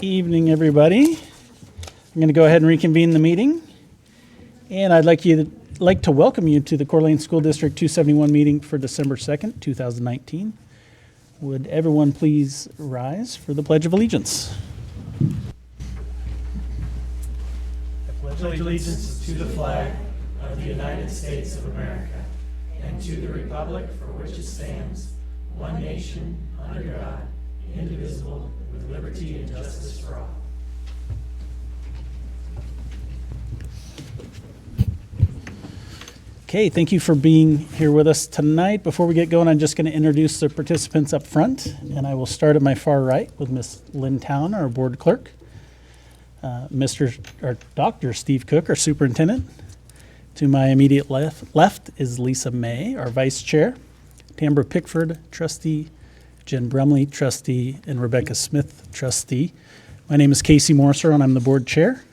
evening, everybody. I'm going to go ahead and reconvene the meeting. And I'd like to welcome you to the Coeur d'Alene School District 271 meeting for December 2nd, 2019. Would everyone please rise for the Pledge of Allegiance? I pledge allegiance to the flag of the United States of America and to the republic for which it stands, one nation, under God, indivisible, with liberty and justice for all. Okay, thank you for being here with us tonight. Before we get going, I'm just going to introduce the participants up front, and I will start at my far right with Ms. Lynn Town, our board clerk, Dr. Steve Cook, our superintendent. To my immediate left is Lisa May, our vice chair, Tambra Pickford, trustee, Jen Brumley, trustee, and Rebecca Smith, trustee. My name is Casey Morser, and I'm the board chair.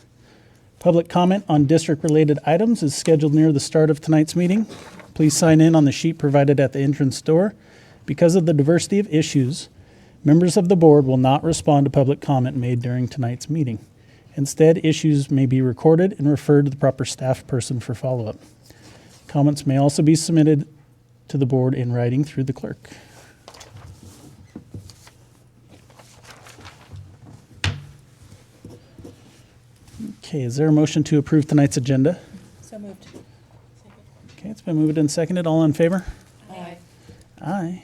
Public comment on district-related items is scheduled near the start of tonight's meeting. Please sign in on the sheet provided at the entrance door. Because of the diversity of issues, members of the board will not respond to public comment made during tonight's meeting. Instead, issues may be recorded and referred to the proper staff person for follow-up. Comments may also be submitted to the board in writing through the clerk. Okay, is there a motion to approve tonight's agenda? So moved. Okay, it's been moved and seconded. All in favor? Aye. Aye.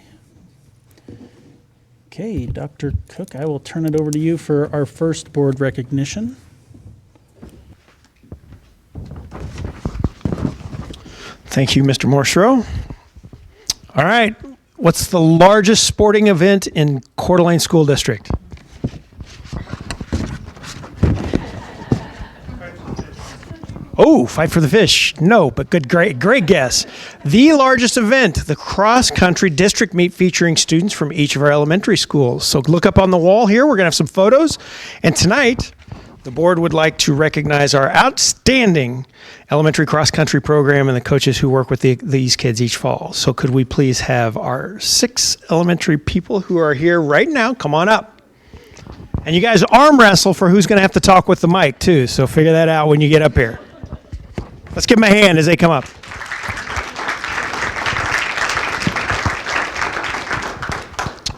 Okay, Dr. Cook, I will turn it over to you for our first board recognition. Thank you, Mr. Morshro. All right, what's the largest sporting event in Coeur d'Alene School District? Oh, Fight for the Fish. No, but great guess. The largest event, the cross-country district meet featuring students from each of our elementary schools. So look up on the wall here. We're going to have some photos. And tonight, the board would like to recognize our outstanding elementary cross-country program and the coaches who work with these kids each fall. So could we please have our 6 elementary people who are here right now come on up. And you guys arm wrestle for who's going to have to talk with the mic, too. So figure that out when you get up here. Let's give them a hand as they come up.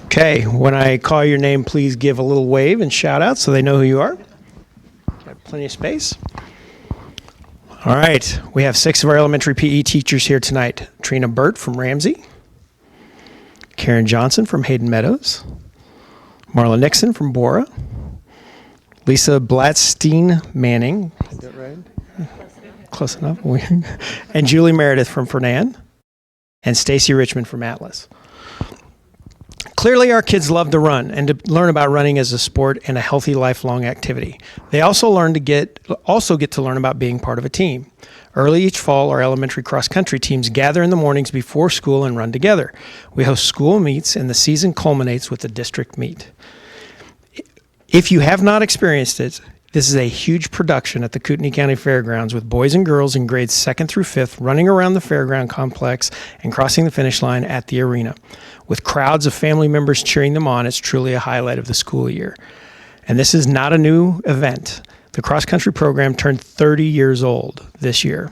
Okay, when I call your name, please give a little wave and shout out so they know who you are. Got plenty of space. All right, we have 6 of our elementary PE teachers here tonight. Trina Burt from Ramsey, Karen Johnson from Hayden Meadows, Marla Nixon from Bora, Lisa Blatstein Manning. Is that right? Close enough. And Julie Meredith from Fernan, and Stacy Richmond from Atlas. Clearly, our kids love to run and to learn about running as a sport and a healthy lifelong activity. They also get to learn about being part of a team. Early each fall, our elementary cross-country teams gather in the mornings before school and run together. We host school meets, and the season culminates with the district meet. If you have not experienced it, this is a huge production at the Kootenai County Fairgrounds with boys and girls in grades 2nd through 5th running around the fairground complex and crossing the finish line at the arena. With crowds of family members cheering them on, it's truly a highlight of the school year. And this is not a new event. The cross-country program turned 30 years old this year.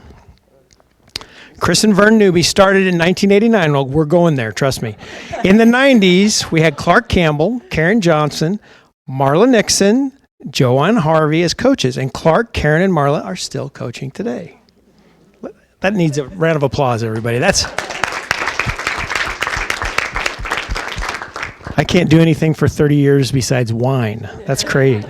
Chris and Vern Newby started in 1989. Well, we're going there, trust me. In the 90s, we had Clark Campbell, Karen Johnson, Marla Nixon, Joanne Harvey as coaches, and Clark, Karen, and Marla are still coaching today. That needs a round of applause, everybody. I can't do anything for 30 years besides wine. That's crazy.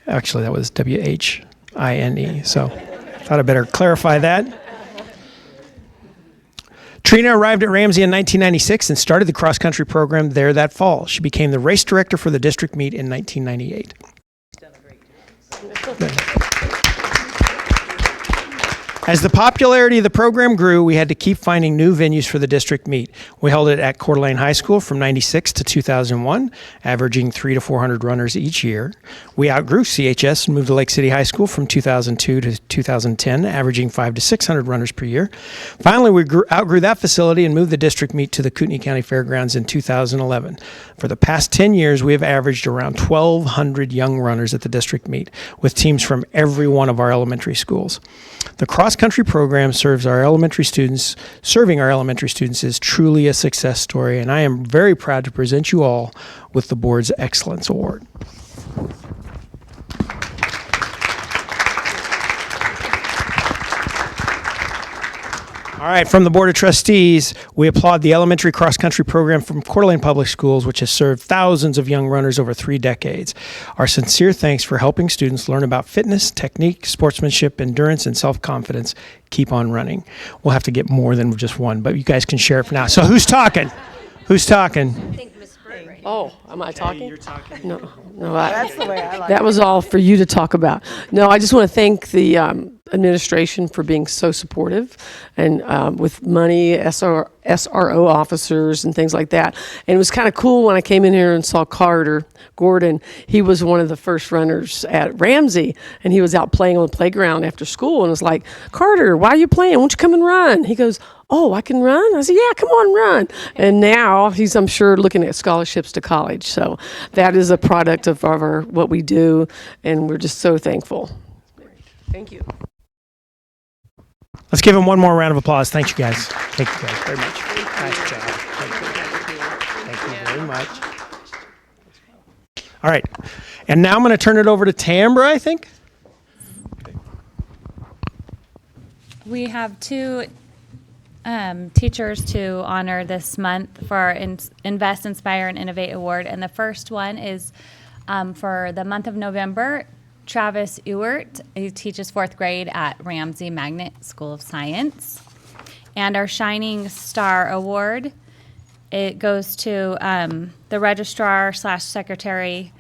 Actually, that was WHINE, so I thought I better clarify that. Trina arrived at Ramsey in 1996 and started the cross-country program there that fall. She became the race director for the district meet in 1998. As the popularity of the program grew, we had to keep finding new venues for the district meet. We held it at Coeur d'Alene High School from 96 to 2001, averaging 300 to 400 runners each year. We outgrew CHS and moved to Lake City High School from 2002 to 2010, averaging 500 to 600 runners per year. Finally, we outgrew that facility and moved the district meet to the Kootenai County Fairgrounds in 2011. For the past 10 years, we have averaged around 1,200 young runners at the district meet, with teams from every one of our elementary schools. The cross-country program serving our elementary students is truly a success story, and I am very proud to present you all with the board's Excellence Award. All right, from the Board of Trustees, we applaud the elementary cross-country program from Coeur d'Alene Public Schools, which has served thousands of young runners over 3 decades. Our sincere thanks for helping students learn about fitness, technique, sportsmanship, endurance, and self-confidence. Keep on running. We'll have to get more than just one, but you guys can share it for now. So who's talking? Who's talking? Oh, am I talking? You're talking. No, that's the way I like it. That was all for you to talk about. No, I just want to thank the administration for being so supportive and with money, SRO officers and things like that. And it was kind of cool when I came in here and saw Carter Gordon. He was one of the first runners at Ramsey, and he was out playing on the playground after school, and was like, Carter, why are you playing? Won't you come and run? He goes, oh, I can run? I said, yeah, come on, run. And now he's, I'm sure, looking at scholarships to college. So that is a product of our what we do, and we're just so thankful. Thank you. Let's give him one more round of applause. Thank you guys. Thank you guys very much. Nice job. Thank you very much. All right. And now I'm going to turn it over to Tambra, I think. We have 2 teachers to honor this month for our Invest, Inspire, and Innovate Award. And the first one is for the month of November, Travis Ewert. He teaches 4th grade at Ramsey Magnet School of Science. And our Shining Star Award, it goes to the registrar/secretary,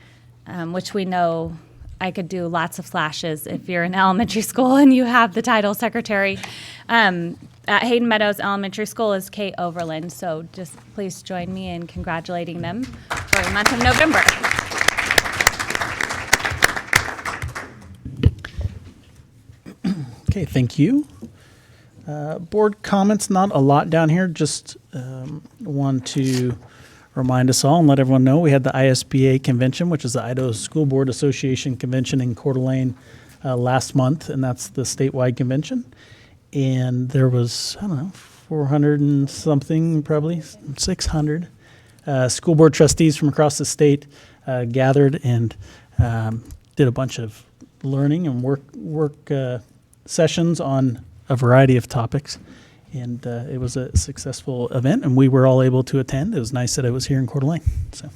which we know I could do lots of flashes if you're in elementary school and you have the title secretary. At Hayden Meadows Elementary School is Kate Overland. So just please join me in congratulating them for the month of November. Okay, thank you. Board comments, not a lot down here. Just want to remind us all and let everyone know we had the ISBA convention, which is the Idaho School Board Association convention in Coeur d'Alene last month, and that's the statewide convention. And there was, 400 and something, probably 600 school board trustees from across the state gathered and did a bunch of learning and work sessions on a variety of topics. And it was a successful event, and we were all able to attend. It was nice that I was here in Coeur d'Alene. So,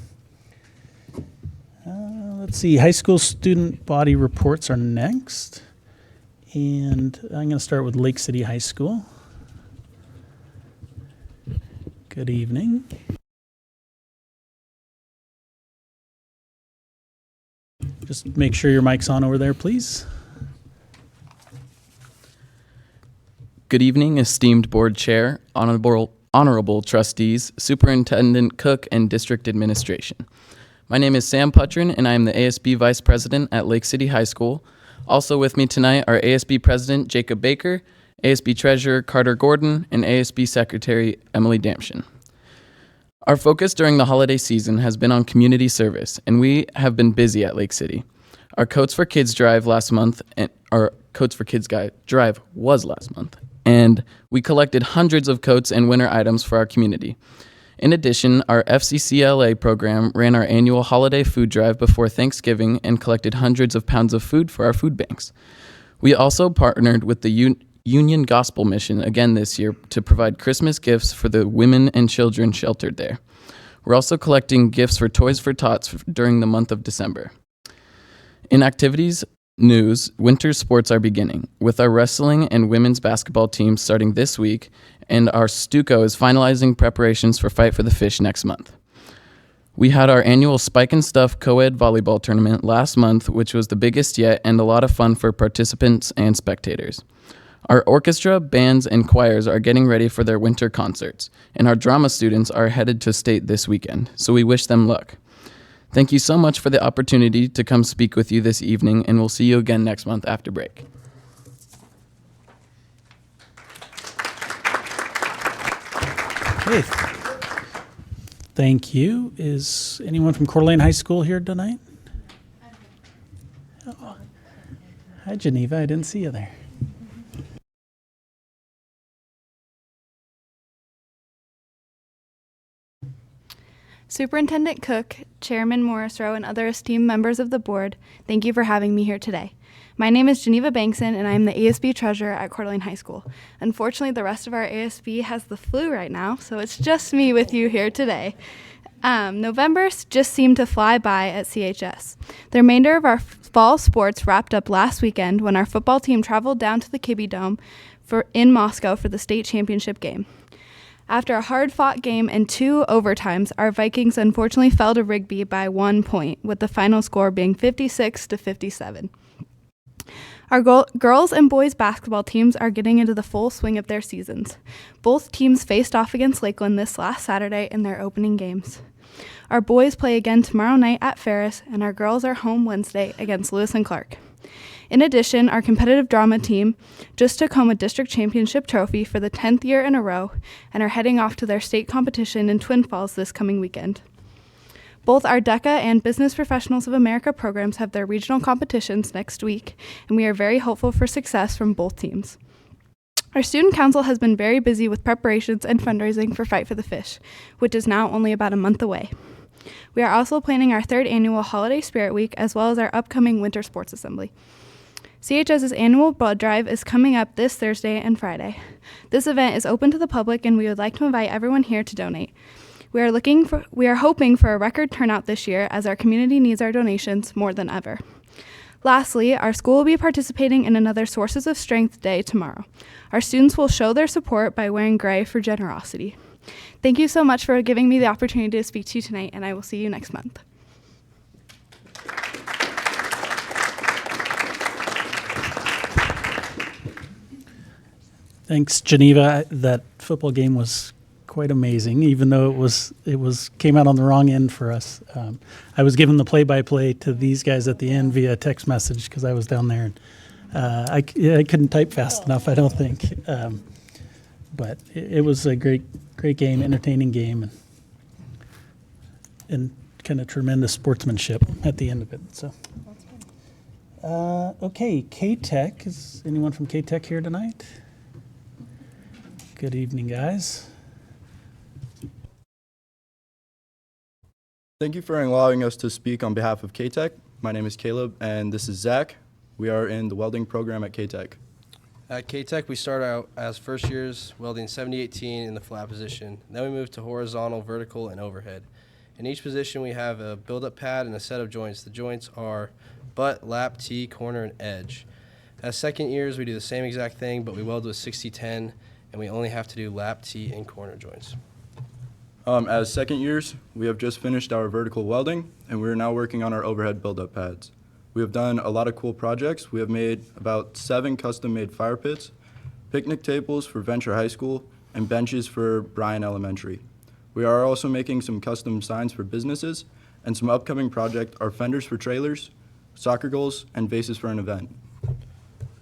let's see. High school student body reports are next. And I'm going to start with Lake City High School. Good evening. Just make sure your mic's on over there, please. Good evening, esteemed board chair, honorable trustees, superintendent Cook, and district administration. My name is Sam Putrin, and I am the ASB vice president at Lake City High School. Also with me tonight are ASB president Jacob Baker, ASB treasurer Carter Gordon, and ASB secretary Emily Damshin. Our focus during the holiday season has been on community service, and we have been busy at Lake City. Our Coats for Kids drive last month, and our Coats for Kids drive was last month, and we collected hundreds of coats and winter items for our community. In addition, our FCCLA program ran our annual holiday food drive before Thanksgiving and collected hundreds of pounds of food for our food banks. We also partnered with the Union Gospel Mission again this year to provide Christmas gifts for the women and children sheltered there. We're also collecting gifts for Toys for Tots during the month of December. In activities news, winter sports are beginning, with our wrestling and women's basketball teams starting this week, and our Stuco is finalizing preparations for Fight for the Fish next month. We had our annual Spike and Stuff co-ed volleyball tournament last month, which was the biggest yet and a lot of fun for participants and spectators. Our orchestra, bands, and choirs are getting ready for their winter concerts, and our drama students are headed to state this weekend, so we wish them luck. Thank you so much for the opportunity to come speak with you this evening, and we'll see you again next month after break. Okay. Thank you. Is anyone from Coeur d'Alene High School here tonight? Oh. Hi, Geneva. I didn't see you there. Superintendent Cook, Chairman Morrisroe, and other esteemed members of the board, thank you for having me here today. My name is Geneva Bankson, and I am the ASB Treasurer at Coeur d'Alene High School. Unfortunately, the rest of our ASB has the flu right now, so it's just me with you here today. November just seemed to fly by at CHS. The remainder of our fall sports wrapped up last weekend when our football team traveled down to the Kibbe Dome in Moscow for the state championship game. After a hard-fought game and 2 overtimes, our Vikings unfortunately fell to Rigby by 1 point, with the final score being 56-57. Our girls and boys basketball teams are getting into the full swing of their seasons. Both teams faced off against Lakeland this last Saturday in their opening games. Our boys play again tomorrow night at Ferris, and our girls are home Wednesday against Lewis and Clark. In addition, our competitive drama team just took home a district championship trophy for the 10th year in a row and are heading off to their state competition in Twin Falls this coming weekend. Both our DECA and Business Professionals of America programs have their regional competitions next week, and we are very hopeful for success from both teams. Our student council has been very busy with preparations and fundraising for Fight for the Fish, which is now only about a month away. We are also planning our 3rd annual Holiday Spirit Week as well as our upcoming Winter Sports Assembly. CHS's annual blood drive is coming up this Thursday and Friday. This event is open to the public, and we would like to invite everyone here to donate. We are hoping for a record turnout this year as our community needs our donations more than ever. Lastly, our school will be participating in another Sources of Strength Day tomorrow. Our students will show their support by wearing gray for generosity. Thank you so much for giving me the opportunity to speak to you tonight, and I will see you next month. Thanks, Geneva. That football game was quite amazing, even though it came out on the wrong end for us. I was given the play-by-play to these guys at the end via text message because I was down there, and I couldn't type fast enough, I don't think. But it was a great game, entertaining game, and kind of tremendous sportsmanship at the end of it. So, okay, KTEC. Is anyone from KTEC here tonight? Good evening, guys. Thank you for allowing us to speak on behalf of KTEC. My name is Caleb, and this is Zach. We are in the welding program at KTEC. At KTEC, we start out as first years welding 70-18 in the flat position. Then we move to horizontal, vertical, and overhead. In each position, we have a build-up pad and a set of joints. The joints are butt, lap, T, corner, and edge. As second years, we do the same exact thing, but we weld with 60-10, and we only have to do lap, T, and corner joints. As second years, we have just finished our vertical welding, and we are now working on our overhead build-up pads. We have done a lot of cool projects. We have made about 7 custom-made fire pits, picnic tables for Venture High School, and benches for Bryan Elementary. We are also making some custom signs for businesses, and some upcoming projects are fenders for trailers, soccer goals, and vases for an event.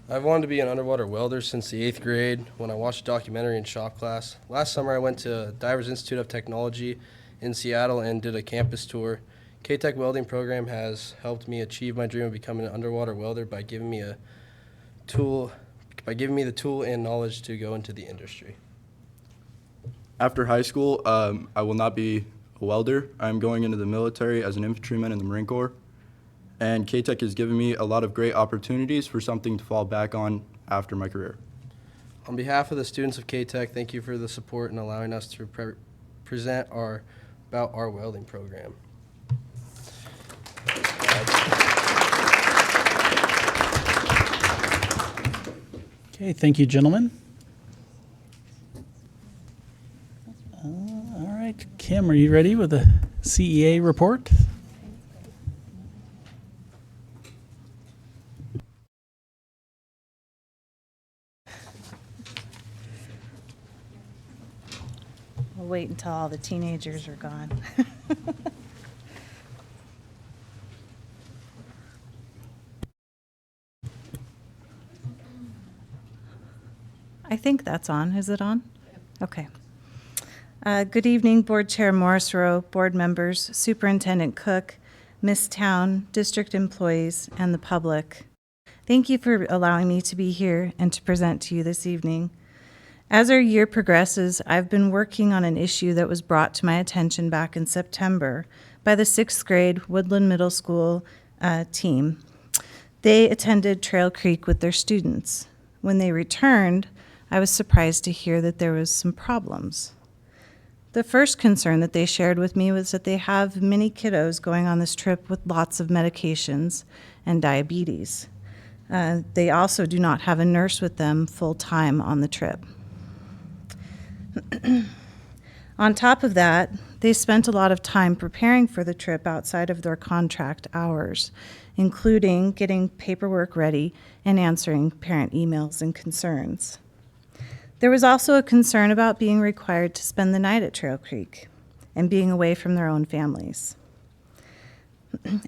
I've wanted to be an underwater welder since the 8th grade when I watched a documentary in shop class. Last summer, I went to Divers Institute of Technology in Seattle and did a campus tour. KTEC welding program has helped me achieve my dream of becoming an underwater welder by giving me the tool and knowledge to go into the industry. After high school, I will not be a welder. I'm going into the military as an infantryman in the Marine Corps. And KTEC has given me a lot of great opportunities for something to fall back on after my career. On behalf of the students of KTEC, thank you for the support and allowing us to present about our welding program. Okay, thank you, gentlemen. All right, Kim, are you ready with the CEA report? We'll wait until all the teenagers are gone. I think that's on. Is it on? Okay. Good evening, Board Chair Morris Rowe, board members, Superintendent Cook, Miss Town, district employees, and the public. Thank you for allowing me to be here and to present to you this evening. As our year progresses, I've been working on an issue that was brought to my attention back in September by the 6th grade Woodland Middle School team. They attended Trail Creek with their students. When they returned, I was surprised to hear that there was some problems. The first concern that they shared with me was that they have many kiddos going on this trip with lots of medications and diabetes. They also do not have a nurse with them full-time on the trip. On top of that, they spent a lot of time preparing for the trip outside of their contract hours, including getting paperwork ready and answering parent emails and concerns. There was also a concern about being required to spend the night at Trail Creek and being away from their own families.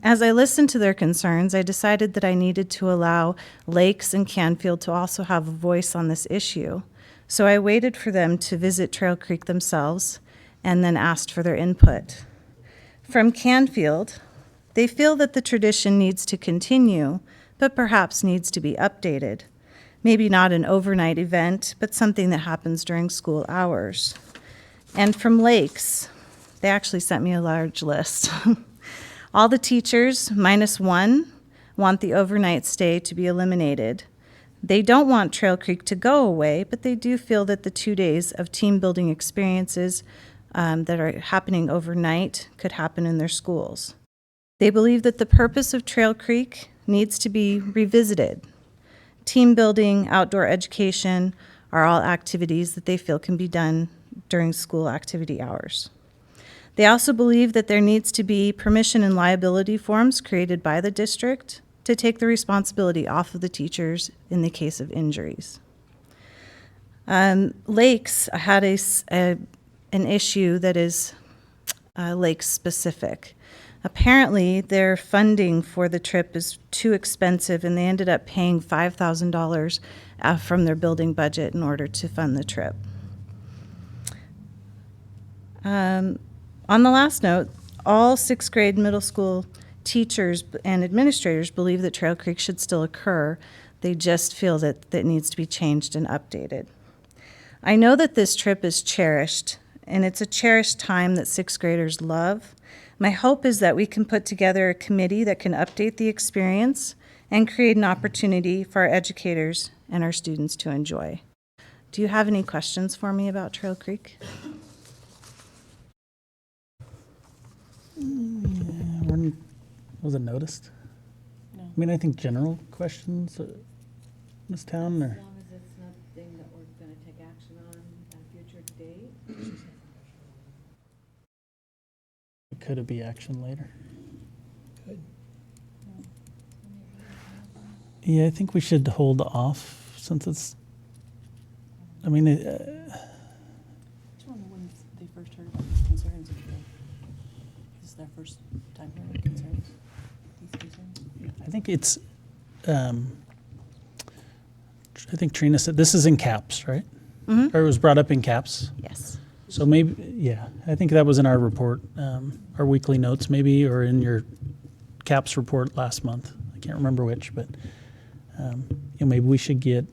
As I listened to their concerns, I decided that I needed to allow Lakes and Canfield to also have a voice on this issue. So I waited for them to visit Trail Creek themselves and then asked for their input. From Canfield, they feel that the tradition needs to continue, but perhaps needs to be updated. Maybe not an overnight event, but something that happens during school hours. And from Lakes, they actually sent me a large list. All the teachers, minus one, want the overnight stay to be eliminated. They don't want Trail Creek to go away, but they do feel that the 2 days of team building experiences that are happening overnight could happen in their schools. They believe that the purpose of Trail Creek needs to be revisited. Team building, outdoor education are all activities that they feel can be done during school activity hours. They also believe that there needs to be permission and liability forms created by the district to take the responsibility off of the teachers in the case of injuries. Lakes had an issue that is Lakes specific. Apparently, their funding for the trip is too expensive, and they ended up paying $5,000 from their building budget in order to fund the trip. On the last note, all 6th grade middle school teachers and administrators believe that Trail Creek should still occur. They just feel that that needs to be changed and updated. I know that this trip is cherished, and it's a cherished time that 6th graders love. My hope is that we can put together a committee that can update the experience and create an opportunity for our educators and our students to enjoy. Do you have any questions for me about Trail Creek? Was it noticed? No. I mean, I think general questions, Ms. Town, or? As long as it's nothing that we're going to take action on at a future date. Could it be action later? Good. Yeah, I think we should hold off since it's, I mean, Which one when they first heard about these concerns? This is their first time hearing concerns? These concerns? I think it's, I think Trina said, this is in caps, right? Mm-hmm. Or it was brought up in caps? Yes. So maybe, yeah, I think that was in our report, our weekly notes maybe, or in your caps report last month. I can't remember which, but maybe we should get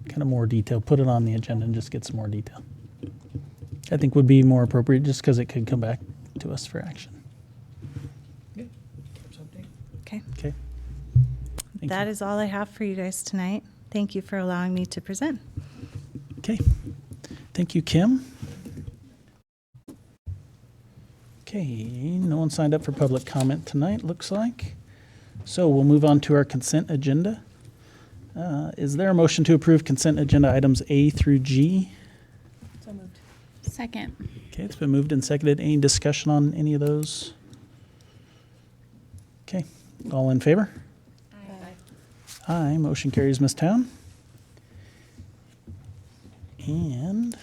kind of more detail, put it on the agenda and just get some more detail. I think would be more appropriate just because it could come back to us for action. Okay. Okay. Thank That you. is all I have for you guys tonight. Thank you for allowing me to present. Okay. Thank you, Kim. Okay, no one signed up for public comment tonight, looks like. So we'll move on to our consent agenda. Is there a motion to approve consent agenda items A through G? So moved. Second. Okay, it's been moved and seconded. Any discussion on any of those? Okay, all in favor? Aye. Aye, motion carries, Ms. Town. And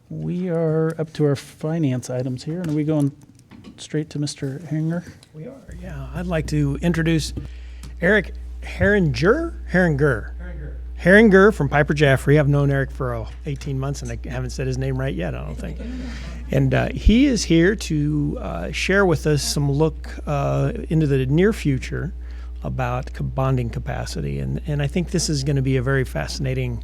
we are up to our finance items here, and are we going straight to Mr. Hanger? We are, yeah. I'd like to introduce Eric Herringer from Piper Jaffray. I've known Eric for 18 months, and I haven't said his name right yet, I don't think. And he is here to share with us some look into the near future about bonding capacity. And I think this is going to be a very fascinating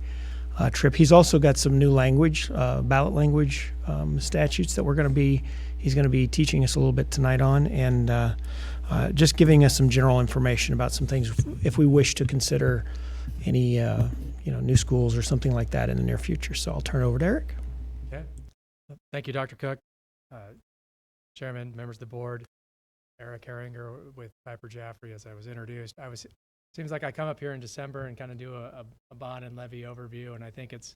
trip. He's also got some new language, ballot language statutes that he's going to be teaching us a little bit tonight on, and just giving us some general information about some things if we wish to consider any new schools or something like that in the near future. So I'll turn it over to Eric. Okay. Thank you, Dr. Cook. Chairman, members of the board, Eric Herringer with Piper Jaffray, as I was introduced. Seems like I come up here in December and kind of do a bond and levy overview, and I think it's,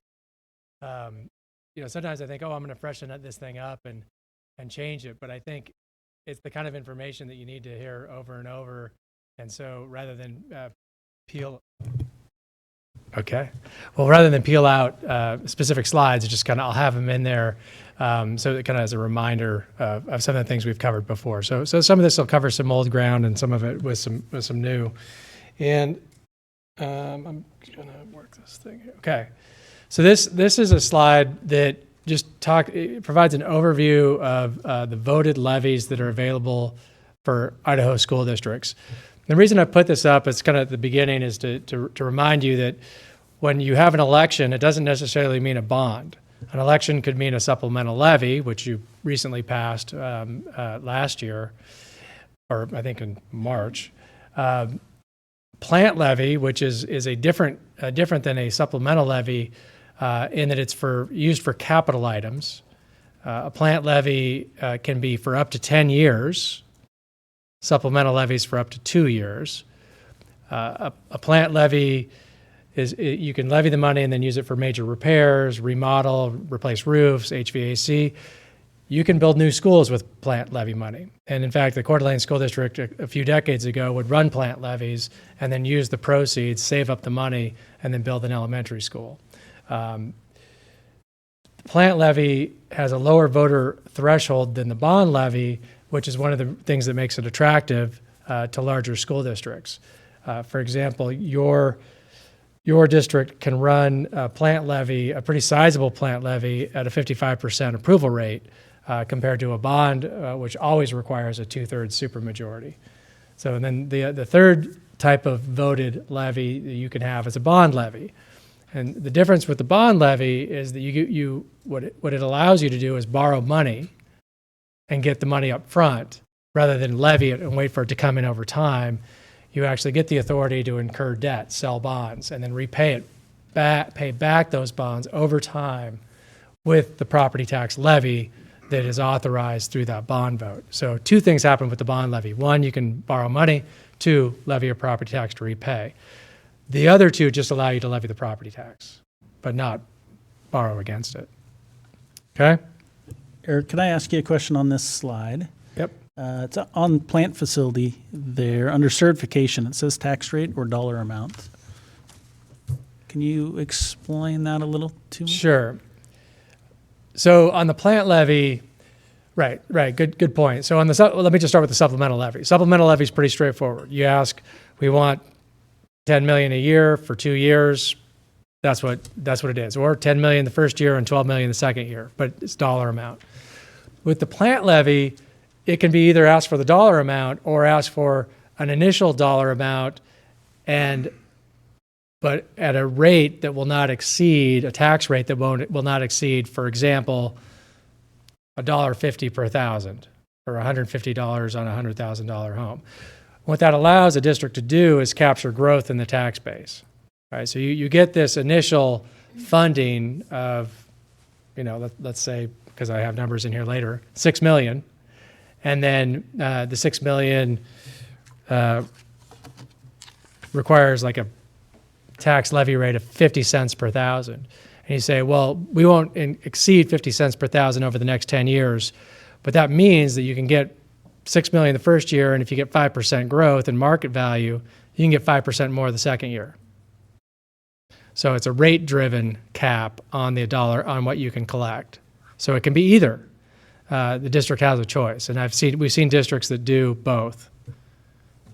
sometimes I think, I'm going to freshen this thing up and change it, but I think it's the kind of information that you need to hear over and over, and so rather than peel out specific slides, it's just kind of I'll have them in there, so it kind of as a reminder of some of the things we've covered before. So some of this will cover some old ground, and some of it with some new. And I'm gonna work this thing here. Okay, so this is a slide that it provides an overview of the voted levies that are available for Idaho school districts. The reason I put this up, it's kind of at the beginning, is to remind you that when you have an election, it doesn't necessarily mean a bond. An election could mean a supplemental levy, which you recently passed last year, or I think in March. Plant levy, which is a different than a supplemental levy, in that it's used for capital items. A plant levy can be for up to 10 years. Supplemental levies for up to 2 years. A plant levy you can levy the money and then use it for major repairs, remodel, replace roofs, HVAC. You can build new schools with plant levy money. And in fact, the Coeur d'Alene School District a few decades ago would run plant levies and then use the proceeds, save up the money, and then build an elementary school. Plant levy has a lower voter threshold than the bond levy, which is one of the things that makes it attractive to larger school districts. For example, your district can run a plant levy, a pretty sizable plant levy, at a 55% approval rate compared to a bond, which always requires a 2/3 supermajority. So and then the third type of voted levy that you can have is a bond levy. And the difference with the bond levy is that what it allows you to do is borrow money and get the money up front rather than levy it and wait for it to come in over time. You actually get the authority to incur debt, sell bonds, and then pay back those bonds over time with the property tax levy that is authorized through that bond vote. So two things happen with the bond levy. One, you can borrow money. Two, levy a property tax to repay. The other two just allow you to levy the property tax, but not borrow against it. Okay? Eric, can I ask you a question on this slide? Yep. It's on plant facility there. Under certification, it says tax rate or dollar amount. Can you explain that a little to me? Sure. So on the plant levy, right, good point. So on let me just start with the supplemental levy. Supplemental levy is pretty straightforward. You ask, we want $10 million a year for 2 years. That's what it is. Or $10 million the first year and $12 million the second year, but it's dollar amount. With the plant levy, it can be either ask for the dollar amount or ask for an initial dollar amount, but at a rate that will not exceed, a tax rate that will not exceed, for example, $1.50 per thousand, or $150 on a $100,000 home. What that allows a district to do is capture growth in the tax base. Right? So you get this initial funding of, let's say, because I have numbers in here later, $6 million. And then the $6 million requires like a tax levy rate of 50 cents per thousand. And you say, well, we won't exceed 50 cents per thousand over the next 10 years, but that means that you can get $6 million the first year, and if you get 5% growth in market value, you can get 5% more the second year. So it's a rate-driven cap on the dollar on what you can collect. So it can be either. The district has a choice, and we've seen districts that do both.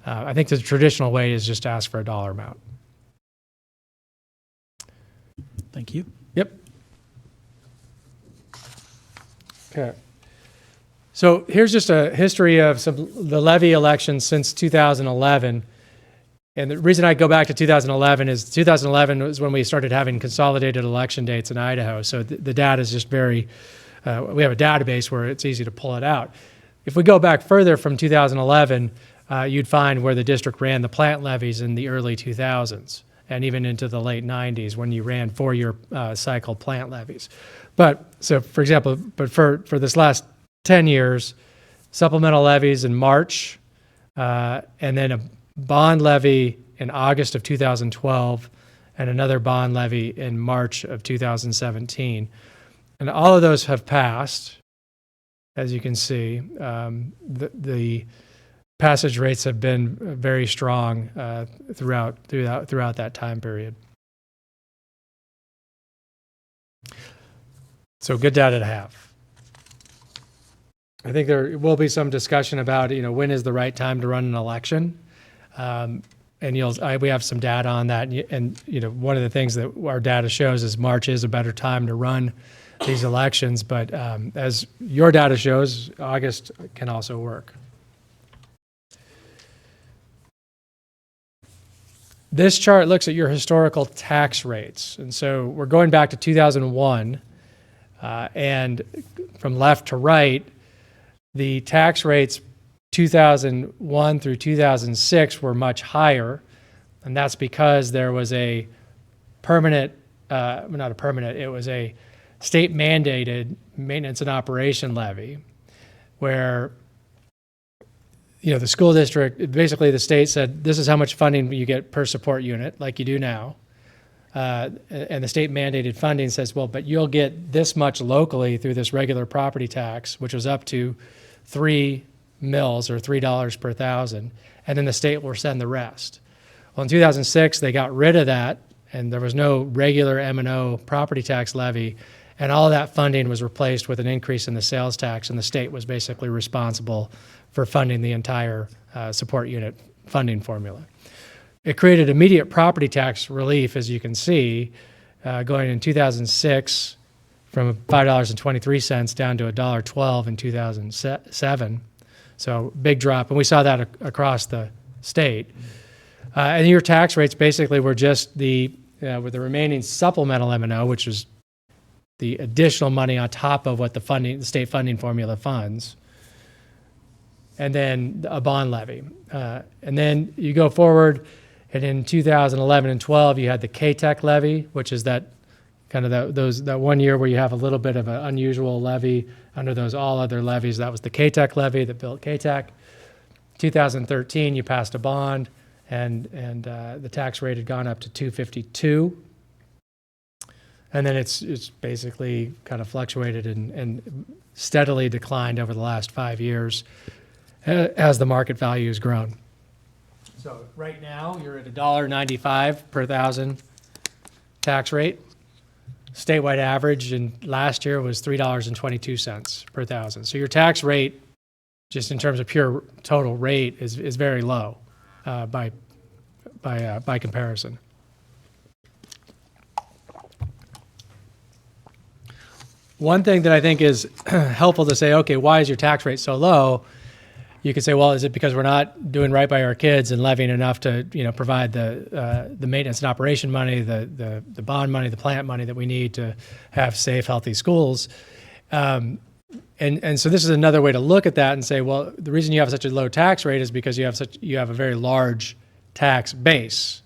I think the traditional way is just to ask for a dollar amount. Thank you. Yep. Okay. So here's just a history of the levy elections since 2011. And the reason I go back to 2011 is 2011 was when we started having consolidated election dates in Idaho. So the data is just very, we have a database where it's easy to pull it out. If we go back further from 2011, you'd find where the district ran the plant levies in the early 2000s and even into the late 90s when you ran 4-year cycle plant levies. But so, for example, for this last 10 years, supplemental levies in March, and then a bond levy in August of 2012, and another bond levy in March of 2017. And all of those have passed, as you can see. The passage rates have been very strong throughout that time period. So good data to have. I think there will be some discussion about, when is the right time to run an election. And we have some data on that. And one of the things that our data shows is March is a better time to run these elections. But as your data shows, August can also work. This chart looks at your historical tax rates. And so we're going back to 2001. And from left to right, the tax rates 2001 through 2006 were much higher. And that's because there was a permanent, it was a state mandated maintenance and operation levy where the school district, basically the state said, this is how much funding you get per support unit, like you do now. And the state mandated funding says, well, but you'll get this much locally through this regular property tax, which was up to 3 mils or $3 per thousand. And then the state will send the rest. Well, in 2006, they got rid of that and there was no regular M&O property tax levy. And all of that funding was replaced with an increase in the sales tax, and the state was basically responsible for funding the entire support unit funding formula. It created immediate property tax relief, as you can see, going in 2006 from $5.23 down to $1.12 in 2007. So big drop, and we saw that across the state. And your tax rates basically were just with the remaining supplemental M&O, which was the additional money on top of what the state funding formula funds, and then a bond levy. And then you go forward, and in 2011 and 12, you had the KTEC levy, which is that kind of that 1 year where you have a little bit of an unusual levy under those all other levies. That was the KTEC levy that built KTEC. 2013, you passed a bond, and the tax rate had gone up to 252. And then it's basically kind of fluctuated and steadily declined over the last 5 years as the market value has grown. So right now, you're at $1.95 per thousand tax rate. Statewide average last year was $3.22 per thousand. So your tax rate, just in terms of pure total rate, is very low by comparison. One thing that I think is helpful to say, okay, why is your tax rate so low? You could say, well, is it because we're not doing right by our kids and levying enough to, provide the maintenance and operation money, the bond money, the plant money that we need to have safe, healthy schools? And so this is another way to look at that and say, well, the reason you have such a low tax rate is because you have a very large tax base.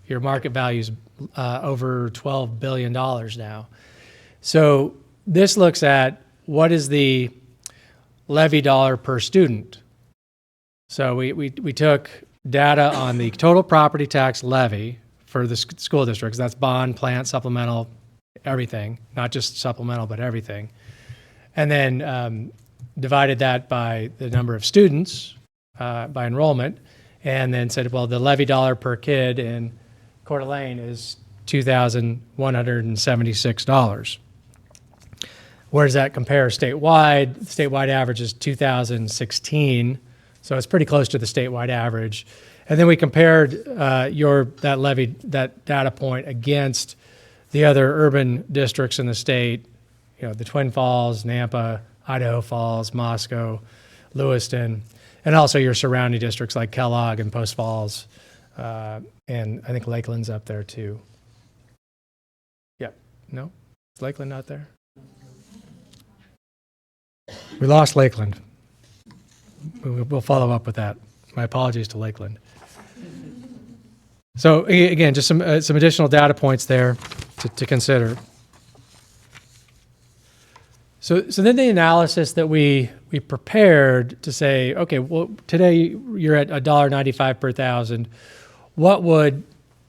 Your market value is over $12 billion now. So this looks at what is the levy dollar per student. So we took data on the total property tax levy for the school districts. That's bond, plant, supplemental, everything, not just supplemental, but everything. And then divided that by the number of students by enrollment, and then said, well, the levy dollar per kid in Coeur d'Alene is $2,176. Where does that compare statewide? The statewide average is 2016, so it's pretty close to the statewide average. And then we compared that data point against the other urban districts in the state, the Twin Falls, Nampa, Idaho Falls, Moscow, Lewiston, and also your surrounding districts like Kellogg and Post Falls, and I think Lakeland's up there too. Yep. No? Is Lakeland not there? We lost Lakeland. We'll follow up with that. My apologies to Lakeland. So again, just some additional data points there to consider. So then the analysis that we prepared to say, okay, well, today you're at $1.95 per thousand. What would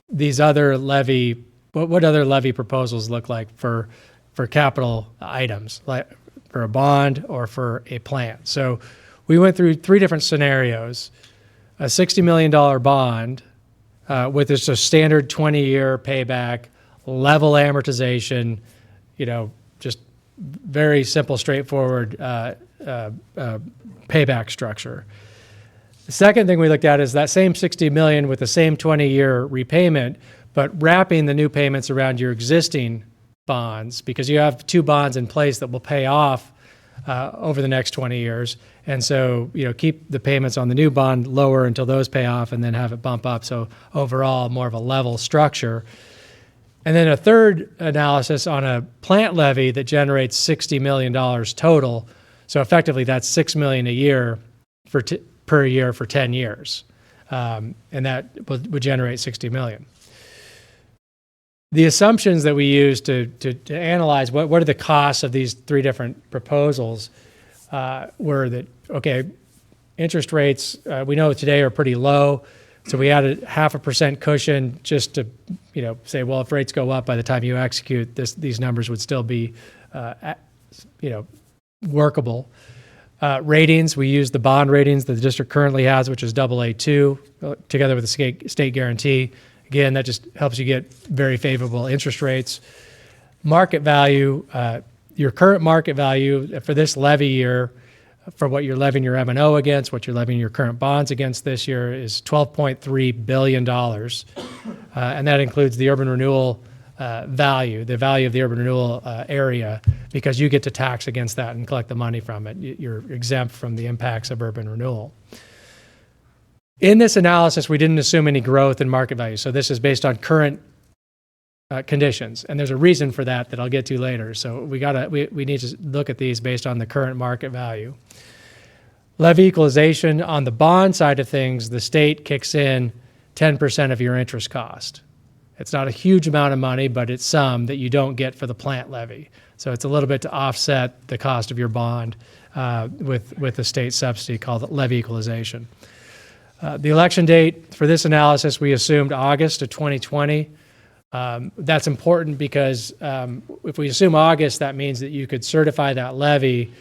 these other levy, what other levy proposals look like for capital items, like for a bond or for a plan? So we went through 3 different scenarios. A $60 million bond with just a standard 20-year payback, level amortization, just very simple, straightforward payback structure. The second thing we looked at is that same $60 million with the same 20-year repayment, but wrapping the new payments around your existing bonds, because you have 2 bonds in place that will pay off over the next 20 years. And so, keep the payments on the new bond lower until those pay off and then have it bump up. So overall, more of a level structure. And then a third analysis on a plant levy that generates $60 million total. So effectively, that's $6 million a year per year for 10 years. And that would generate $60 million. The assumptions that we used to analyze what are the costs of these 3 different proposals were that, okay, interest rates we know today are pretty low. So we added 0.5% cushion just to, say, well, if rates go up by the time you execute, these numbers would still be, workable. Ratings, we used the bond ratings that the district currently has, which is AA2, together with the state guarantee. Again, that just helps you get very favorable interest rates. Market value, your current market value for this levy year, for what you're levying your M&O against, what you're levying your current bonds against this year is $12.3 billion. And that includes the urban renewal value, the value of the urban renewal area, because you get to tax against that and collect the money from it. You're exempt from the impacts of urban renewal. In this analysis, we didn't assume any growth in market value. So this is based on current conditions, and there's a reason for that I'll get to later. So we need to look at these based on the current market value. Levy equalization, on the bond side of things, the state kicks in 10% of your interest cost. It's not a huge amount of money, but it's some that you don't get for the plant levy. So it's a little bit to offset the cost of your bond with a state subsidy called levy equalization. The election date for this analysis, we assumed August of 2020. That's important because if we assume August, that means that you could certify that levy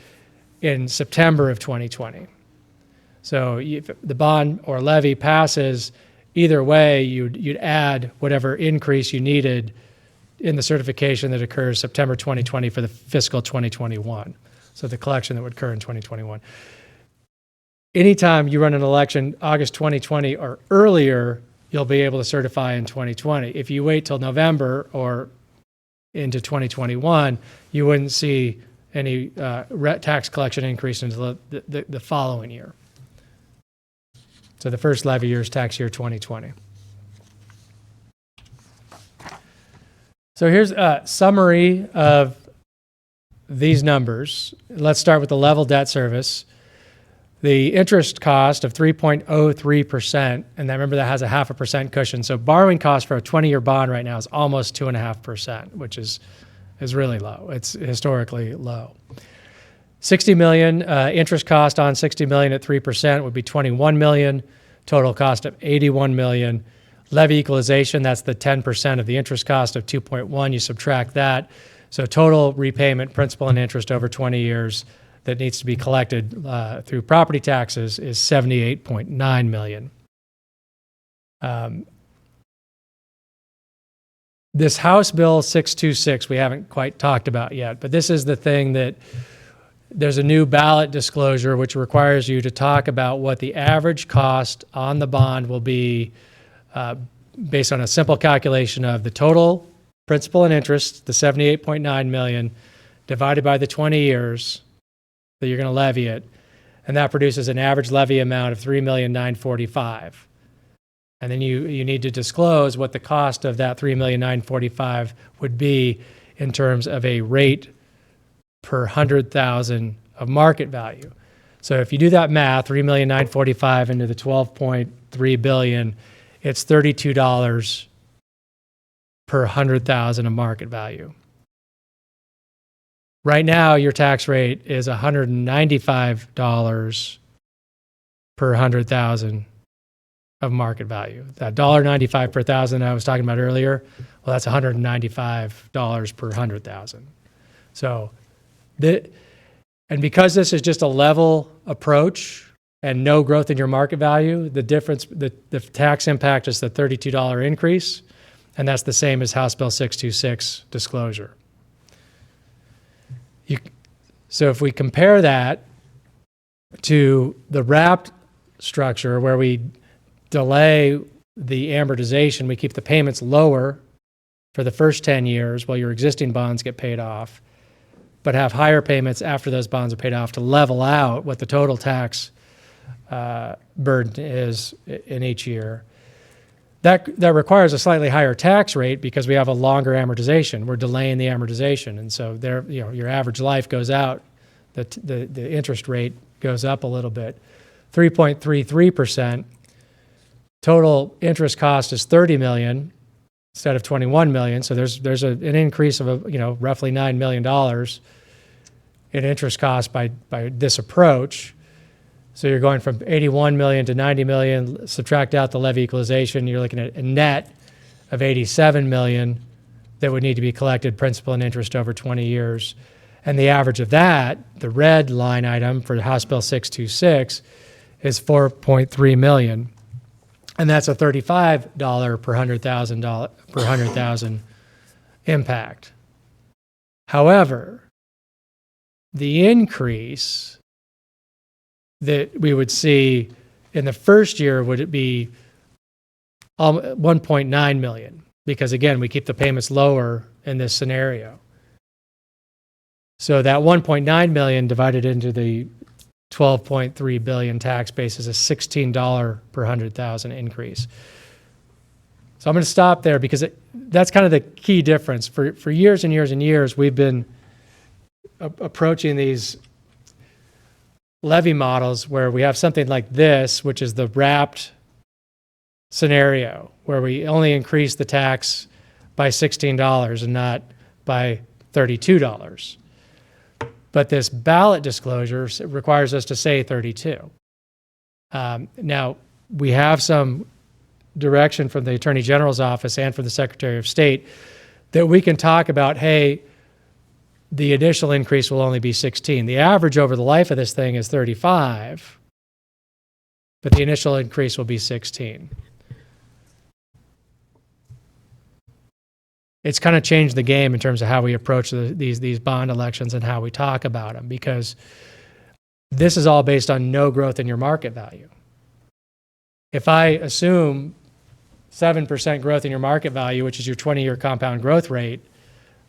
in September of 2020. So if the bond or levy passes, either way, you'd add whatever increase you needed in the certification that occurs September 2020 for the fiscal 2021. So the collection that would occur in 2021. Anytime you run an election August 2020 or earlier, you'll be able to certify in 2020. If you wait till November or into 2021, you wouldn't see any tax collection increase until the following year. So the first levy year is tax year 2020. So here's a summary of these numbers. Let's start with the level debt service. The interest cost of 3.03%, and remember that has a 0.5% cushion. So borrowing cost for a 20-year bond right now is almost 2.5%, which is really low. It's historically low. 60 million interest cost on 60 million at 3% would be 21 million. Total cost of 81 million. Levy equalization, that's the 10% of the interest cost of 2.1. You subtract that. So total repayment, principal and interest over 20 years that needs to be collected through property taxes is 78.9 million. This House Bill 626 we haven't quite talked about yet, but this is the thing that there's a new ballot disclosure which requires you to talk about what the average cost on the bond will be based on a simple calculation of the total principal and interest, the 78.9 million, divided by the 20 years that you're going to levy it, and that produces an average levy amount of $3,945,000. And then you need to disclose what the cost of that $3,945,000 would be in terms of a rate per 100,000 of market value. So if you do that math, $3,945,000 into the $12.3 billion, it's $32 per 100,000 of market value. Right now, your tax rate is $195 per 100,000 of market value. That $1.95 per thousand I was talking about earlier, well, that's $195 per 100,000. So, and because this is just a level approach and no growth in your market value, the difference, the tax impact is the $32 increase, and that's the same as House Bill 626 disclosure. So if we compare that to the wrapped structure where we delay the amortization, we keep the payments lower for the first 10 years while your existing bonds get paid off, but have higher payments after those bonds are paid off to level out what the total tax burden is in each year. That requires a slightly higher tax rate because we have a longer amortization. We're delaying the amortization, and so there, your average life goes out. The interest rate goes up a little bit, 3.33%. Total interest cost is $30 million instead of $21 million. So there's an increase of roughly $9 million in interest cost by this approach. So you're going from 81 million to 90 million, subtract out the levy equalization, you're looking at a net of 87 million that would need to be collected principal and interest over 20 years. And the average of that, the red line item for House Bill 626, is 4.3 million. And that's a $35 per 100,000 impact. However, the increase that we would see in the first year would it be 1.9 million, because again, we keep the payments lower in this scenario. So that 1.9 million divided into the 12.3 billion tax base is a $16 per 100,000 increase. So I'm going to stop there because that's kind of the key difference. For years and years and years, we've been approaching these levy models where we have something like this, which is the wrapped scenario, where we only increase the tax by $16 and not by $32. But this ballot disclosure requires us to say 32. Now, we have some direction from the Attorney General's office and from the Secretary of State that we can talk about, hey, the initial increase will only be 16. The average over the life of this thing is 35, but the initial increase will be 16. It's kind of changed the game in terms of how we approach these bond elections and how we talk about them, because this is all based on no growth in your market value. If I assume 7% growth in your market value, which is your 20-year compound growth rate,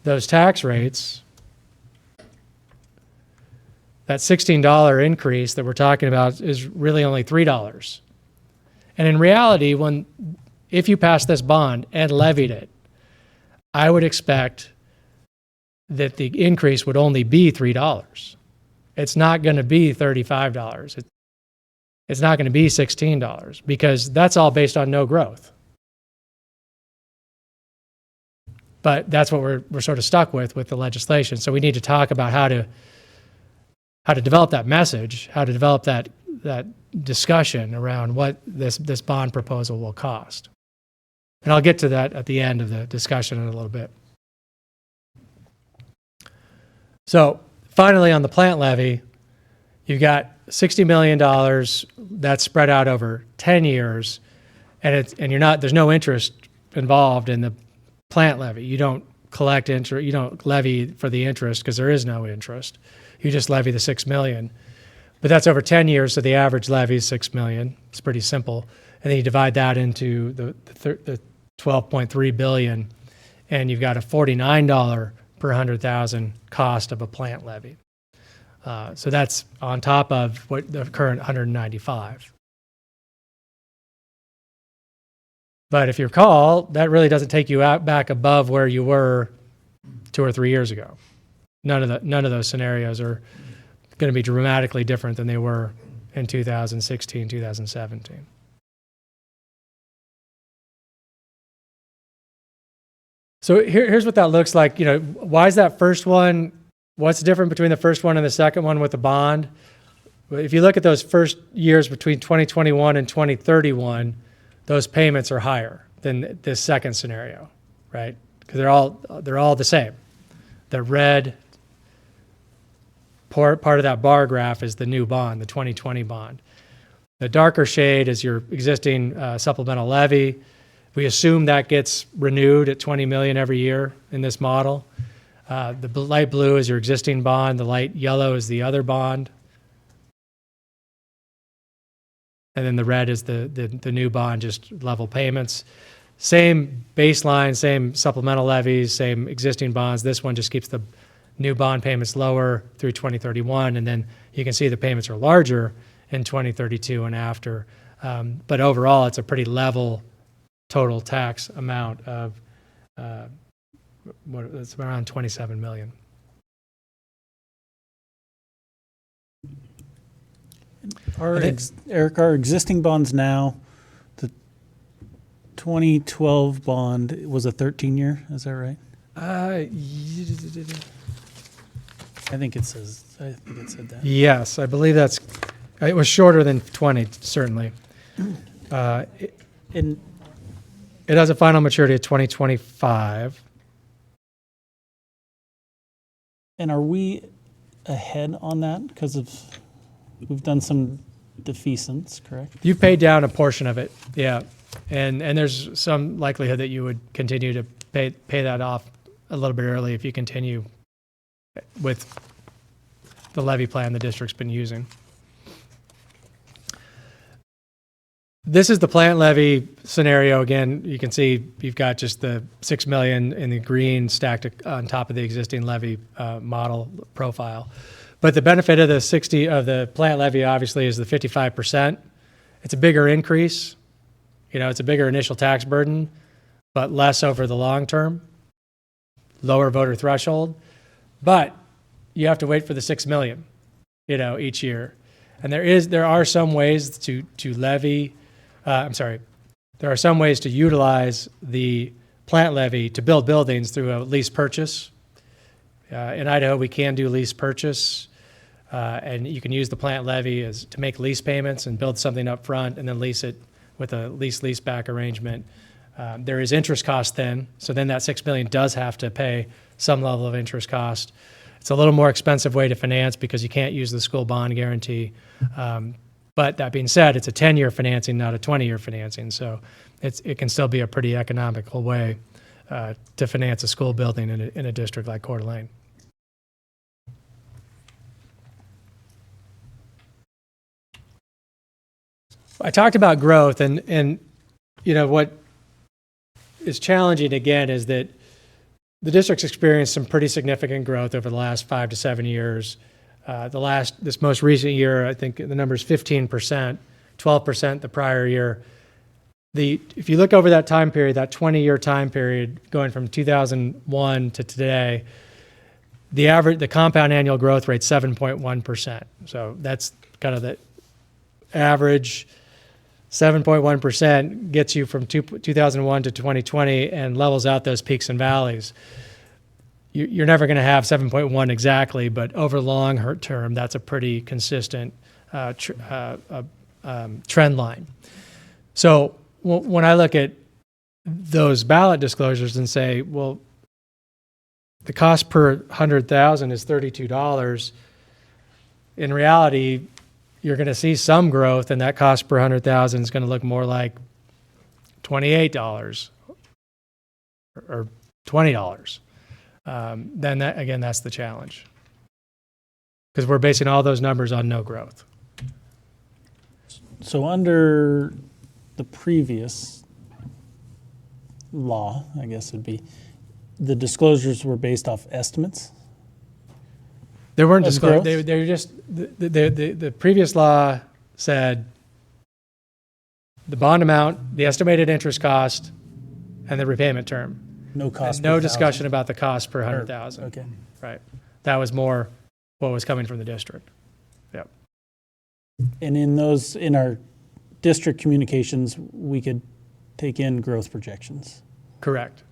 those tax rates, that $16 increase that we're talking about is really only $3. And in reality, if you pass this bond and levied it, I would expect that the increase would only be $3. It's not going to be $35. It's not going to be $16 because that's all based on no growth. But that's what we're sort of stuck with the legislation. So we need to talk about how to develop that message, how to develop that discussion around what this bond proposal will cost. And I'll get to that at the end of the discussion in a little bit. So finally, on the plant levy, you've got $60 million that's spread out over 10 years, and there's no interest involved in the plant levy. You don't collect interest, you don't levy for the interest because there is no interest. You just levy the 6 million. But that's over 10 years, so the average levy is 6 million. It's pretty simple. And then you divide that into the 12.3 billion, and you've got a $49 per 100,000 cost of a plant levy. So that's on top of what the current 195. But if you recall, that really doesn't take you back above where you were 2 or 3 years ago. None of those scenarios are going to be dramatically different than they were in 2016, 2017. So here's what that looks like. You know, why is that first one? What's different between the first one and the second one with the bond? If you look at those first years between 2021 and 2031, those payments are higher than this second scenario, right? Because they're all the same. The red part of that bar graph is the new bond, the 2020 bond. The darker shade is your existing supplemental levy. We assume that gets renewed at 20 million every year in this model. The light blue is your existing bond. The light yellow is the other bond. And then the red is the new bond, just level payments. Same baseline, same supplemental levies, same existing bonds. This one just keeps the new bond payments lower through 2031, and then you can see the payments are larger in 2032 and after. But overall, it's a pretty level total tax amount of it's around 27 million. Eric, our existing bonds now, the 2012 bond was a 13-year, is that right? I think it said that. Yes, I believe it was shorter than 20, certainly. It has a final maturity of 2025. And are we ahead on that because we've done some defeasance, correct? You paid down a portion of it, yeah. And there's some likelihood that you would continue to pay that off a little bit early if you continue with the levy plan the district's been using. This is the plant levy scenario. Again, you can see you've got just the 6 million in the green stacked on top of the existing levy model profile. But the benefit of the plant levy obviously is the 55%. It's a bigger increase. You know, it's a bigger initial tax burden, but less over the long term. Lower voter threshold. But you have to wait for the 6 million, you know, each year. And there are some ways to levy. There are some ways to utilize the plant levy to build buildings through a lease purchase. In Idaho, we can do lease purchase, and you can use the plant levy to make lease payments and build something up front and then lease it with a lease-back arrangement. There is interest cost then, so then that 6 million does have to pay some level of interest cost. It's a little more expensive way to finance because you can't use the school bond guarantee. But that being said, it's a 10-year financing, not a 20-year financing. So it can still be a pretty economical way to finance a school building in a district like Coeur d'Alene. I talked about growth, and you know what is challenging again is that the district's experienced some pretty significant growth over the last 5 to 7 years. This most recent year, I think the number is 15%, 12% the prior year. If you look over that time period, that 20-year time period, going from 2001 to today, the compound annual growth rate 7.1%. So that's kind of the average. 7.1% gets you from 2001 to 2020 and levels out those peaks and valleys. You're never going to have 7.1 exactly, but over long term, that's a pretty consistent trend line. So when I look at those ballot disclosures and say, well, the cost per 100,000 is $32, in reality, you're going to see some growth, and that cost per 100,000 is going to look more like $28 or $20, then that, again, that's the challenge. Because we're basing all those numbers on no growth. So under the previous law, I guess it'd be, the disclosures were based off estimates? They weren't Of disclosed. growth? They were just, the previous law said the bond amount, the estimated interest cost, and the repayment term. No cost And per no thousand? discussion about the cost per 100,000. Okay. Right. That was more what was coming from the district. Yep. And in those, in our district communications, we could take in growth projections. Correct.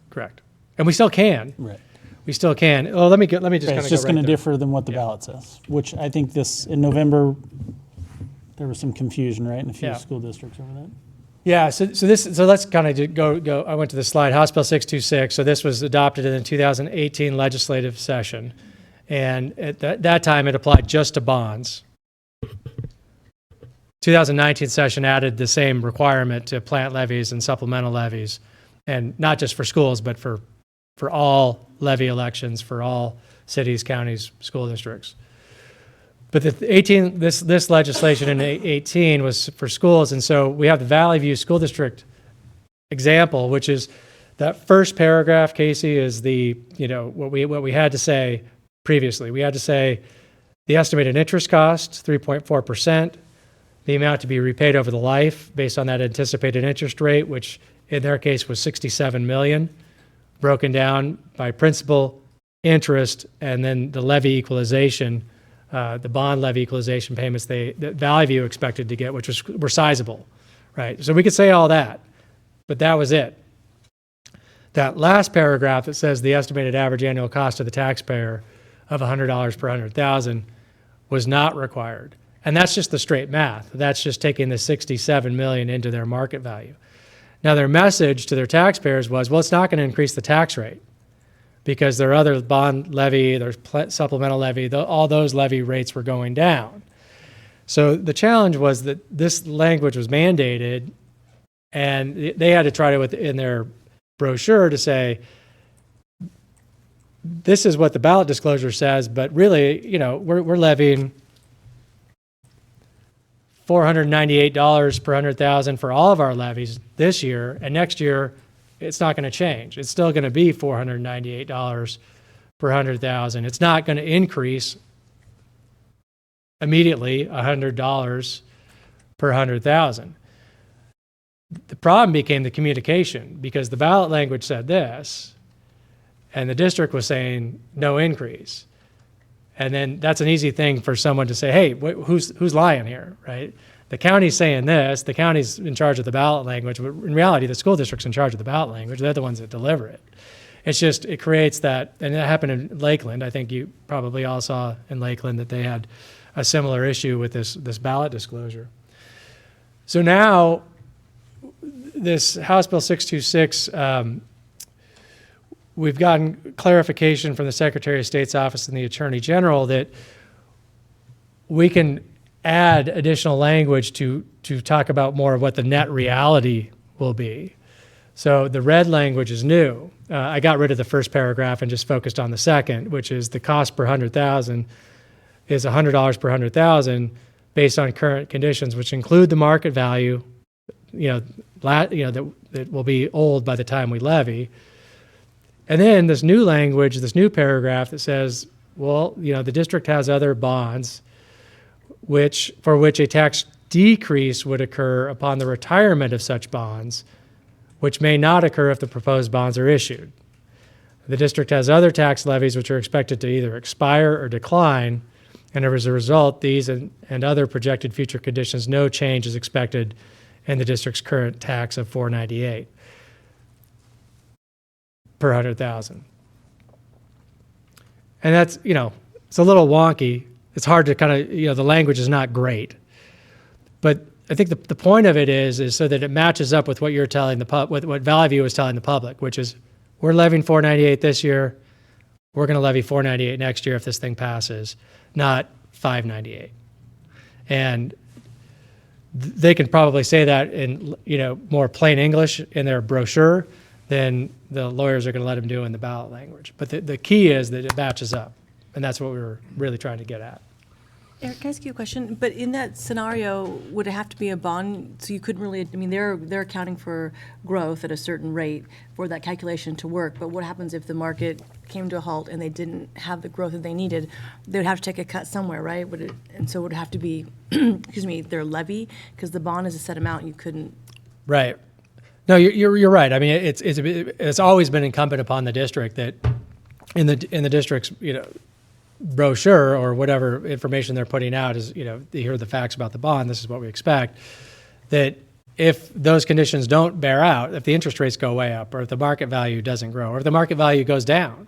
Correct. And we still can. Right. We still can. Oh, let me just kind of It's just go going right to there. differ than what the ballot says, which I think this, in November, there was some confusion, right, in a few Yeah. school districts over that. Yeah, so let's kind of go. I went to the slide, House Bill 626. So this was adopted in the 2018 legislative session, and at that time it applied just to bonds. 2019 session added the same requirement to plant levies and supplemental levies, and not just for schools, but for all levy elections for all cities, counties, school districts. But this legislation in 18 was for schools, and so we have the Valley View School District example, which is that first paragraph, Casey, is what we had to say previously. We had to say the estimated interest cost, 3.4%, the amount to be repaid over the life based on that anticipated interest rate, which in their case was $67 million, broken down by principal, interest, and then the levy equalization. The bond levy equalization payments that Valley View expected to get, which were sizable, right? So we could say all that, but that was it. That last paragraph that says the estimated average annual cost to the taxpayer of $100 per 100,000 was not required. And that's just the straight math. That's just taking the $67 million into their market value. Now their message to their taxpayers was, well, it's not going to increase the tax rate, because their other bond levy, their supplemental levy, all those levy rates were going down. So the challenge was that this language was mandated, and they had to try to, in their brochure, to say, this is what the ballot disclosure says, but really, we're levying $498 per 100,000 for all of our levies this year, and next year, it's not going to change. It's still going to be $498 per 100,000. It's not going to increase immediately $100 per 100,000. The problem became the communication, because the ballot language said this, and the district was saying no increase. And then that's an easy thing for someone to say, hey, who's lying here, right? The county's saying this, the county's in charge of the ballot language, but in reality, the school district's in charge of the ballot language. They're the ones that deliver it. It's just, it creates that, and that happened in Lakeland. I think you probably all saw in Lakeland that they had a similar issue with this ballot disclosure. So now, this House Bill 626, we've gotten clarification from the Secretary of State's office and the Attorney General that we can add additional language to talk about more of what the net reality will be. So the red language is new. I got rid of the first paragraph and just focused on the second, which is the cost per 100,000 is $100 per 100,000 based on current conditions, which include the market value, that will be old by the time we levy. And then this new language, this new paragraph that says, well, the district has other bonds for which a tax decrease would occur upon the retirement of such bonds, which may not occur if the proposed bonds are issued. The district has other tax levies which are expected to either expire or decline, and as a result, these and other projected future conditions, no change is expected in the district's current tax of $498 per 100,000. And that's, it's a little wonky. It's hard to the language is not great. But I think the point of it is so that it matches up with what you're telling what Valley View is telling the public, which is we're levying $498 this year. We're going to levy $498 next year if this thing passes, not $598. And they can probably say that in more plain English in their brochure, then the lawyers are going to let them do it in the ballot language. But the key is that it matches up, and that's what we were really trying to get at. Eric, can I ask you a question? But in that scenario, would it have to be a bond? So you couldn't really, I mean, they're accounting for growth at a certain rate for that calculation to work. But what happens if the market came to a halt and they didn't have the growth that they needed? They would have to take a cut somewhere, right? And so it would have to be, excuse me, their levy, because the bond is a set amount. You couldn't. Right. No, you're right. I mean, it's always been incumbent upon the district that in the district's brochure or whatever information they're putting out is, here are the facts about the bond, this is what we expect, that if those conditions don't bear out, if the interest rates go way up, or if the market value doesn't grow, or if the market value goes down,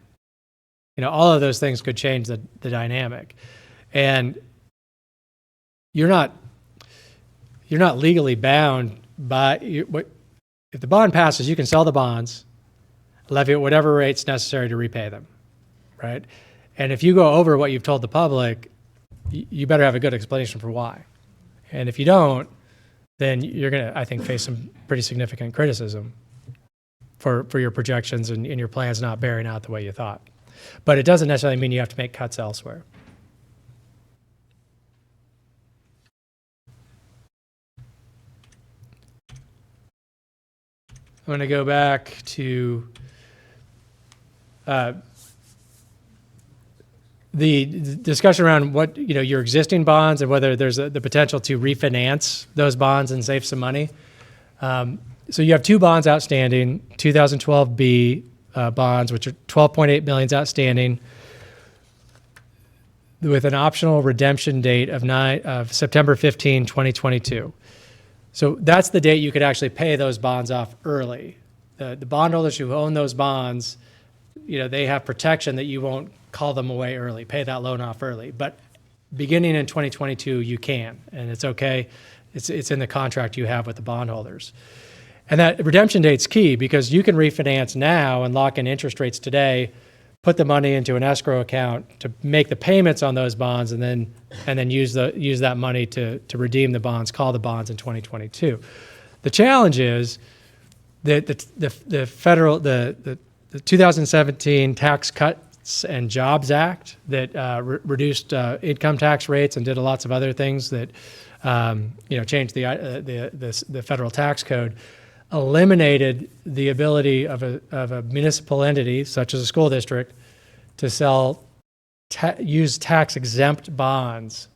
all of those things could change the dynamic. And you're not legally bound by, if the bond passes, you can sell the bonds, levy at whatever rates necessary to repay them, right? And if you go over what you've told the public, you better have a good explanation for why. And if you don't, then you're going to, I think, face some pretty significant criticism for your projections and your plans not bearing out the way you thought. But it doesn't necessarily mean you have to make cuts elsewhere. I'm going to go back to the discussion around what, your existing bonds and whether there's the potential to refinance those bonds and save some money. So you have two bonds outstanding, 2012B bonds, which are 12.8 million outstanding, with an optional redemption date of September 15, 2022. So that's the date you could actually pay those bonds off early. The bondholders who own those bonds, they have protection that you won't call them away early, pay that loan off early. But beginning in 2022, you can, and it's okay. It's in the contract you have with the bondholders. And that redemption date's key because you can refinance now and lock in interest rates today, put the money into an escrow account to make the payments on those bonds, and then use that money to redeem the bonds, call the bonds in 2022. The challenge is that the 2017 Tax Cuts and Jobs Act that reduced income tax rates and did lots of other things that changed the federal tax code, eliminated the ability of a municipal entity such as a school district to use tax-exempt bonds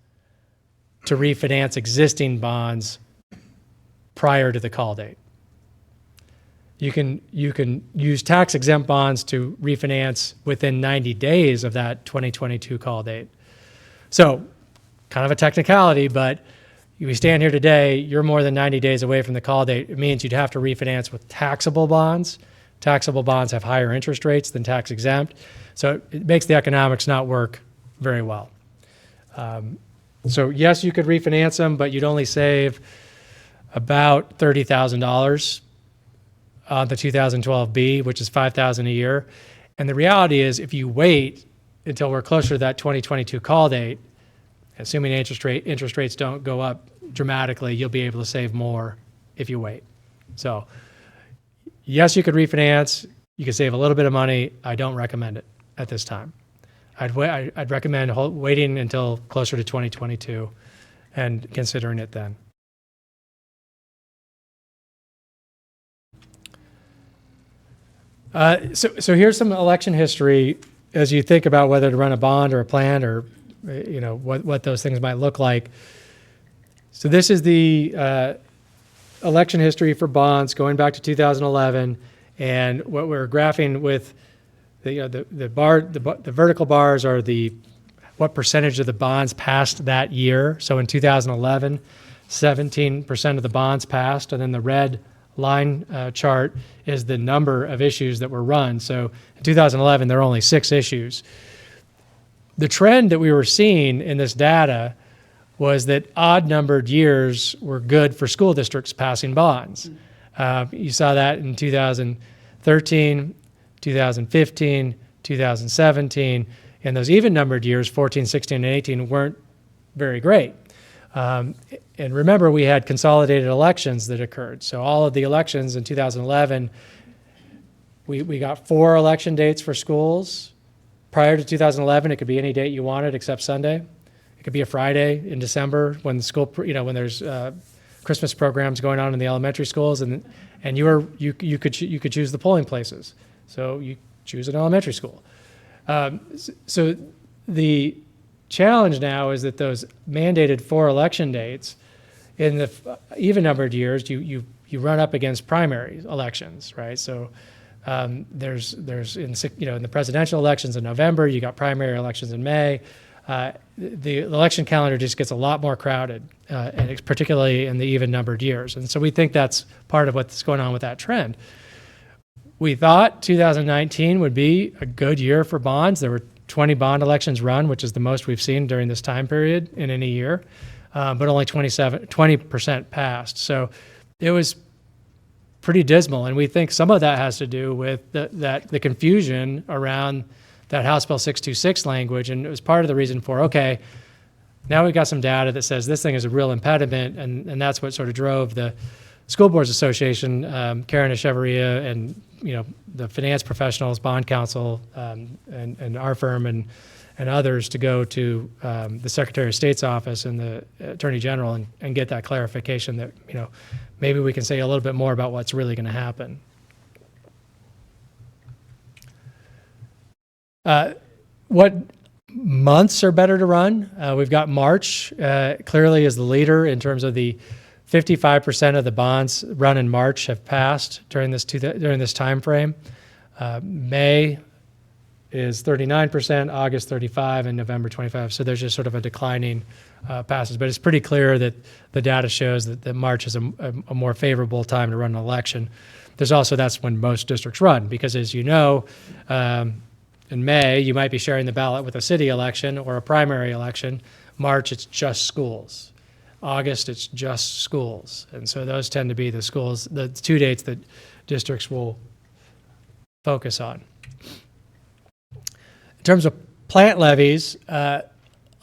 to refinance existing bonds prior to the call date. You can use tax-exempt bonds to refinance within 90 days of that 2022 call date. So, kind of a technicality, but we stand here today, you're more than 90 days away from the call date. It means you'd have to refinance with taxable bonds. Taxable bonds have higher interest rates than tax-exempt. So it makes the economics not work very well. So yes, you could refinance them, but you'd only save about $30,000 on the 2012B, which is $5,000 a year. And the reality is, if you wait until we're closer to that 2022 call date, assuming interest rates don't go up dramatically, you'll be able to save more if you wait. So yes, you could refinance. You could save a little bit of money. I don't recommend it at this time. I'd recommend waiting until closer to 2022 and considering it then. So here's some election history as you think about whether to run a bond or a plan or what those things might look like. So this is the election history for bonds going back to 2011, and what we're graphing with the vertical bars are what percentage of the bonds passed that year. So in 2011, 17% of the bonds passed, and then the red line chart is the number of issues that were run. So in 2011, there were only 6 issues. The trend that we were seeing in this data was that odd-numbered years were good for school districts passing bonds. You saw that in 2013, 2015, 2017, and those even-numbered years, 14, 16, and 18, weren't very great. And remember, we had consolidated elections that occurred. So all of the elections in 2011 We got 4 election dates for schools. Prior to 2011, it could be any date you wanted except Sunday. It could be a Friday in December when the school, when there's Christmas programs going on in the elementary schools, and you could choose the polling places. So you choose an elementary school. So the challenge now is that those mandated 4 election dates, in the even numbered years, you run up against primary elections, right? So there's in the presidential elections in November, you got primary elections in May. The election calendar just gets a lot more crowded, and it's particularly in the even numbered years. And so we think that's part of what's going on with that trend. We thought 2019 would be a good year for bonds. There were 20 bond elections run, which is the most we've seen during this time period in any year, but only 20% passed. So it was pretty dismal, and we think some of that has to do with the confusion around that House Bill 626 language, and it was part of the reason for, okay, now we've got some data that says this thing is a real impediment, and that's what sort of drove the School Boards Association, Karen Echeverria, and the finance professionals, bond counsel, and our firm and others to go to the Secretary of State's office and the Attorney General and get that clarification that maybe we can say a little bit more about what's really going to happen. What months are better to run? We've got March clearly as the leader in terms of the 55% of the bonds run in March have passed during this time frame. May is 39%, August 35%, and November 25%. So there's just sort of a declining passage. But it's pretty clear that the data shows that March is a more favorable time to run an election. There's also, that's when most districts run, because as you know, in May, you might be sharing the ballot with a city election or a primary election. March, it's just schools. August, it's just schools. And so those tend to be the 2 dates that districts will focus on. In terms of plant levies, a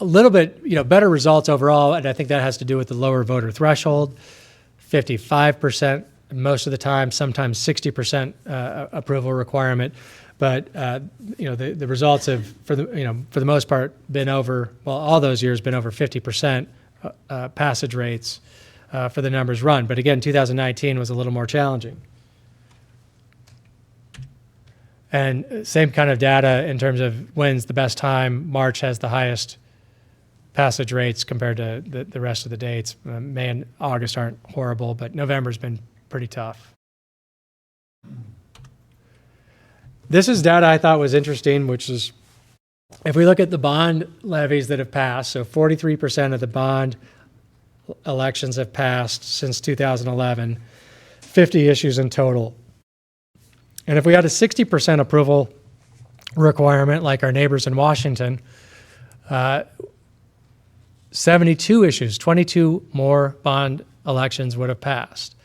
little bit, better results overall, and I think that has to do with the lower voter threshold, 55% most of the time, sometimes 60% approval requirement. But the results have, for the most part, been over. Well, all those years been over 50% passage rates for the numbers run. But again, 2019 was a little more challenging. And same kind of data in terms of when's the best time. March has the highest passage rates compared to the rest of the dates. May and August aren't horrible, but November's been pretty tough. This is data I thought was interesting, which is if we look at the bond levies that have passed, so 43% of the bond elections have passed since 2011, 50 issues in total. And if we had a 60% approval requirement like our neighbors in Washington, 72 issues, 22 more bond elections would have passed.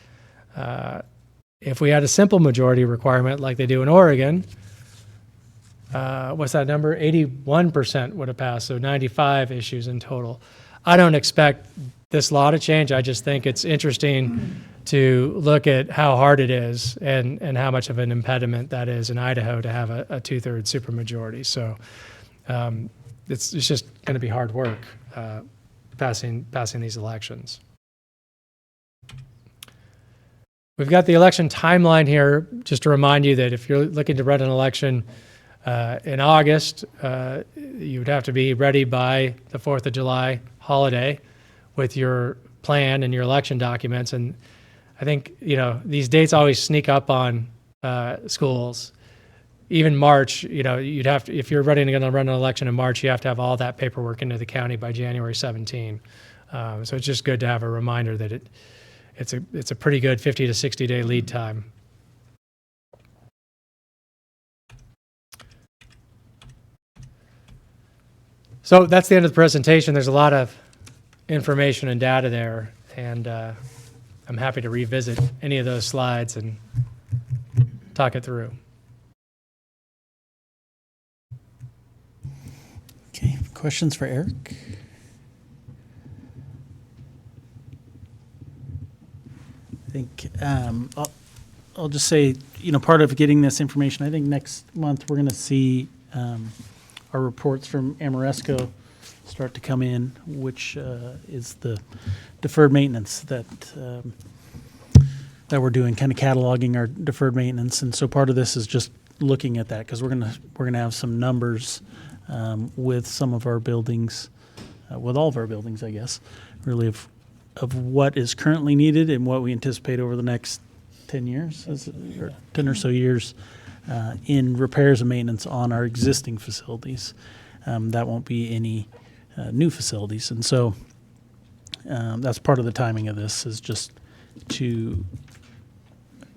If we had a simple majority requirement like they do in Oregon, what's that number? 81% would have passed, so 95 issues in total. I don't expect this law to change. I just think it's interesting to look at how hard it is and how much of an impediment that is in Idaho to have a 2/3 supermajority. So it's just going to be hard work passing these elections. We've got the election timeline here, just to remind you that if you're looking to run an election in August, you would have to be ready by the 4th of July holiday with your plan and your election documents. And I think, these dates always sneak up on schools. Even March, you'd have to, if you're going to run an election in March, you have to have all that paperwork into the county by January 17. So it's just good to have a reminder that it's a pretty good 50 to 60 day lead time. So that's the end of the presentation. There's a lot of information and data there, and I'm happy to revisit any of those slides and talk it through. Okay, questions for Eric? I think I'll just say, part of getting this information, I think next month we're going to see our reports from Amoresco start to come in, which is the deferred maintenance that we're doing, kind of cataloging our deferred maintenance. And so part of this is just looking at that, because we're gonna have some numbers with some of our buildings, with all of our buildings, I guess, really of what is currently needed and what we anticipate over the next 10 years, or 10 or so years, in repairs and maintenance on our existing facilities. That won't be any new facilities. And so that's part of the timing of this, is just to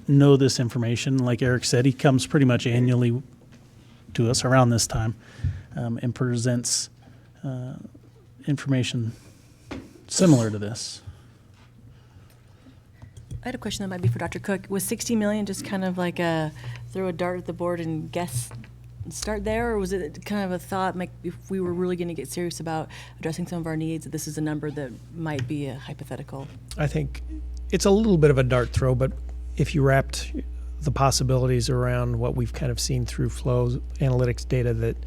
know this information. Like Eric said, he comes pretty much annually to us around this time and presents information similar to this. I had a question that might be for Dr. Cook. Was 60 million just kind of like a throw a dart at the board and guess, start there, or was it kind of a thought, like, if we were really going to get serious about addressing some of our needs, that this is a number that might be a hypothetical? I think it's a little bit of a dart throw, but if you wrapped the possibilities around what we've kind of seen through flows analytics data, that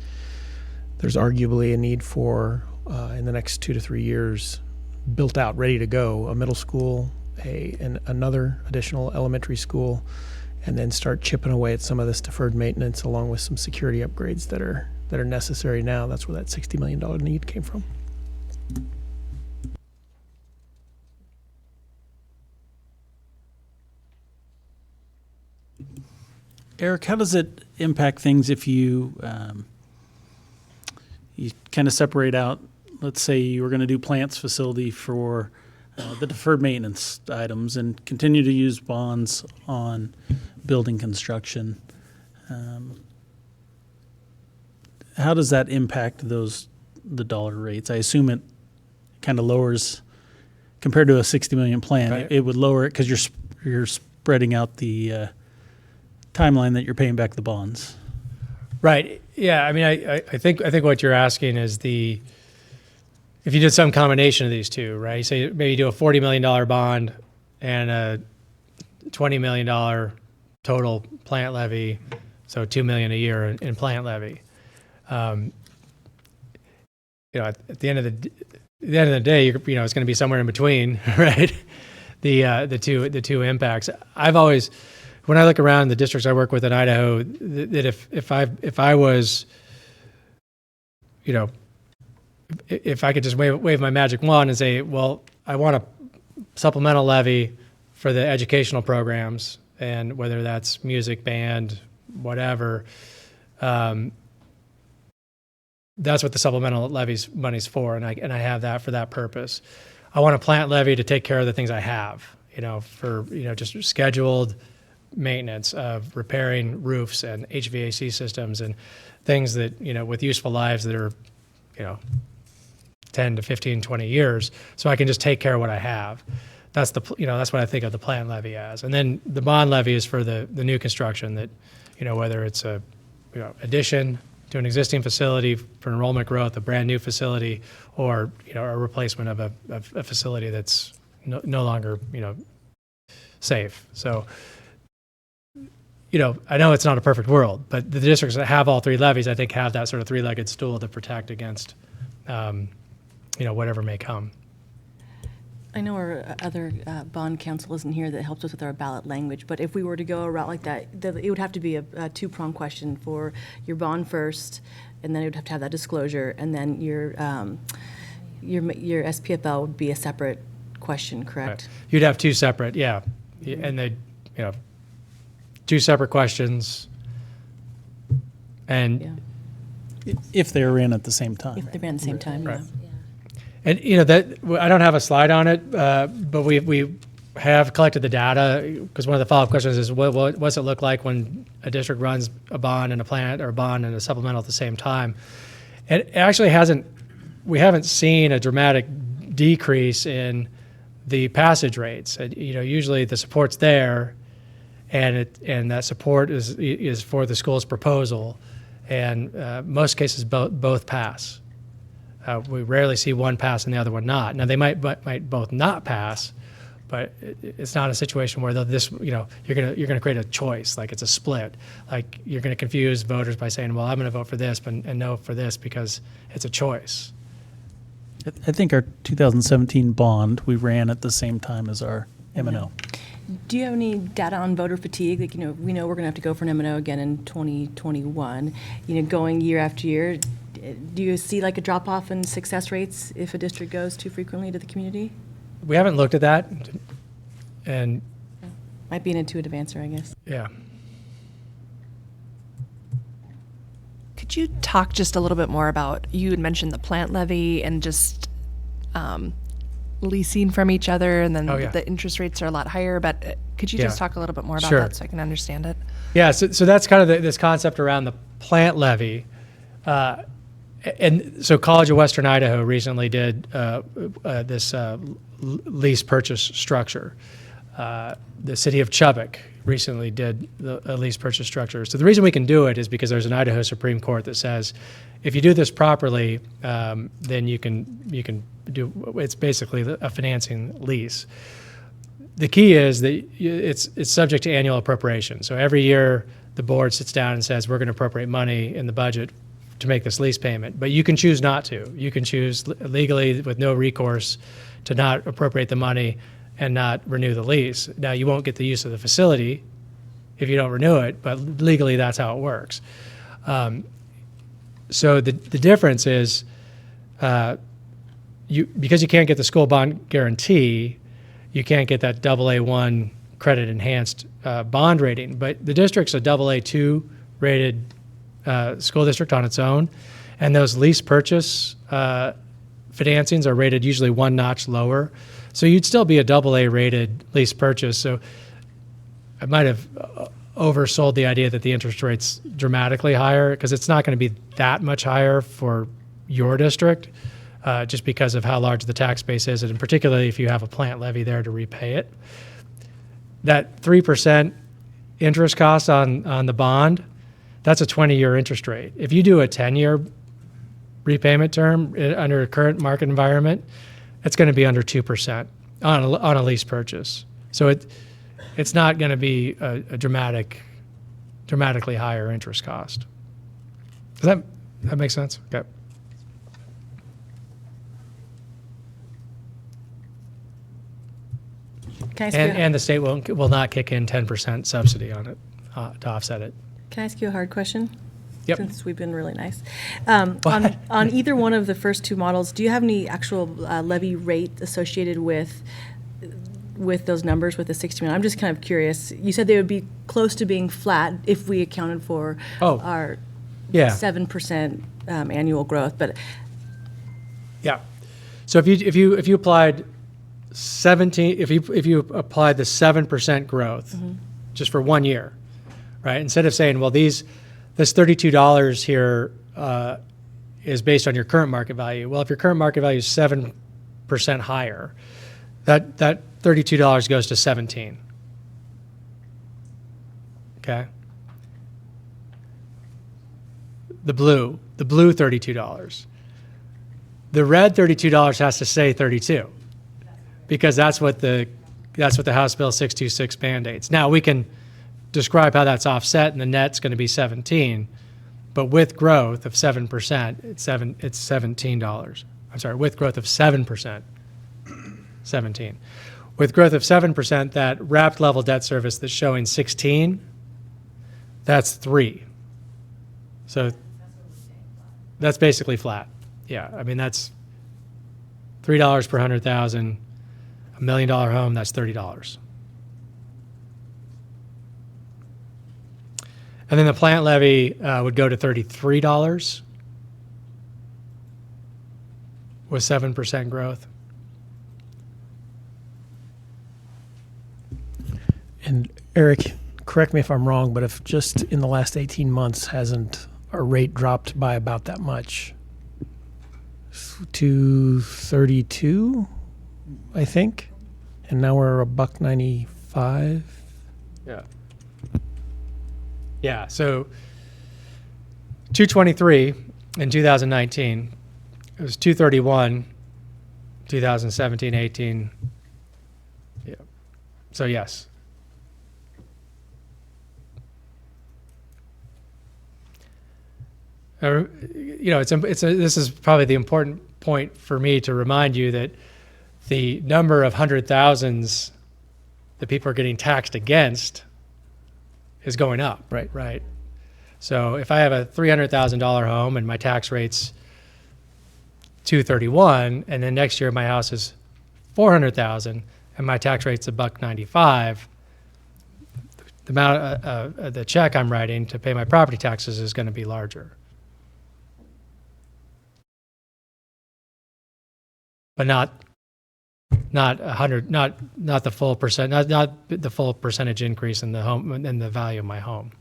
there's arguably a need for, in the next 2 to 3 years, built out, ready to go, a middle school, another additional elementary school, and then start chipping away at some of this deferred maintenance along with some security upgrades that are necessary now. That's where that $60 million need came from. Eric, how does it impact things if you kind of separate out, let's say you were going to do plants facility for the deferred maintenance items and continue to use bonds on building construction? How does that impact the dollar rates? I assume it kind of lowers compared to a 60 million plan. Right. It would lower it because you're spreading out the timeline that you're paying back the bonds. Right. Yeah. I mean, I think what you're asking is if you did some combination of these two, right? So maybe you do a $40 million bond and a $20 million total plant levy, so $2 million a year in plant levy. At the end of the day, it's going to be somewhere in between, right? The two impacts. I've always, when I look around the districts I work with in Idaho, that if I was, if I could just wave my magic wand and say, well, I want a supplemental levy for the educational programs, and whether that's music, band, whatever, that's what the supplemental levies money's for, and I have that for that purpose. I want a plant levy to take care of the things I have, for just scheduled maintenance of repairing roofs and HVAC systems and things that, with useful lives that are, 10 to 15, 20 years, so I can just take care of what I have. That's that's what I think of the plant levy as. And then the bond levy is for the new construction that, whether it's a, addition to an existing facility for enrollment growth, a brand new facility, or, a replacement of a facility that's no longer, safe. So, I know it's not a perfect world, but the districts that have all three levies, I think, have that sort of three-legged stool to protect against, whatever may come. I know our other bond counsel isn't here that helps us with our ballot language, but if we were to go a route like that, it would have to be a two-pronged question for your bond first, and then it would have to have that disclosure, and then your SPFL would be a separate question, correct? Right. You'd have two separate, yeah, and they, two separate questions, and If they were in at the same time. If they ran at the same time, Right. yeah. and that I don't have a slide on it, but we have collected the data, because one of the follow-up questions is what's it look like when a district runs a bond and a plant, or a bond and a supplemental at the same time? And it actually we haven't seen a dramatic decrease in the passage rates. And, usually the support's there, and that support is for the school's proposal, and most cases both pass. We rarely see one pass and the other one not. Now they might both not pass, but it's not a situation where this, you're gonna create a choice, like it's a split. Like you're gonna confuse voters by saying, well, I'm gonna vote for this and no for this because it's a choice. I think our 2017 bond, we ran at the same time as our M&O. Do you have any data on voter fatigue? Like, we know we're going to have to go for an M&O again in 2021. Going year after year, do you see like a drop-off in success rates if a district goes too frequently to the community? We haven't looked at that, and Might be an intuitive answer, I guess. yeah. Could you talk just a little bit more about, you had mentioned the plant levy and just leasing from each other, and then the interest rates are a lot higher, but could you just talk a little bit more about that so I can understand it? Yeah, so that's kind of this concept around the plant levy. And so College of Western Idaho recently did this lease purchase structure. The city of Chubbuck recently did a lease purchase structure. So the reason we can do it is because there's an Idaho Supreme Court that says if you do this properly, then you can do, it's basically a financing lease. The key is that it's subject to annual appropriation. So every year the board sits down and says we're going to appropriate money in the budget to make this lease payment, but you can choose not to. You can choose legally with no recourse to not appropriate the money and not renew the lease. Now, you won't get the use of the facility if you don't renew it, but legally that's how it works. So the difference is because you can't get the school bond guarantee, you can't get that AA1 credit enhanced bond rating, but the district's a AA2 rated school district on its own, and those lease purchase financings are rated usually one notch lower. So you'd still be a AA rated lease purchase. So I might have oversold the idea that the interest rate's dramatically higher, because it's not going to be that much higher for your district, just because of how large the tax base is, and particularly if you have a plant levy there to repay it. That 3% interest cost on the bond, that's a 20-year interest rate. If you do a 10-year repayment term under a current market environment, it's going to be under 2% on a lease purchase. So it's not going to be a dramatically higher interest cost. Does that make sense? Okay. And the state will not kick in 10% subsidy on it to offset it. Can I ask you a hard question? Yep. Since we've been really nice. On either one of the first two models, do you have any actual levy rate associated with those numbers, with the 60 million? I'm just kind of curious. You said they would be close to being flat if we accounted for our 7% annual growth, but yeah. So if you applied 17, if you applied the 7% growth just for 1 year, right? Instead of saying, well, this $32 here is based on your current market value. Well, if your current market value is 7% higher, that $32 goes to 17. Okay. The blue $32. The red $32 has to say 32, because that's what the House Bill 626 mandates. Now we can describe how that's offset, and the net's going to be 17, but with growth of 7%, it's $17. I'm sorry, with growth of 7%, 17. With growth of 7%, that wrapped level debt service that's showing 16, that's 3. So that's basically flat. Yeah, I mean, that's $3 per 100,000. $1 million home, that's $30. And then the plant levy would go to $33 with 7% growth. And Eric, correct me if I'm wrong, but if just in the last 18 months hasn't our rate dropped by about that much? To 32, I think, and now we're $1.95. Yeah. Yeah. So 223 in 2019. It was 231, 2017, 18. Yeah. So yes. This is probably the important point for me to remind you that the number of 100,000s that people are getting taxed against is going up. Right. So if I have a $300,000 home and my tax rate's $231, and then next year my house is $400,000 and my tax rate's $195, the amount of the check I'm writing to pay my property taxes is going to be larger. But not 100, not the full percent, not the full percentage increase in the home in the value of my home.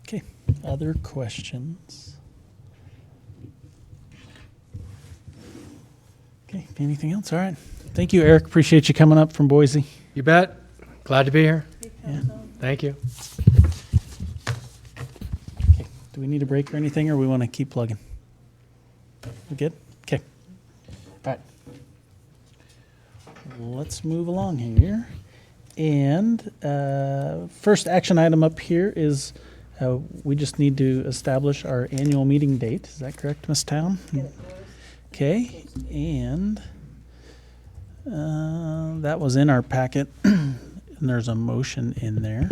Okay, other questions? Okay, anything else? All right. Thank you, Eric. Appreciate you coming up from Boise. You bet. Glad to be here. Yeah. Thank you. Okay, do we need a break or anything, or we want to keep plugging? We good? Okay. All right. Let's move along here. And first action item up here is we just need to establish our annual meeting date. Is that correct, Ms. Town? Okay, and that was in our packet, and there's a motion in there.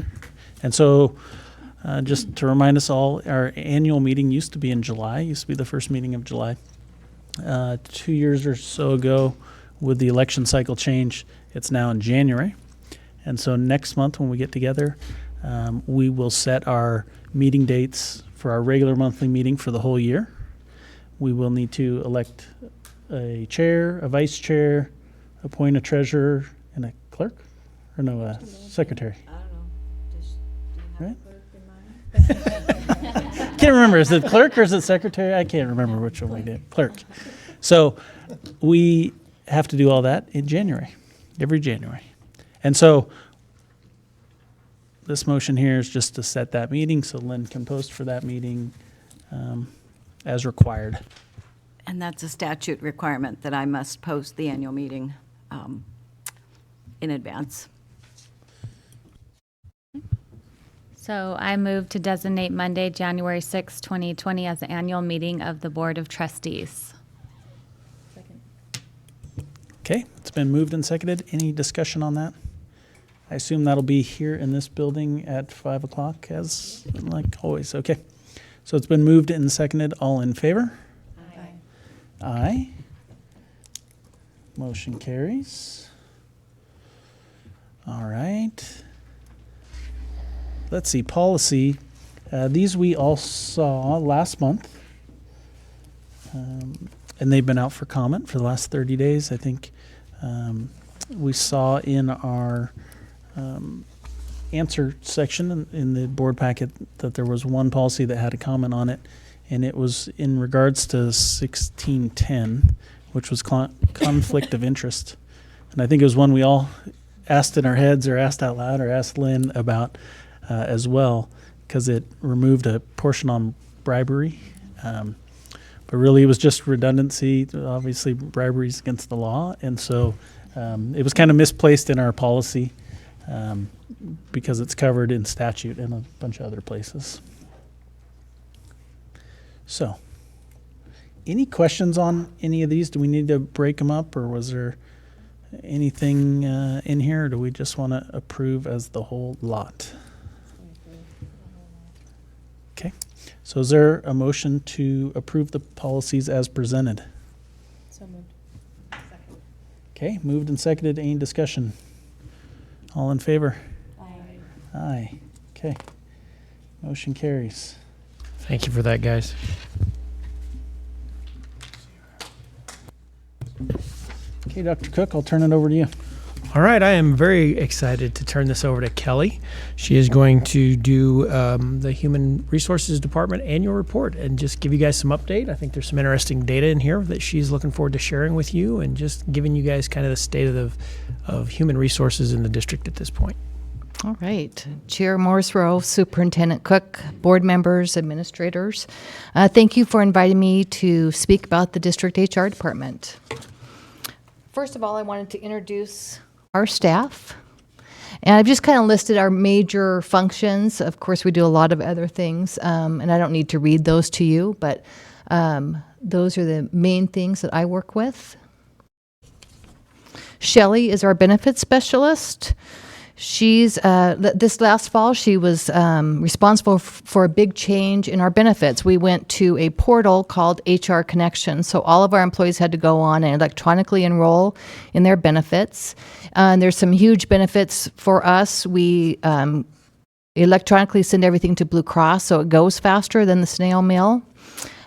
And so just to remind us all, our annual meeting used to be in July, used to be the first meeting of July. 2 years or so ago, with the election cycle change, it's now in January. And so next month when we get together, we will set our meeting dates for our regular monthly meeting for the whole year. We will need to elect a chair, a vice chair, appoint a treasurer, and a clerk? Or no, a secretary? I don't know. Just, do you have Right? a clerk in mind? Can't remember. Is it clerk or is it secretary? I can't remember which one we did. Clerk. So we have to do all that in January, every January. And so this motion here is just to set that meeting so Lynn can post for that meeting as required. And that's a statute requirement that I must post the annual meeting in advance. So I move to designate Monday, January 6, 2020 as the annual meeting of the Board of Trustees. Okay, it's been moved and seconded. Any discussion on that? I assume that'll be here in this building at 5 o'clock as like always. Okay, so it's been moved and seconded. All in favor? Aye. Aye. Motion carries. All right. Let's see, policy. These we all saw last month. And they've been out for comment for the last 30 days. I think we saw in our answer section in the board packet that there was one policy that had a comment on it, and it was in regards to 1610, which was conflict of interest. And I think it was one we all asked in our heads or asked out loud or asked Lynn about as well, because it removed a portion on bribery. But really it was just redundancy. Obviously bribery is against the law, and so it was kind of misplaced in our policy because it's covered in statute and a bunch of other places. So, any questions on any of these? Do we need to break them up, or was there anything in here, or do we just want to approve as the whole lot? Okay. So is there a motion to approve the policies as presented? So moved. Second. Okay, moved and seconded. Any discussion? All in favor? Aye. Aye. Okay. Motion carries. Thank you for that, guys. Okay, Dr. Cook, I'll turn it over to you. All right, I am very excited to turn this over to Kelly. She is going to do the Human Resources Department annual report and just give you guys some update. I think there's some interesting data in here that she's looking forward to sharing with you and just giving you guys kind of the state of human resources in the district at this point. All right. Chair Morris Rowe, Superintendent Cook, board members, administrators, thank you for inviting me to speak about the district HR department. First of all, I wanted to introduce our staff. And I've just kind of listed our major functions. Of course, we do a lot of other things, and I don't need to read those to you, but those are the main things that I work with. Shelley is our benefits specialist. She's, this last fall, she was responsible for a big change in our benefits. We went to a portal called HR Connection. So all of our employees had to go on and electronically enroll in their benefits. And there's some huge benefits for us. We electronically send everything to Blue Cross, so it goes faster than the snail mail.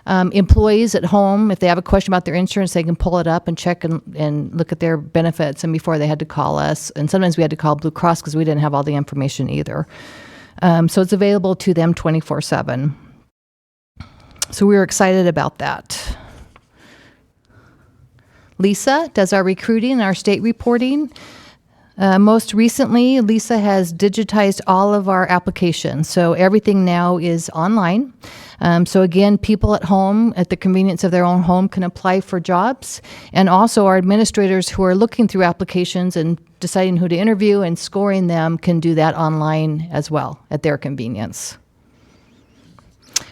Employees at home, if they have a question about their insurance, they can pull it up and check and look at their benefits. And before they had to call us, and sometimes we had to call Blue Cross because we didn't have all the information either. So it's available to them 24/7. So we were excited about that. Lisa does our recruiting and our state reporting. Most recently, Lisa has digitized all of our applications. So everything now is online. So again, people at home, at the convenience of their own home, can apply for jobs. And also our administrators who are looking through applications and deciding who to interview and scoring them can do that online as well at their convenience.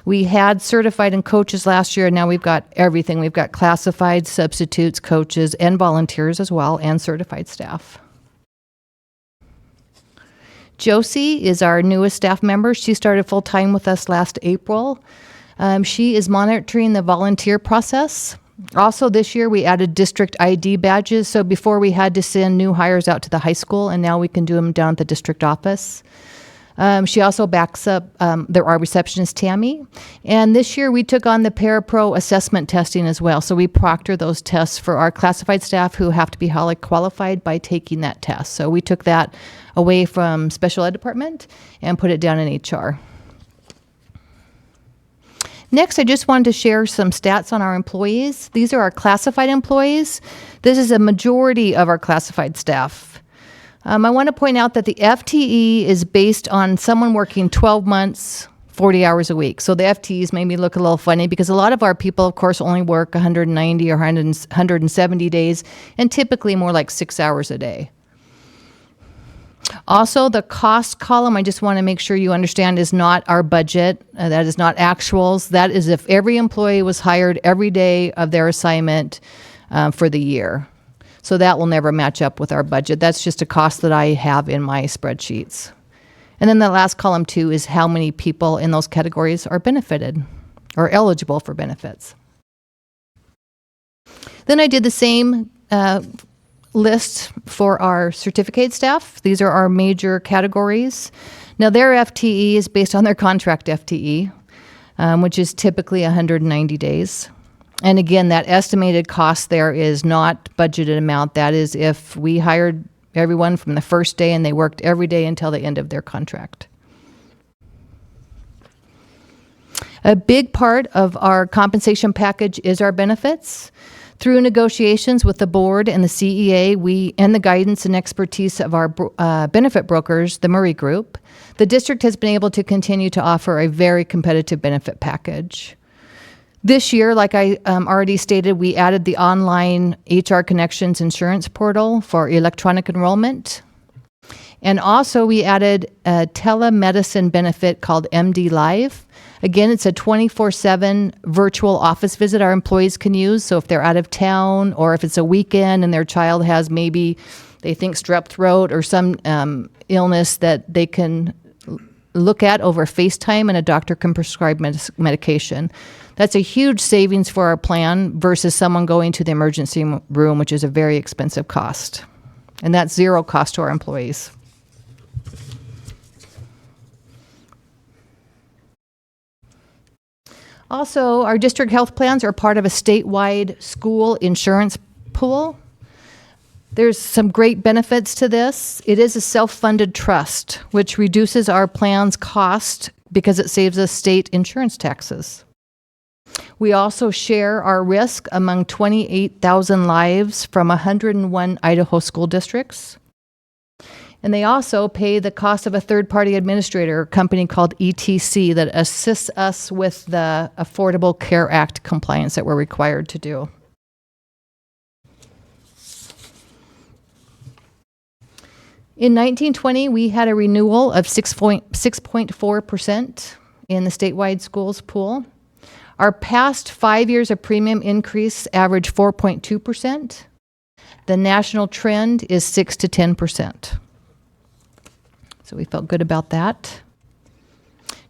We had certified and coaches last year, and now we've got everything. We've got classified, substitutes, coaches, and volunteers as well, and certified staff. Josie is our newest staff member. She started full-time with us last April. She is monitoring the volunteer process. Also this year we added district ID badges. So before we had to send new hires out to the high school, and now we can do them down at the district office. She also backs up our receptionist, Tammy. And this year we took on the Parapro assessment testing as well. So we proctor those tests for our classified staff who have to be highly qualified by taking that test. So we took that away from special ed department and put it down in HR. Next, I just wanted to share some stats on our employees. These are our classified employees. This is a majority of our classified staff. I want to point out that the FTE is based on someone working 12 months, 40 hours a week. So the FTEs made me look a little funny because a lot of our people, of course, only work 190 or 170 days, and typically more like 6 hours a day. Also, the cost column, I just want to make sure you understand, is not our budget. That is not actuals. That is if every employee was hired every day of their assignment for the year. So that will never match up with our budget. That's just a cost that I have in my spreadsheets. And then the last column too is how many people in those categories are benefited or eligible for benefits. Then I did the same list for our certificate staff. These are our major categories. Now their FTE is based on their contract FTE, which is typically 190 days. And again, that estimated cost there is not budgeted amount. That is if we hired everyone from the first day and they worked every day until the end of their contract. A big part of our compensation package is our benefits. Through negotiations with the board and the CEA, and the guidance and expertise of our benefit brokers, the Murray Group, the district has been able to continue to offer a very competitive benefit package. This year, like I already stated, we added the online HR Connections insurance portal for electronic enrollment. And also we added a telemedicine benefit called MD Live. Again, it's a 24/7 virtual office visit our employees can use. So if they're out of town or if it's a weekend and their child has maybe, they think strep throat or some illness that they can look at over FaceTime and a doctor can prescribe medication. That's a huge savings for our plan versus someone going to the emergency room, which is a very expensive cost. And that's zero cost to our employees. Also, our district health plans are part of a statewide school insurance pool. There's some great benefits to this. It is a self-funded trust, which reduces our plan's cost because it saves us state insurance taxes. We also share our risk among 28,000 lives from 101 Idaho school districts. And they also pay the cost of a third-party administrator, a company called ETC, that assists us with the Affordable Care Act compliance that we're required to do. In 1920, we had a renewal of 6.4% in the statewide schools pool. Our past 5 years of premium increase average 4.2%. The national trend is 6 to 10%. So we felt good about that.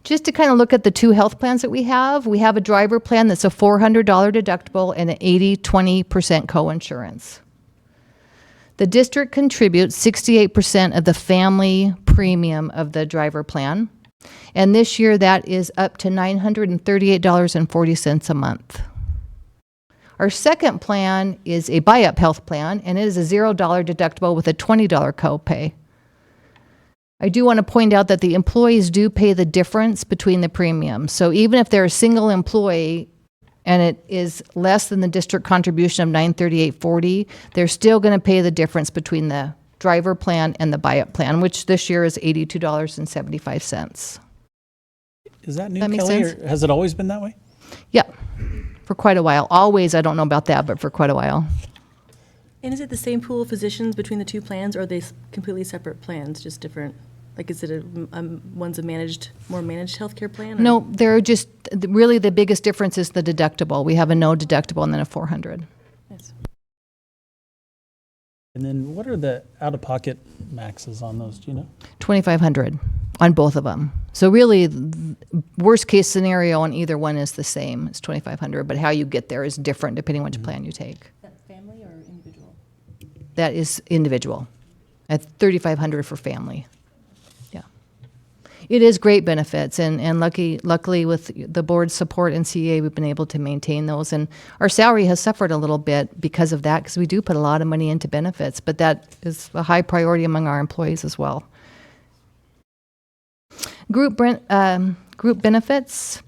Just to kind of look at the two health plans that we have a driver plan that's a $400 deductible and an 80-20% coinsurance. The district contributes 68% of the family premium of the driver plan. And this year that is up to $938.40 a month. Our second plan is a buy-up health plan, and it is a $0 deductible with a $20 copay. I do want to point out that the employees do pay the difference between the premiums. So even if they're a single employee and it is less than the district contribution of $938.40, they're still going to pay the difference between the driver plan and the buy-up plan, which this year is $82.75. Is that new, That makes Kelly, sense? or has it always been that way? Yep, for quite a while. Always, I don't know about that, but for quite a while. And is it the same pool of physicians between the two plans, or are they completely separate plans, just different? Like, is it one's a more managed healthcare plan? Or? No, they're just, really the biggest difference is the deductible. We have a no deductible and then a $400. Yes. And then what are the out-of-pocket maxes on those, do you know? $2,500 on both of them. So really, worst case scenario on either one is the same. It's $2,500, but how you get there is different depending on which plan you take. Is that family or individual? That is individual. At $3,500 for family. Yeah. It is great benefits, and luckily with the board's support and CEA, we've been able to maintain those. And our salary has suffered a little bit because of that, because we do put a lot of money into benefits, but that is a high priority among our employees as well. Group benefits.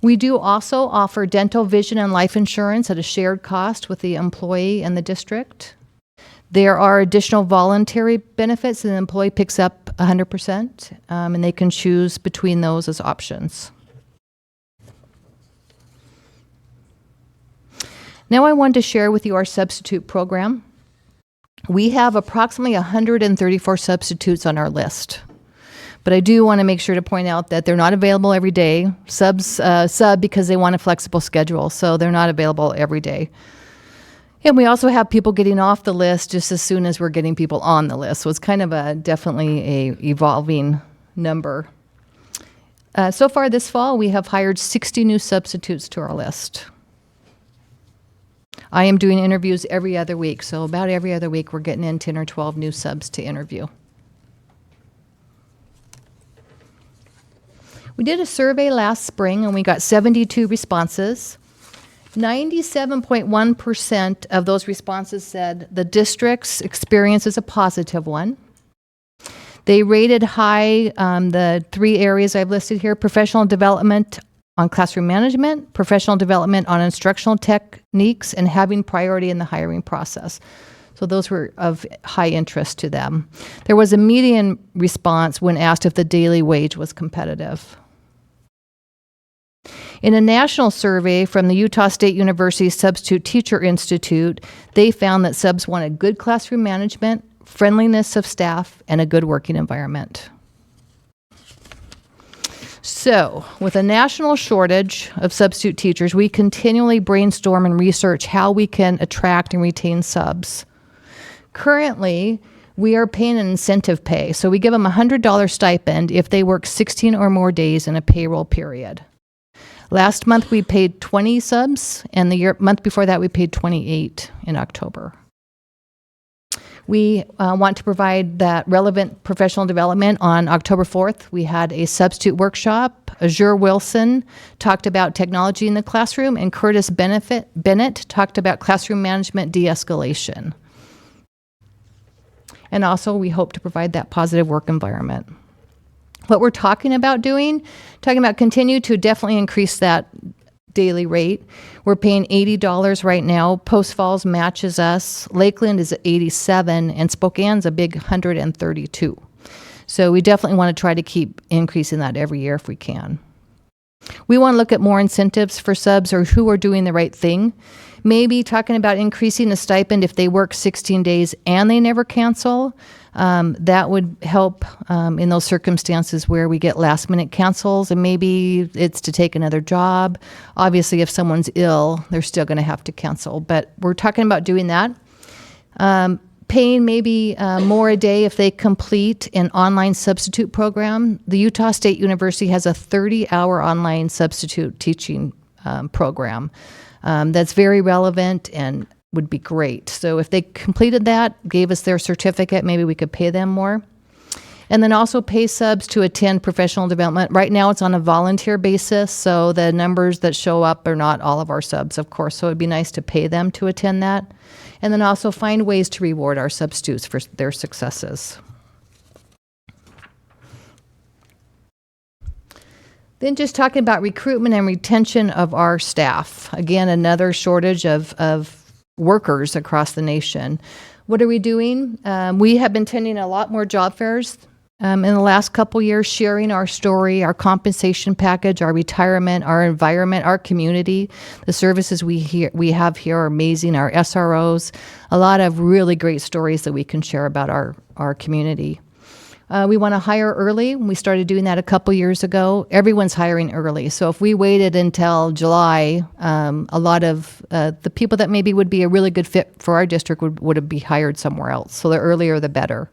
We do also offer dental, vision, and life insurance at a shared cost with the employee and the district. There are additional voluntary benefits, and the employee picks up 100%, and they can choose between those as options. Now I wanted to share with you our substitute program. We have approximately 134 substitutes on our list. But I do want to make sure to point out that they're not available every day. Sub because they want a flexible schedule, so they're not available every day. And we also have people getting off the list just as soon as we're getting people on the list. So it's kind of definitely a evolving number. So far this fall, we have hired 60 new substitutes to our list. I am doing interviews every other week, so about every other week we're getting in 10 or 12 new subs to interview. We did a survey last spring and we got 72 responses. 97.1% of those responses said the district's experience is a positive one. They rated high the three areas I've listed here: professional development on classroom management, professional development on instructional techniques, and having priority in the hiring process. So those were of high interest to them. There was a median response when asked if the daily wage was competitive. In a national survey from the Utah State University Substitute Teacher Institute, they found that subs wanted good classroom management, friendliness of staff, and a good working environment. So, with a national shortage of substitute teachers, we continually brainstorm and research how we can attract and retain subs. Currently, we are paying an incentive pay, so we give them a $100 stipend if they work 16 or more days in a payroll period. Last month we paid 20 subs, and the month before that we paid 28 in October. We want to provide that relevant professional development. On October 4th, we had a substitute workshop. Azure Wilson talked about technology in the classroom, and Curtis Bennett talked about classroom management de-escalation. And also, we hope to provide that positive work environment. What we're talking about continue to definitely increase that daily rate. We're paying $80 right now. Post Falls matches us. Lakeland is at 87, and Spokane's a big 132. So we definitely want to try to keep increasing that every year if we can. We want to look at more incentives for subs or who are doing the right thing. Maybe talking about increasing the stipend if they work 16 days and they never cancel. That would help in those circumstances where we get last minute cancels, and maybe it's to take another job. Obviously, if someone's ill, they're still going to have to cancel, but we're talking about doing that. Paying maybe more a day if they complete an online substitute program. The Utah State University has a 30-hour online substitute teaching program that's very relevant and would be great. So if they completed that, gave us their certificate, maybe we could pay them more. And then also pay subs to attend professional development. Right now it's on a volunteer basis, so the numbers that show up are not all of our subs, of course, so it'd be nice to pay them to attend that. And then also find ways to reward our substitutes for their successes. Then just talking about recruitment and retention of our staff. Again, another shortage of workers across the nation. What are we doing? We have been attending a lot more job fairs in the last couple years, sharing our story, our compensation package, our retirement, our environment, our community. The services we have here are amazing, our SROs, a lot of really great stories that we can share about our community. We want to hire early. We started doing that a couple years ago. Everyone's hiring early. So if we waited until July, a lot of the people that maybe would be a really good fit for our district would be hired somewhere else. So the earlier, the better.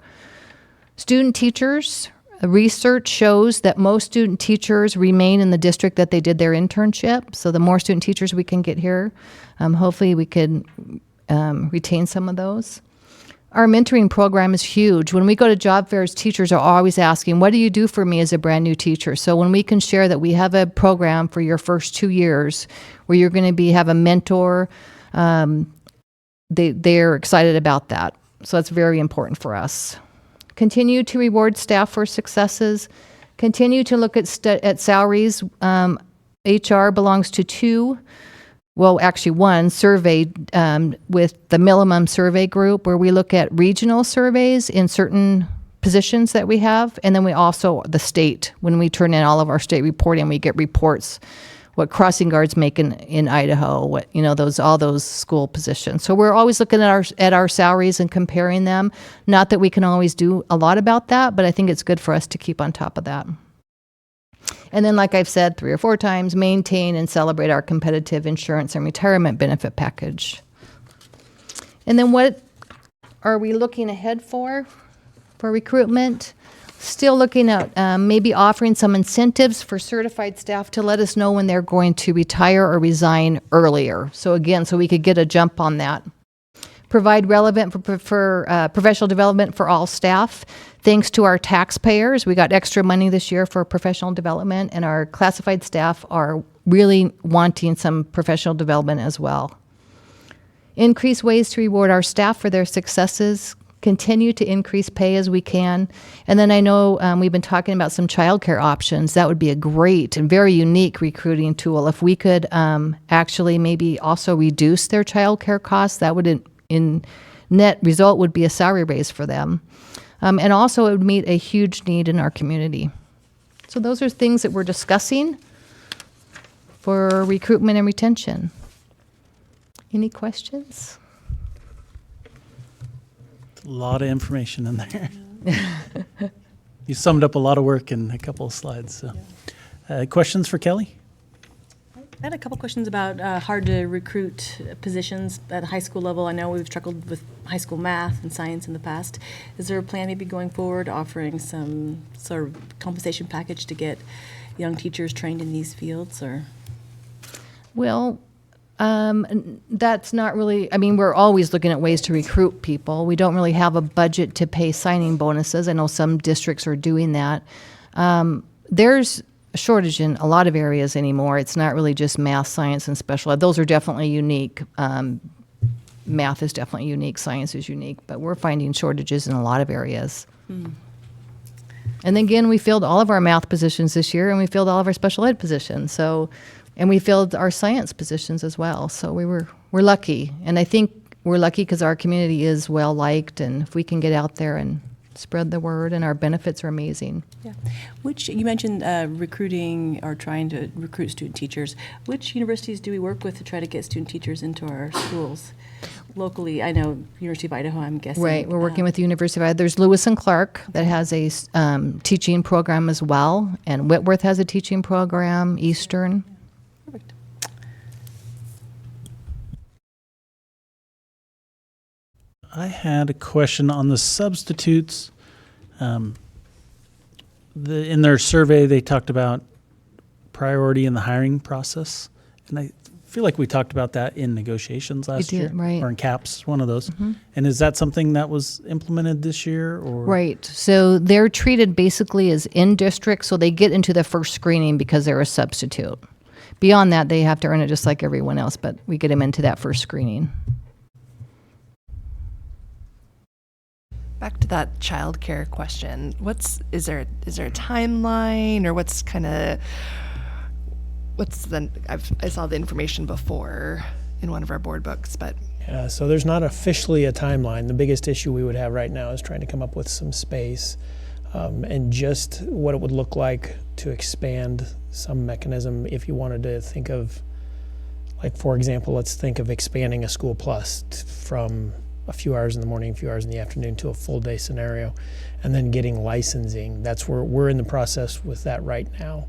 Student teachers, research shows that most student teachers remain in the district that they did their internship. So the more student teachers we can get here, hopefully we can retain some of those. Our mentoring program is huge. When we go to job fairs, teachers are always asking, what do you do for me as a brand new teacher? So when we can share that we have a program for your first 2 years where you're going to have a mentor, they're excited about that. So that's very important for us. Continue to reward staff for successes. Continue to look at salaries. HR belongs to one survey with the minimum survey group, where we look at regional surveys in certain positions that we have, and then we also the state. When we turn in all of our state reporting, we get reports what crossing guards make in Idaho, all those school positions. So we're always looking at our salaries and comparing them. Not that we can always do a lot about that, but I think it's good for us to keep on top of that. And then, like I've said 3 or 4 times, maintain and celebrate our competitive insurance and retirement benefit package. And then what are we looking ahead for recruitment? Still looking at maybe offering some incentives for certified staff to let us know when they're going to retire or resign earlier. So again, so we could get a jump on that. Provide relevant for professional development for all staff. Thanks to our taxpayers, we got extra money this year for professional development, and our classified staff are really wanting some professional development as well. Increase ways to reward our staff for their successes. Continue to increase pay as we can. And then I know we've been talking about some childcare options. That would be a great and very unique recruiting tool. If we could actually maybe also reduce their childcare costs, that would in net result would be a salary raise for them. And also it would meet a huge need in our community. So those are things that we're discussing for recruitment and retention. Any questions? A lot of information in there. You summed up a lot of work in a couple of slides. So, questions for Kelly? I had a couple questions about hard to recruit positions at high school level. I know we've struggled with high school math and science in the past. Is there a plan maybe going forward offering some sort of compensation package to get young teachers trained in these fields? Or well, that's not really, we're always looking at ways to recruit people. We don't really have a budget to pay signing bonuses. I know some districts are doing that. There's a shortage in a lot of areas anymore. It's not really just math, science, and special ed. Those are definitely unique. Math is definitely unique. Science is unique. But we're finding shortages in a lot of areas. And again, we filled all of our math positions this year, and we filled all of our special ed positions. So And we filled our science positions as well. So we're lucky. And I think we're lucky because our community is well liked, and if we can get out there and spread the word, and our benefits are amazing. Yeah. Which, you mentioned recruiting or trying to recruit student teachers. Which universities do we work with to try to get student teachers into our schools? Locally, I know University of Idaho, I'm guessing. Right, we're working with the University of Idaho. There's Lewis and Clark that has a teaching program as well, and Whitworth has a teaching program, Eastern. Perfect. I had a question on the substitutes. In their survey, they talked about priority in the hiring process, and I feel like we talked about that in negotiations last year, right. or in CAPS, one of those. Mm-hmm. And is that something that was implemented this year, or Right. So they're treated basically as in district, so they get into the first screening because they're a substitute. Beyond that, they have to earn it just like everyone else, but we get them into that first screening. Back to that childcare question. Is there a timeline, or I saw the information before in one of our board books, but Yeah, so there's not officially a timeline. The biggest issue we would have right now is trying to come up with some space and just what it would look like to expand some mechanism if you wanted to think of, like, for example, let's think of expanding a school plus from a few hours in the morning, a few hours in the afternoon to a full day scenario, and then getting licensing. That's where we're in the process with that right now.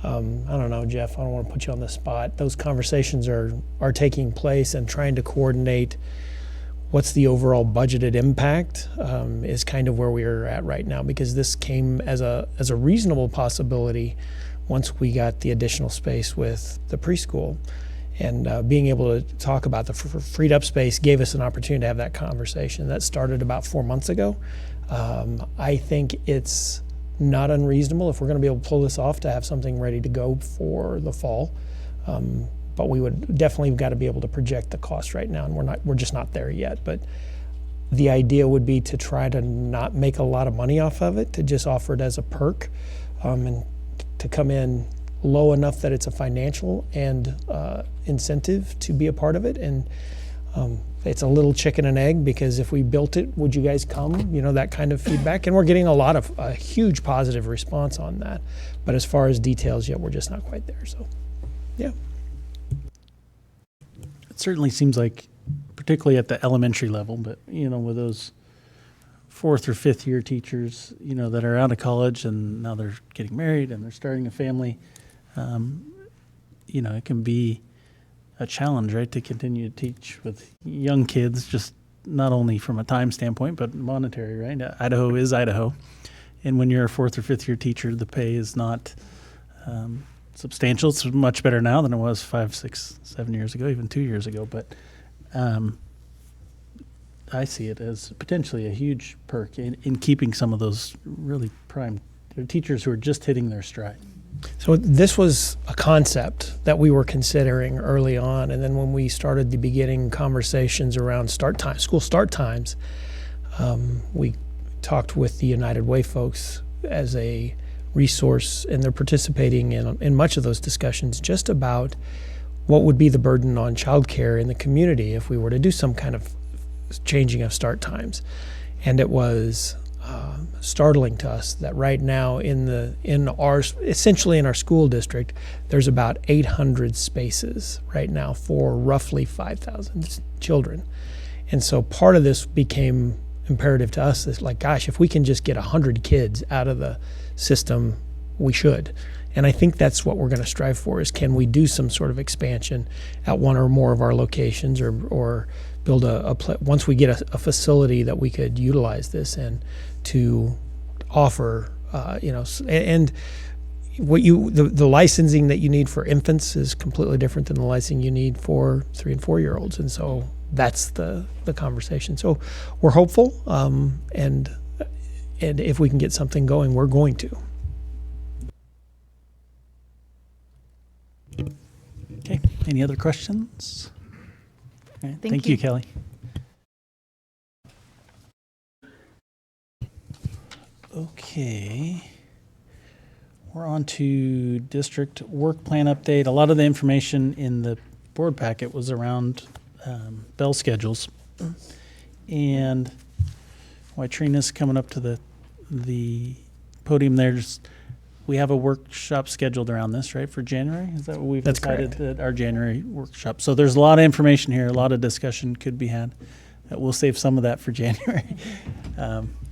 I don't know, Jeff, I don't want to put you on the spot. Those conversations are taking place, and trying to coordinate what's the overall budgeted impact is kind of where we're at right now, because this came as a reasonable possibility once we got the additional space with the preschool. And being able to talk about the freed up space gave us an opportunity to have that conversation. That started about 4 months ago. I think it's not unreasonable, if we're going to be able to pull this off, to have something ready to go for the fall. But we would definitely got to be able to project the cost right now, and we're just not there yet. But the idea would be to try to not make a lot of money off of it, to just offer it as a perk, and to come in low enough that it's a financial and incentive to be a part of it. And it's a little chicken and egg, because if we built it, would you guys come? You know, that kind of feedback. And we're getting a huge positive response on that. But as far as details yet, we're just not quite there. So, yeah. it certainly seems like, particularly at the elementary level, but with those 4th or 5th year teachers, that are out of college and now they're getting married and they're starting a family. It can be a challenge, right, to continue to teach with young kids, just not only from a time standpoint, but monetary, right? Idaho is Idaho. And when you're a 4th or 5th year teacher, the pay is not substantial. It's much better now than it was 5, 6, 7 years ago, even 2 years ago. But I see it as potentially a huge perk in keeping some of those really prime teachers who are just hitting their stride. So this was a concept that we were considering early on, and then when we started the beginning conversations around school start times, we talked with the United Way folks as a resource, and they're participating in much of those discussions just about what would be the burden on childcare in the community if we were to do some kind of changing of start times. And it was startling to us that right now essentially in our school district, there's about 800 spaces right now for roughly 5,000 children. And so part of this became imperative to us. It's like, gosh, if we can just get 100 kids out of the system, we should. And I think that's what we're going to strive for, is can we do some sort of expansion at one or more of our locations, or build once we get a facility that we could utilize this in to offer, and the licensing that you need for infants is completely different than the licensing you need for 3 and 4 year olds. And so that's the conversation. So we're hopeful, and if we can get something going, we're going to. Okay. Any other questions? All right, thank you. you, Kelly. Okay. We're on to district work plan update. A lot of the information in the board packet was around bell schedules. And while Trina's coming up to the podium there, we have a workshop scheduled around this, right, for January? Is that what we've That's decided correct. at our January workshop? So there's a lot of information here, a lot of discussion could be had. We'll save some of that for January.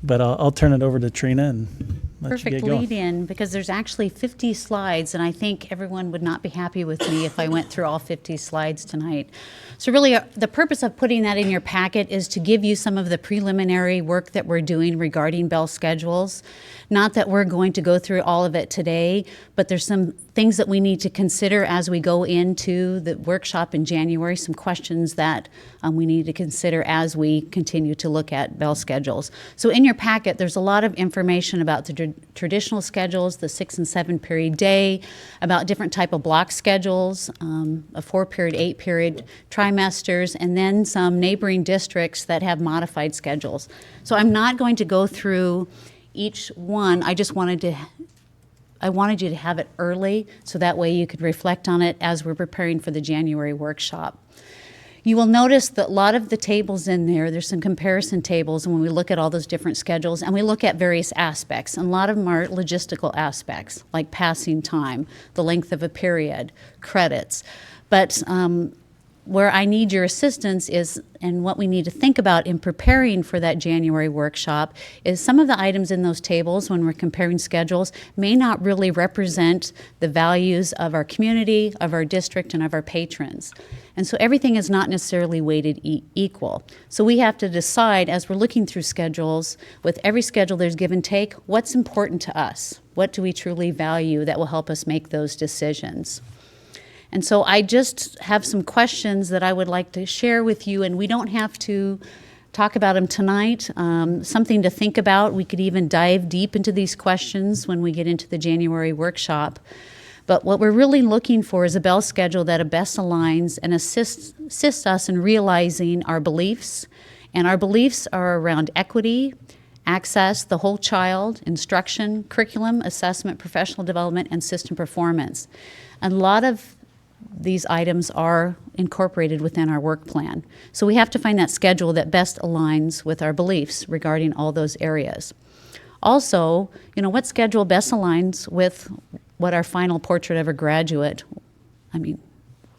But I'll turn it over to Trina and let you Perfect get going. lead in, because there's actually 50 slides, and I think everyone would not be happy with me if I went through all 50 slides tonight. So really, the purpose of putting that in your packet is to give you some of the preliminary work that we're doing regarding bell schedules. Not that we're going to go through all of it today, but there's some things that we need to consider as we go into the workshop in January, some questions that we need to consider as we continue to look at bell schedules. So in your packet, there's a lot of information about the traditional schedules, the 6 and 7 period day, about different type of block schedules, a 4 period, 8 period trimesters, and then some neighboring districts that have modified schedules. So I'm not going to go through each one. I wanted you to have it early, so that way you could reflect on it as we're preparing for the January workshop. You will notice that a lot of the tables in there's some comparison tables when we look at all those different schedules, and we look at various aspects. And a lot of them are logistical aspects, like passing time, the length of a period, credits. But where I need your assistance is, and what we need to think about in preparing for that January workshop, is some of the items in those tables when we're comparing schedules may not really represent the values of our community, of our district, and of our patrons. And so everything is not necessarily weighted equal. So we have to decide, as we're looking through schedules, with every schedule there's give and take, what's important to us? What do we truly value that will help us make those decisions? And so I just have some questions that I would like to share with you, and we don't have to talk about them tonight. Something to think about. We could even dive deep into these questions when we get into the January workshop. But what we're really looking for is a bell schedule that best aligns and assists us in realizing our beliefs. And our beliefs are around equity, access, the whole child, instruction, curriculum, assessment, professional development, and system performance. And a lot of these items are incorporated within our work plan. So we have to find that schedule that best aligns with our beliefs regarding all those areas. Also, what schedule best aligns with what our final portrait of a graduate, I'm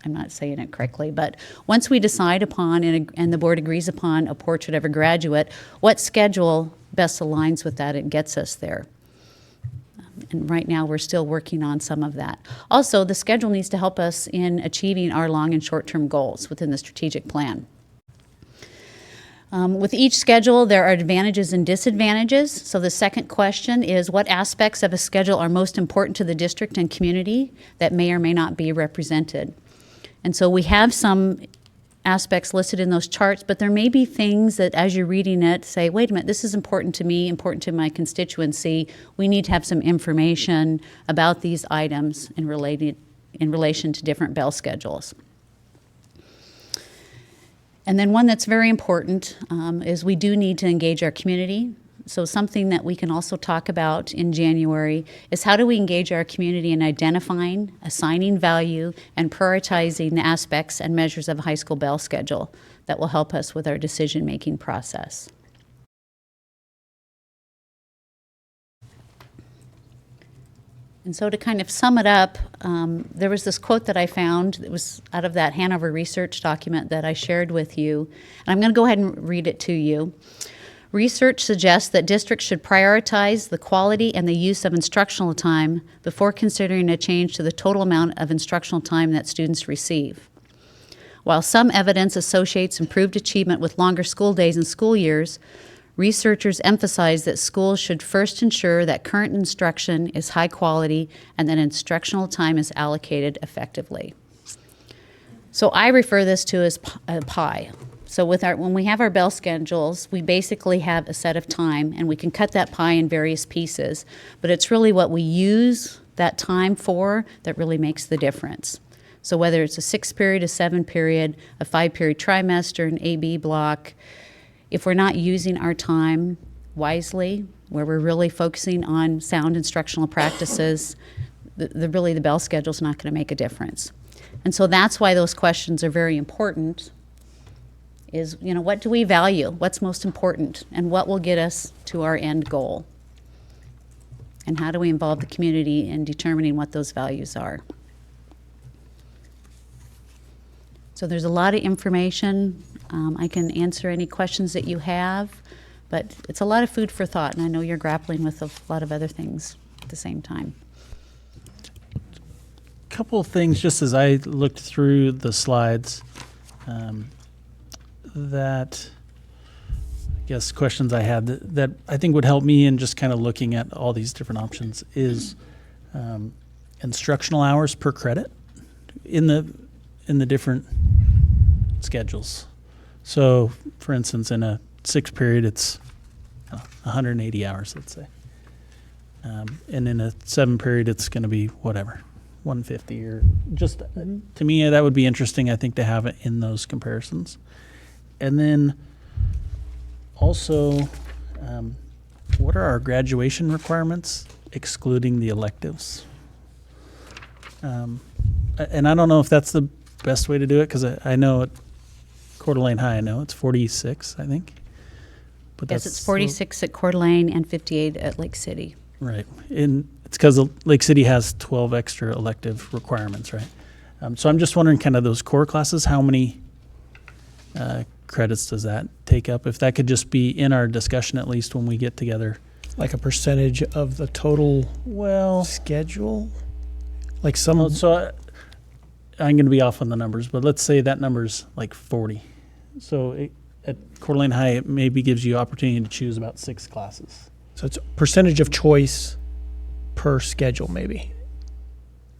not saying it correctly, but once we decide upon and the board agrees upon a portrait of a graduate, what schedule best aligns with that and gets us there? And right now we're still working on some of that. Also, the schedule needs to help us in achieving our long and short-term goals within the strategic plan. With each schedule, there are advantages and disadvantages. So the second question is, what aspects of a schedule are most important to the district and community that may or may not be represented? And so we have some aspects listed in those charts, but there may be things that as you're reading it say, wait a minute, this is important to me, important to my constituency. We need to have some information about these items in relation to different bell schedules. And then one that's very important is we do need to engage our community. So something that we can also talk about in January is how do we engage our community in identifying, assigning value, and prioritizing the aspects and measures of a high school bell schedule that will help us with our decision-making process. And so to kind of sum it up, there was this quote that I found that was out of that Hanover research document that I shared with you. And I'm going to go ahead and read it to you. Research suggests that districts should prioritize the quality and the use of instructional time before considering a change to the total amount of instructional time that students receive. While some evidence associates improved achievement with longer school days and school years, researchers emphasize that schools should first ensure that current instruction is high quality and that instructional time is allocated effectively. So I refer this to as a pie. So when we have our bell schedules, we basically have a set of time, and we can cut that pie in various pieces. But it's really what we use that time for that really makes the difference. So whether it's a 6 period, a 7 period, a 5 period trimester, an AB block, if we're not using our time wisely, where we're really focusing on sound instructional practices, really the bell schedule is not going to make a difference. And so that's why those questions are very important, is, what do we value? What's most important? And what will get us to our end goal? And how do we involve the community in determining what those values are? So there's a lot of information. I can answer any questions that you have, but it's a lot of food for thought, and I know you're grappling with a lot of other things at the same time. Couple of things, just as I looked through the slides, that I guess questions I had that I think would help me in just kind of looking at all these different options is instructional hours per credit in the different schedules. So, for instance, in a 6 period, it's 180 hours, let's say. And in a 7 period, it's going to be whatever, 150 or just, to me, that would be interesting, I think, to have it in those comparisons. And then also, what are our graduation requirements excluding the electives? And I don't know if that's the best way to do it, because I know at Coeur d'Alene High, I know it's 46, I think. But Yes, it's 46 at Coeur d'Alene and 58 at Lake City. Right. And it's because Lake City has 12 extra elective requirements, right? So I'm just wondering, kind of those core classes, how many credits does that take up? If that could just be in our discussion, at least when we get together. Like a percentage of the total schedule? Like some... Well, so I'm going to be off on the numbers, but let's say that number's like 40. So at Coeur d'Alene High, it maybe gives you opportunity to choose about 6 classes. So it's percentage of choice per schedule, maybe.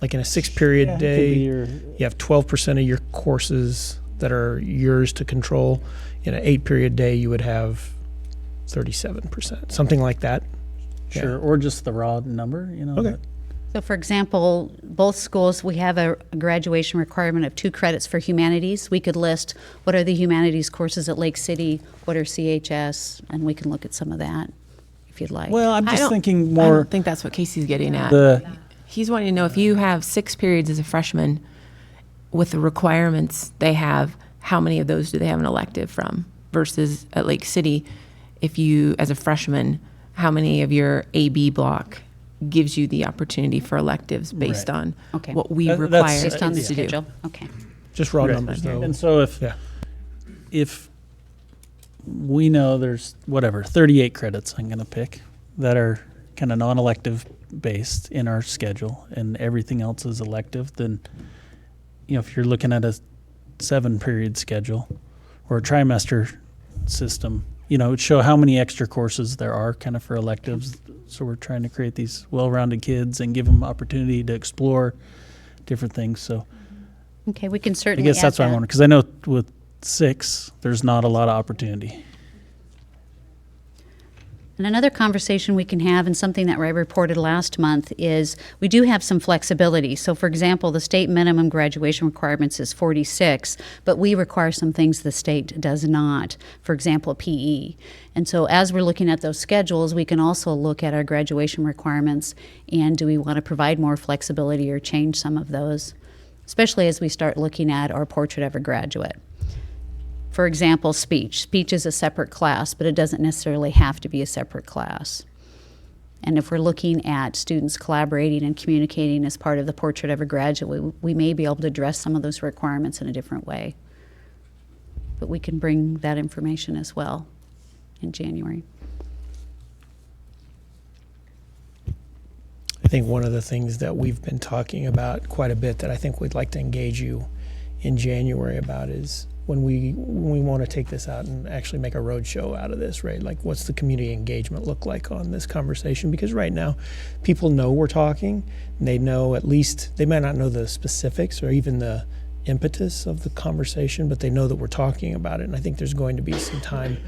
Like in a 6-period day, you have 12% of your courses that are yours to control. In an 8-period day, you would have 37%, something like that. Sure, Yeah. or just the raw number, Okay. So for example, both schools, we have a graduation requirement of 2 credits for humanities. We could list what are the humanities courses at Lake City, what are CHS, and we can look at some of that if you'd like. Well, I'm I just don't- thinking I more. don't think that's what Casey's getting at. The He's wanting to know if you have 6 periods as a freshman with the requirements they have, how many of those do they have an elective from? Versus at Lake City, if you, as a freshman, how many of your AB block gives you the opportunity for electives based Right. on Okay. what we That's- require Based on the students to do. schedule, okay. Just raw Right. numbers, though. And so if we know there's 38 credits I'm going to pick that are kind of non-elective based in our schedule, and everything else is elective, then if you're looking at a 7-period schedule or a trimester system, it would show how many extra courses there are kind of for electives. So we're trying to create these well-rounded kids and give them opportunity to explore different things. So Okay, we can I certainly guess that's add what I that. wonder, because I know with 6, there's not a lot of opportunity. And another conversation we can have, and something that I reported last month, is we do have some flexibility. So for example, the state minimum graduation requirements is 46, but we require some things the state does not. For example, PE. And so as we're looking at those schedules, we can also look at our graduation requirements, and do we want to provide more flexibility or change some of those, especially as we start looking at our portrait of a graduate. For example, speech. Speech is a separate class, but it doesn't necessarily have to be a separate class. And if we're looking at students collaborating and communicating as part of the portrait of a graduate, we may be able to address some of those requirements in a different way. But we can bring that information as well in January. I think one of the things that we've been talking about quite a bit that I think we'd like to engage you in January about is when we want to take this out and actually make a road show out of this, right? Like, what's the community engagement look like on this conversation? Because right now, people know we're talking, and they know, at least, they might not know the specifics or even the impetus of the conversation, but they know that we're talking about it. And I think there's going to be some time,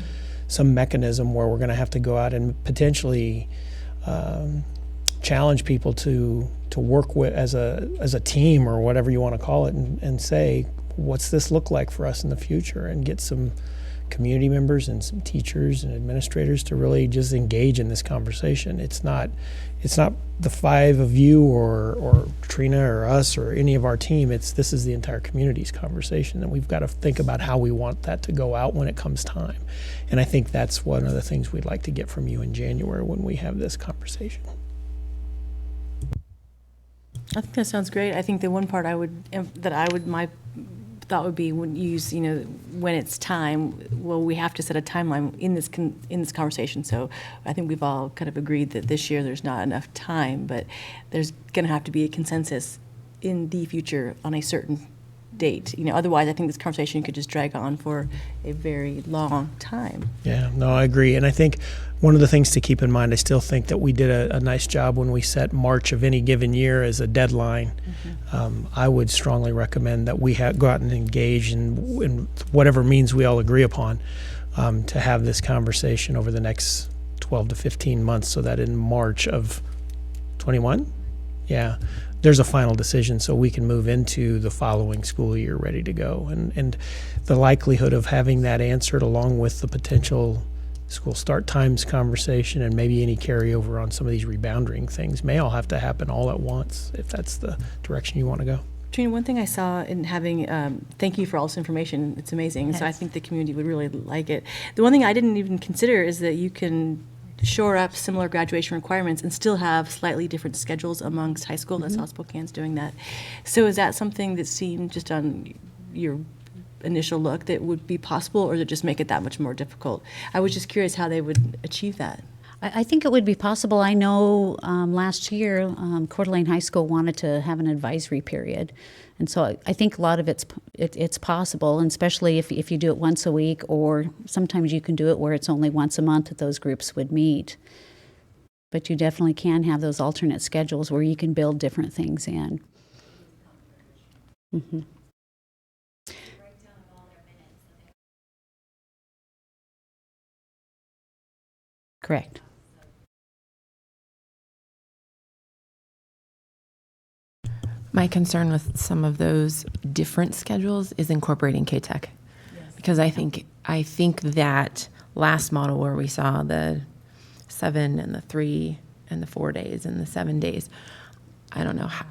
some mechanism where we're going to have to go out and potentially challenge people to work with as a team or whatever you want to call it, and say, what's this look like for us in the future, and get some community members and some teachers and administrators to really just engage in this conversation. It's not the five of you or Trina or us or any of our team. This is the entire community's conversation, and we've got to think about how we want that to go out when it comes time. And I think that's one of the things we'd like to get from you in January when we have this conversation. I think that sounds great. I think the one part my thought would be when you use, when it's time, well, we have to set a timeline in this conversation. So I think we've all kind of agreed that this year there's not enough time, but there's going to have to be a consensus in the future on a certain date. Otherwise I think this conversation could just drag on for a very long time. Yeah, no, I agree. And I think one of the things to keep in mind, I still think that we did a nice job when we set March of any given year as a deadline. I would strongly recommend that we go out and engage in whatever means we all agree upon to have this conversation over the next 12 to 15 months so that in March of 21, there's a final decision so we can move into the following school year ready to go. And the likelihood of having that answered along with the potential school start times conversation and maybe any carryover on some of these rebounding things may all have to happen all at once if that's the direction you want to go. Trina, one thing I saw in having, thank you for all this information, it's amazing, so I think the community would really like it. The one thing I didn't even consider is that you can shore up similar graduation requirements and still have slightly different schedules amongst high school. That's how Spokane's doing that. So is that something that seemed just on your initial look that would be possible, or does it just make it that much more difficult? I was just curious how they would achieve that. I think it would be possible. I know last year Coeur d'Alene High School wanted to have an advisory period, and so I think a lot of it's possible, and especially if you do it once a week, or sometimes you can do it where it's only once a month that those groups would meet. But you definitely can have those alternate schedules where you can build different things in. Mm-hmm. Correct. My concern with some of those different schedules is incorporating KTEC, because I think that last model where we saw the 7 and the 3 and the 4 days and the 7 days, I don't know how,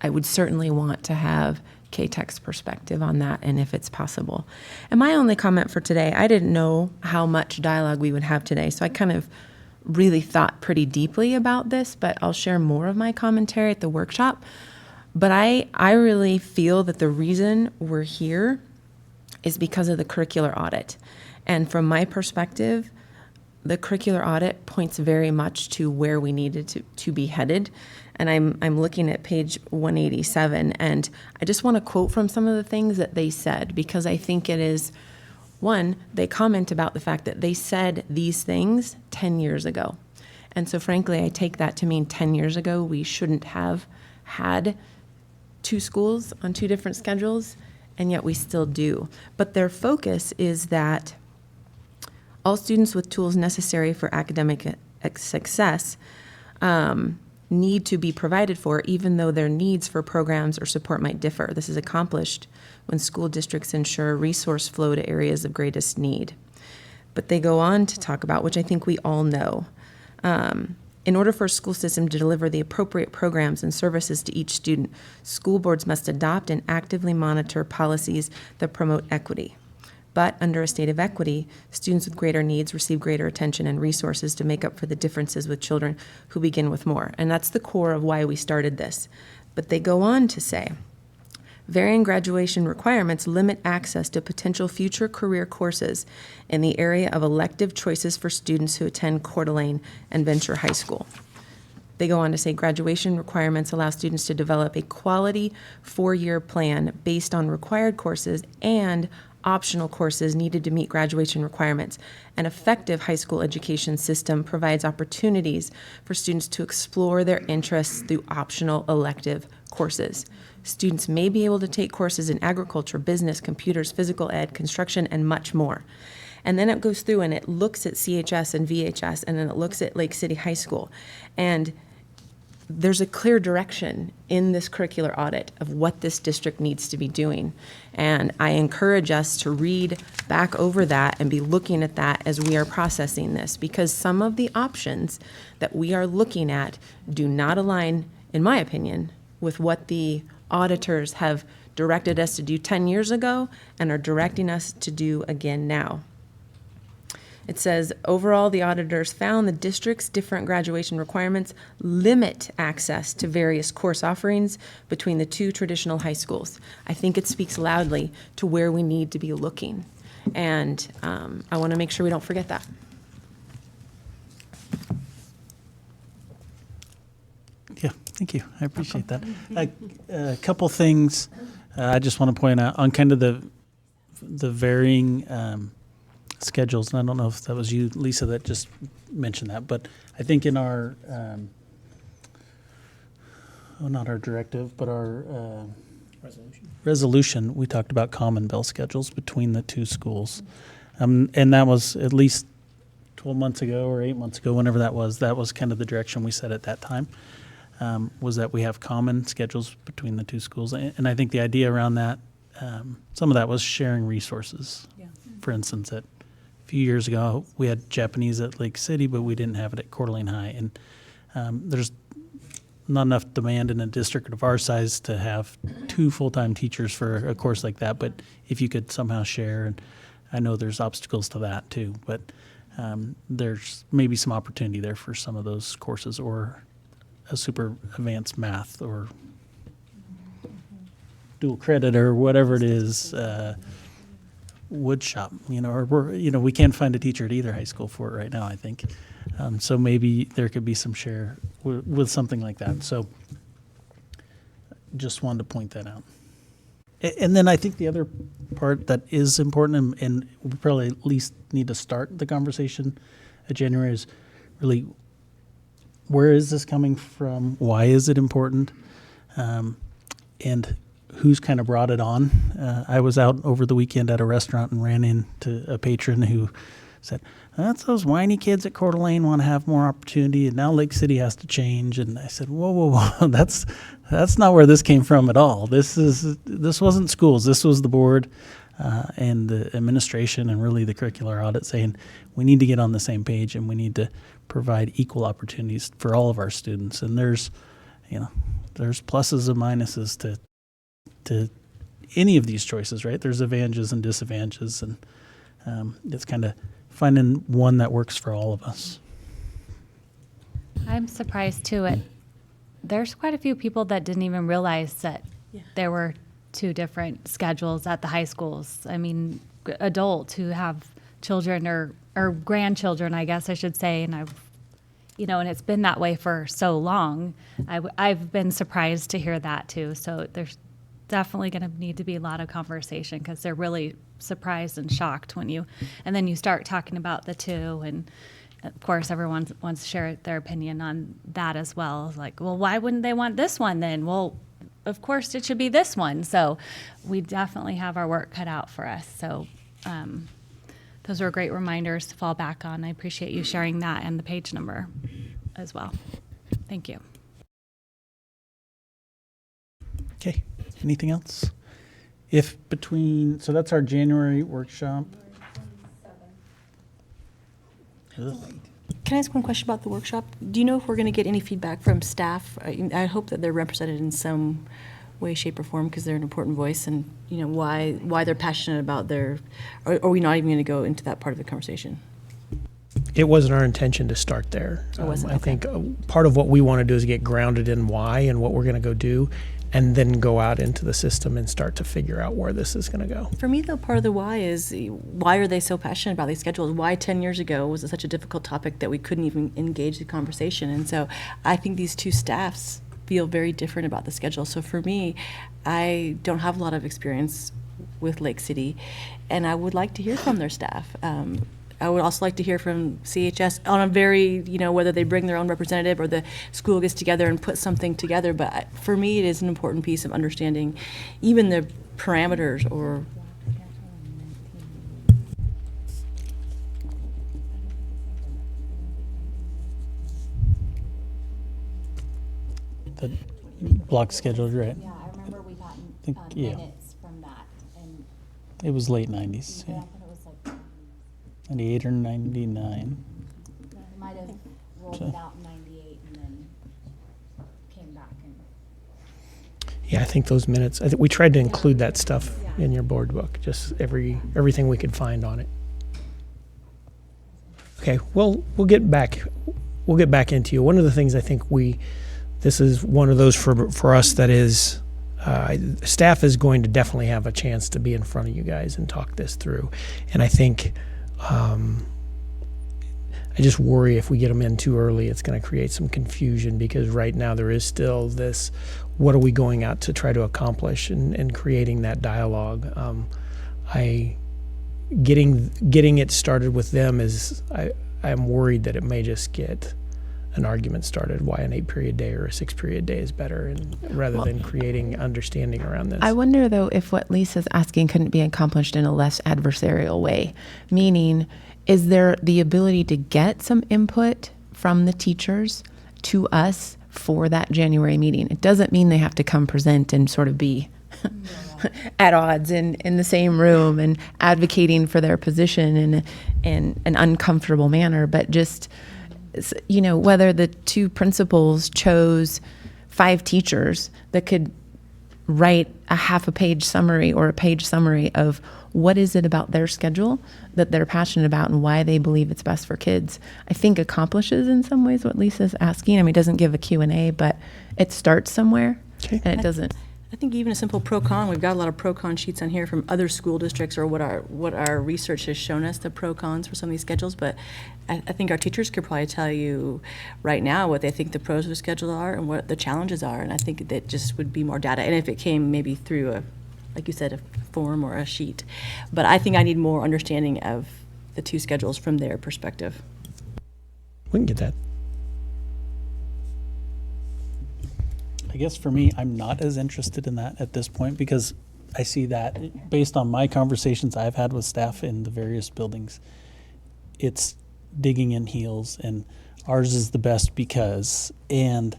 I would certainly want to have KTEC's perspective on that and if it's possible. And my only comment for today, I didn't know how much dialogue we would have today, so I kind of really thought pretty deeply about this, but I'll share more of my commentary at the workshop. But I really feel that the reason we're here is because of the curricular audit. And from my perspective, the curricular audit points very much to where we needed to be headed. And I'm looking at page 187, and I just want to quote from some of the things that they said, because I think it is, one, they comment about the fact that they said these things 10 years ago. And so frankly, I take that to mean 10 years ago, we shouldn't have had 2 schools on 2 different schedules, and yet we still do. But their focus is that all students with tools necessary for academic success need to be provided for, even though their needs for programs or support might differ. This is accomplished when school districts ensure resource flow to areas of greatest need. But they go on to talk about, which I think we all know, in order for a school system to deliver the appropriate programs and services to each student, school boards must adopt and actively monitor policies that promote equity. But under a state of equity, students with greater needs receive greater attention and resources to make up for the differences with children who begin with more. And that's the core of why we started this. But they go on to say, varying graduation requirements limit access to potential future career courses in the area of elective choices for students who attend Coeur d'Alene and Venture High School. They go on to say graduation requirements allow students to develop a quality 4-year plan based on required courses and optional courses needed to meet graduation requirements. An effective high school education system provides opportunities for students to explore their interests through optional elective courses. Students may be able to take courses in agriculture, business, computers, physical ed, construction, and much more. And then it goes through and it looks at CHS and VHS, and then it looks at Lake City High School. And there's a clear direction in this curricular audit of what this district needs to be doing. And I encourage us to read back over that and be looking at that as we are processing this, because some of the options that we are looking at do not align, in my opinion, with what the auditors have directed us to do 10 years ago and are directing us to do again now. It says, overall, the auditors found the district's different graduation requirements limit access to various course offerings between the two traditional high schools. I think it speaks loudly to where we need to be looking. And I want to make sure we don't forget that. Yeah, thank you. I appreciate that. A couple things I just want to point out on kind of the varying schedules, and I don't know if that was you, Lisa, that just mentioned that, but I think in our, not our directive, but our resolution, we talked about common bell schedules between the two schools. And that was at least 12 months ago or 8 months ago, whenever that was kind of the direction we set at that time, was that we have common schedules between the two schools. And I think the idea around that, some of that was sharing resources. Yeah. For instance, a few years ago, we had Japanese at Lake City, but we didn't have it at Coeur d'Alene High. And there's not enough demand in a district of our size to have 2 full-time teachers for a course like that. But if you could somehow share, and I know there's obstacles to that too, but there's maybe some opportunity there for some of those courses, or a super advanced math or dual credit or whatever it is, wood shop, or we can't find a teacher at either high school for it right now, I think. So maybe there could be some share with something like that. So just wanted to point that out. And then I think the other part that is important, and we probably at least need to start the conversation at January, is really, where is this coming from? Why is it important? And who's kind of brought it on? I was out over the weekend at a restaurant and ran into a patron who said, that's those whiny kids at Coeur d'Alene want to have more opportunity, and now Lake City has to change. And I said, whoa, that's not where this came from at all. This wasn't schools. This was the board and the administration and really the curricular audit saying we need to get on the same page and we need to provide equal opportunities for all of our students. And there's pluses and minuses to any of these choices, right? There's advantages and disadvantages, and it's kind of finding one that works for all of us. I'm surprised too. There's quite a few people that didn't even realize that there were 2 different schedules at the high schools. I mean, adults who have children or grandchildren, I guess I should say, and and it's been that way for so long. I've been surprised to hear that too. So there's definitely going to need to be a lot of conversation, because they're really surprised and shocked and then you start talking about the 2, and of course everyone wants to share their opinion on that as well. Like, well, why wouldn't they want this one then? Well, of course it should be this one. So we definitely have our work cut out for us. So those are great reminders to fall back on. I appreciate you sharing that and the page number as well. Thank you. Okay, anything else? So that's our January workshop. Can I ask one question about the workshop? Do you know if we're going to get any feedback from staff? I hope that they're represented in some way, shape, or form, because they're an important voice, and why they're passionate about or are we not even going to go into that part of the conversation? It wasn't our intention to start there. I think part of what we want to do is get grounded in why and what we're going to go do, and then go out into the system and start to figure out where this is going to go. For me, though, part of the why is, why are they so passionate about these schedules? Why 10 years ago was it such a difficult topic that we couldn't even engage the conversation? And so I think these 2 staffs feel very different about the schedule. So for me, I don't have a lot of experience with Lake City, and I would like to hear from their staff. I would also like to hear from CHS on a very, whether they bring their own representative or the school gets together and put something together. But for me, it is an important piece of understanding even the parameters or the block schedule, right? Yeah, I remember we got think, yeah. minutes from that, and It was late 90s, I yeah. thought it was like 98 or 99. they might have rolled So- it out in '98 and then came back and. Yeah, I think those minutes, we tried to include that stuff in your board book, just everything we could find on it. Okay, well, we'll get back into you. One of the things I think this is one of those for us that is, staff is going to definitely have a chance to be in front of you guys and talk this through. And I think, I just worry if we get them in too early, it's going to create some confusion, because right now there is still this, what are we going out to try to accomplish, and creating that dialogue. Getting it started with them is, I'm worried that it may just get an argument started why an 8-period day or a 6-period day is better, and rather than creating understanding around this. I wonder, though, if what Lisa's asking couldn't be accomplished in a less adversarial way. Meaning, is there the ability to get some input from the teachers to us for that January meeting? It doesn't mean they have to come present and sort of be at odds in the same room and advocating for their position in an uncomfortable manner, but just, whether the two principals chose 5 teachers that could write a half a page summary or a page summary of what is it about their schedule that they're passionate about and why they believe it's best for kids, I think accomplishes in some ways what Lisa's asking. I mean, it doesn't give a Q&A, but it starts somewhere, and it doesn't. I think even a simple pro-con, we've got a lot of pro-con sheets on here from other school districts, or what our research has shown us, the pro-cons for some of these schedules, but I think our teachers could probably tell you right now what they think the pros of the schedule are and what the challenges are, and I think that just would be more data, and if it came maybe through like you said, a form or a sheet. But I think I need more understanding of the two schedules from their perspective. We can get that. I guess for me, I'm not as interested in that at this point, because I see that based on my conversations I've had with staff in the various buildings, it's digging in heels, and ours is the best because, and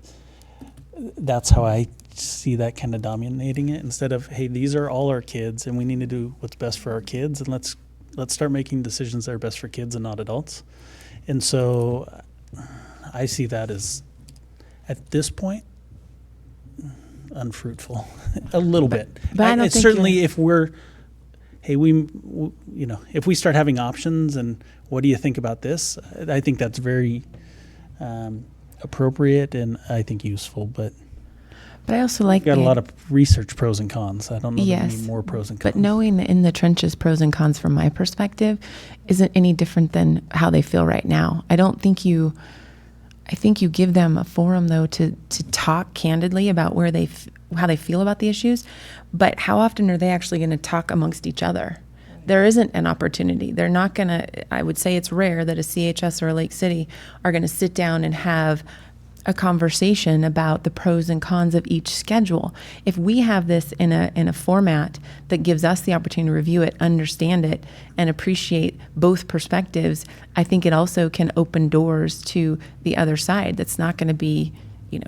that's how I see that kind of dominating it, instead of, hey, these are all our kids and we need to do what's best for our kids, and let's start making decisions that are best for kids and not adults. And so I see that as, at this point, unfruitful a little bit. But I don't it's think certainly if we're, hey, if we start having options and what do you think about this? I think that's very appropriate and I think useful, but I also like got a lot of research pros and cons. I don't know that we yes, need more pros and cons. but knowing the in the trenches pros and cons from my perspective isn't any different than how they feel right now. I think you give them a forum, though, to talk candidly about how they feel about the issues, but how often are they actually going to talk amongst each other? There isn't an opportunity. They're not going to, I would say it's rare that a CHS or a Lake City are going to sit down and have a conversation about the pros and cons of each schedule. If we have this in a format that gives us the opportunity to review it, understand it, and appreciate both perspectives, I think it also can open doors to the other side. That's not going to be,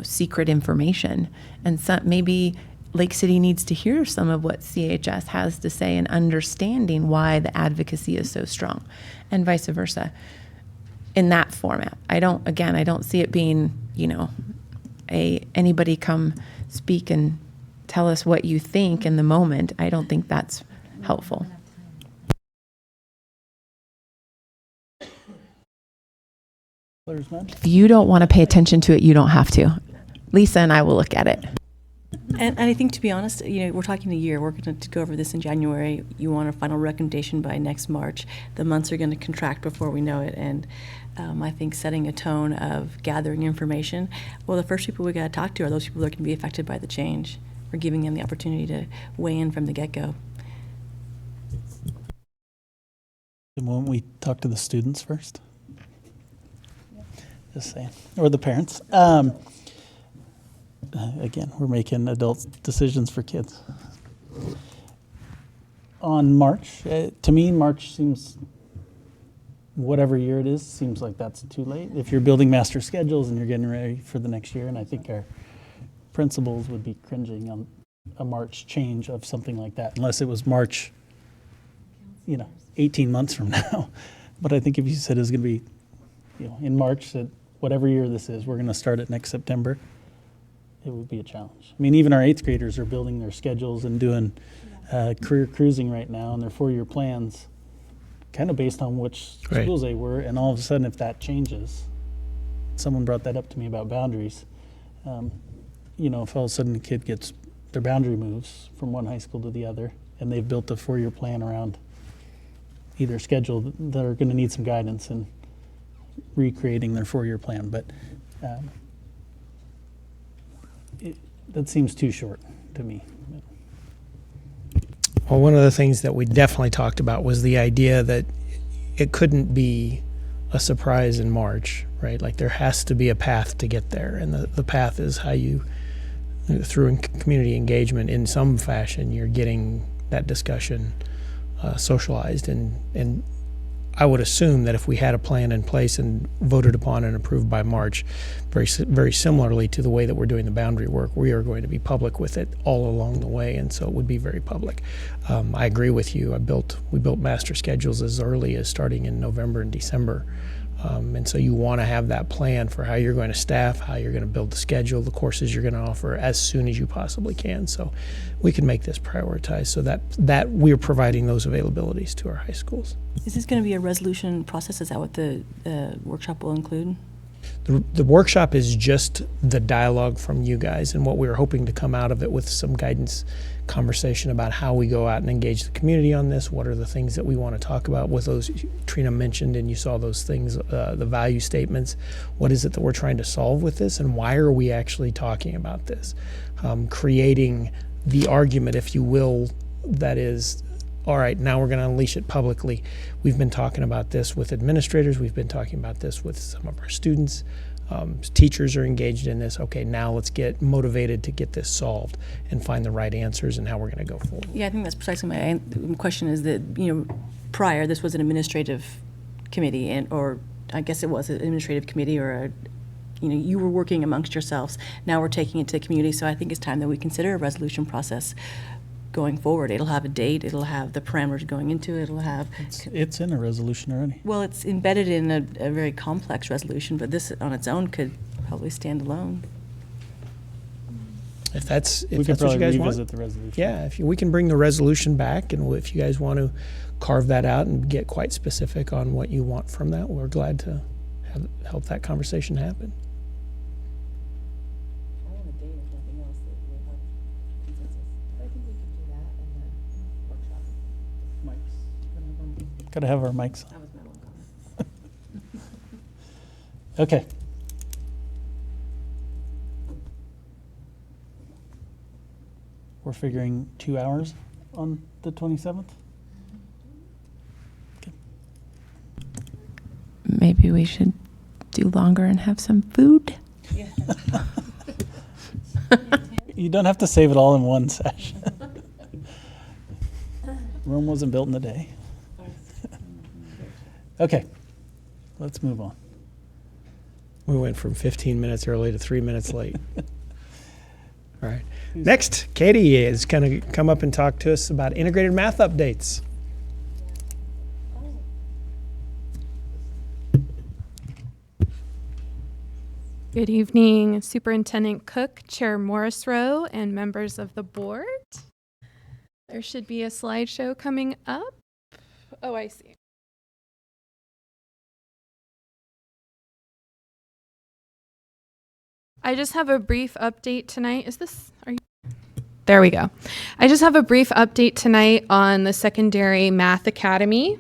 secret information. And maybe Lake City needs to hear some of what CHS has to say and understanding why the advocacy is so strong, and vice versa. In that format, I don't see it being, anybody come speak and tell us what you think in the moment. I don't think that's helpful. If you don't want to pay attention to it, you don't have to. Lisa and I will look at it. And I think, to be honest, we're talking a year. We're going to go over this in January. You want a final recommendation by next March. The months are going to contract before we know it. And I think setting a tone of gathering information, well, the first people we got to talk to are those people that are going to be affected by the change. We're giving them the opportunity to weigh in from the get-go. And won't we talk to the students first? Just saying. Or the parents. Again, we're making adult decisions for kids. On March, to me, March seems, whatever year it is, seems like that's too late. If you're building master schedules and you're getting ready for the next year, and I think principals would be cringing on a March change of something like that, unless it was March, 18 months from now. But I think if you said it's going to be, in March, that whatever year this is, we're going to start it next September, it would be a challenge. I mean, even our 8th graders are building their schedules and doing career cruising right now, and their 4-year plans, kind of based on which Right. schools they were. And all of a sudden, if that changes, someone brought that up to me about boundaries. If all of a sudden a kid gets their boundary moves from one high school to the other, and they've built a 4-year plan around either schedule, they're going to need some guidance in recreating their 4-year plan. But that seems too short to me. Well, one of the things that we definitely talked about was the idea that it couldn't be a surprise in March, right? Like there has to be a path to get there. And the path is how you, through community engagement in some fashion, you're getting that discussion socialized. And I would assume that if we had a plan in place and voted upon and approved by March, very similarly to the way that we're doing the boundary work, we are going to be public with it all along the way, and so it would be very public. I agree with you. We built master schedules as early as starting in November and December. And so you want to have that plan for how you're going to staff, how you're going to build the schedule, the courses you're going to offer as soon as you possibly can. So we can make this prioritized so that we're providing those availabilities to our high schools. Is this going to be a resolution process? Is that what the workshop will include? The workshop is just the dialogue from you guys, and what we were hoping to come out of it with some guidance conversation about how we go out and engage the community on this. What are the things that we want to talk about with those Trina mentioned, and you saw those things, the value statements. What is it that we're trying to solve with this, and why are we actually talking about this? Creating the argument, if you will, that is, all right, now we're going to unleash it publicly. We've been talking about this with administrators. We've been talking about this with some of our students. Teachers are engaged in this. Okay, now let's get motivated to get this solved and find the right answers and how we're going to go forward. Yeah, I think that's precisely my question is that, prior, this was an administrative committee, or I guess it was an administrative committee, or you were working amongst yourselves. Now we're taking it to the community, so I think it's time that we consider a resolution process going forward. It'll have a date, it'll have the parameters going into it, it'll have... It's in a resolution already. Well, it's embedded in a very complex resolution, but this on its own could probably stand alone. If that's We could what you probably guys revisit want. the resolution. Yeah, we can bring the resolution back, and if you guys want to carve that out and get quite specific on what you want from that, we're glad to help that conversation happen. Got to have our mics on. Okay. We're figuring 2 hours on the 27th? Maybe we should do longer and have some food. You don't have to save it all in one session. Rome wasn't built in a day. Okay, let's move on. We went from 15 minutes early to 3 minutes late. All right. Next, Katie is going to come up and talk to us about integrated math updates. Good evening, Superintendent Cook, Chair Morrisroe, and members of the board. There should be a slideshow coming up. Oh, I see. I just have a brief update tonight. There we go. I just have a brief update tonight on the Secondary Math Academy.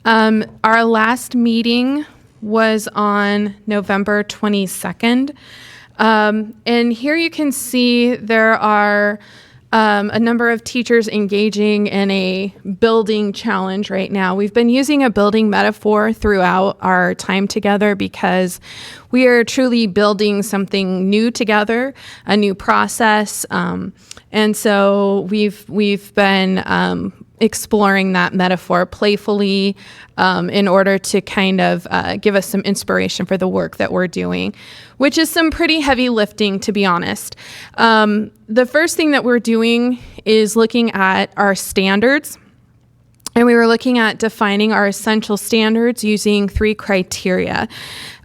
Our last meeting was on November 22nd. And here you can see there are a number of teachers engaging in a building challenge right now. We've been using a building metaphor throughout our time together because we are truly building something new together, a new process. And so we've been exploring that metaphor playfully in order to kind of give us some inspiration for the work that we're doing, which is some pretty heavy lifting, to be honest. The first thing that we're doing is looking at our standards. And we were looking at defining our essential standards using 3 criteria.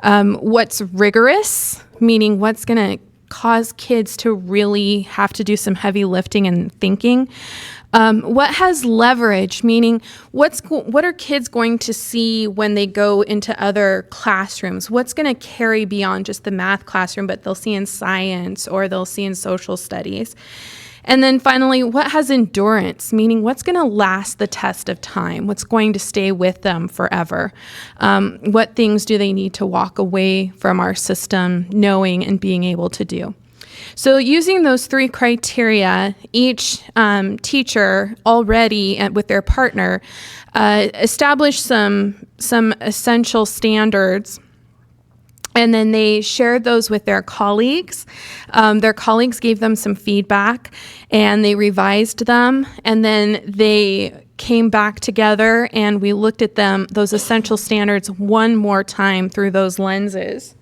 What's rigorous, meaning what's going to cause kids to really have to do some heavy lifting and thinking. What has leverage, meaning what are kids going to see when they go into other classrooms? What's going to carry beyond just the math classroom, but they'll see in science or they'll see in social studies? And then finally, what has endurance, meaning what's going to last the test of time? What's going to stay with them forever? What things do they need to walk away from our system knowing and being able to do? So using those 3 criteria, each teacher already with their partner established some essential standards. And then they shared those with their colleagues. Their colleagues gave them some feedback and they revised them. And then they came back together and we looked at them, those essential standards, one more time through those lenses.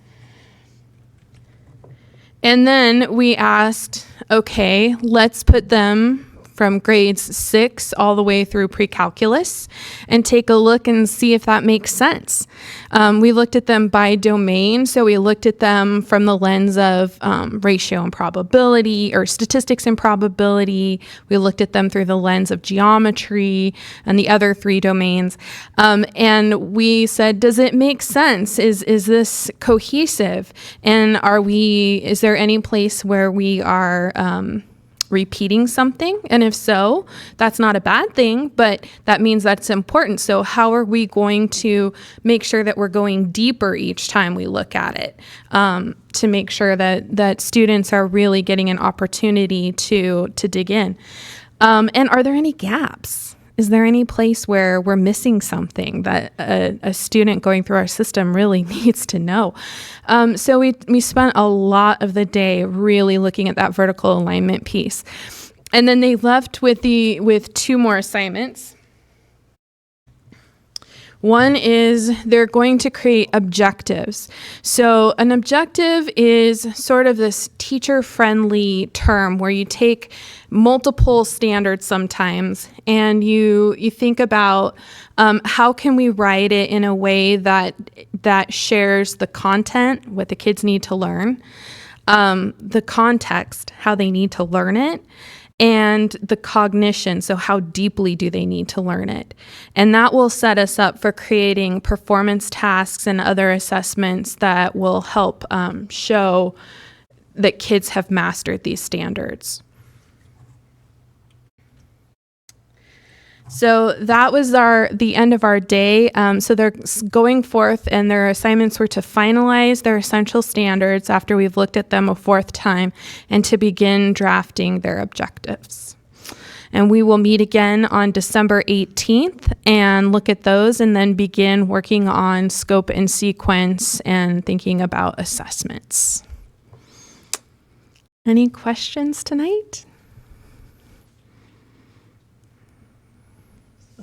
And then we asked, okay, let's put them from grades 6 all the way through pre-calculus and take a look and see if that makes sense. We looked at them by domain, so we looked at them from the lens of ratio and probability, or statistics and probability. We looked at them through the lens of geometry and the other 3 domains. And we said, does it make sense? Is this cohesive? And is there any place where we are repeating something? And if so, that's not a bad thing, but that means that's important. So how are we going to make sure that we're going deeper each time we look at it, to make sure that students are really getting an opportunity to dig in? And are there any gaps? Is there any place where we're missing something that a student going through our system really needs to know? So we spent a lot of the day really looking at that vertical alignment piece. And then they left with 2 more assignments. One is they're going to create objectives. So an objective is sort of this teacher-friendly term where you take multiple standards sometimes and you think about how can we write it in a way that shares the content, what the kids need to learn, the context, how they need to learn it, and the cognition, so how deeply do they need to learn it? And that will set us up for creating performance tasks and other assessments that will help show that kids have mastered these standards. So that was the end of our day. So they're going forth and their assignments were to finalize their essential standards after we've looked at them a 4th time and to begin drafting their objectives. And we will meet again on December 18th and look at those and then begin working on scope and sequence and thinking about assessments. Any questions tonight?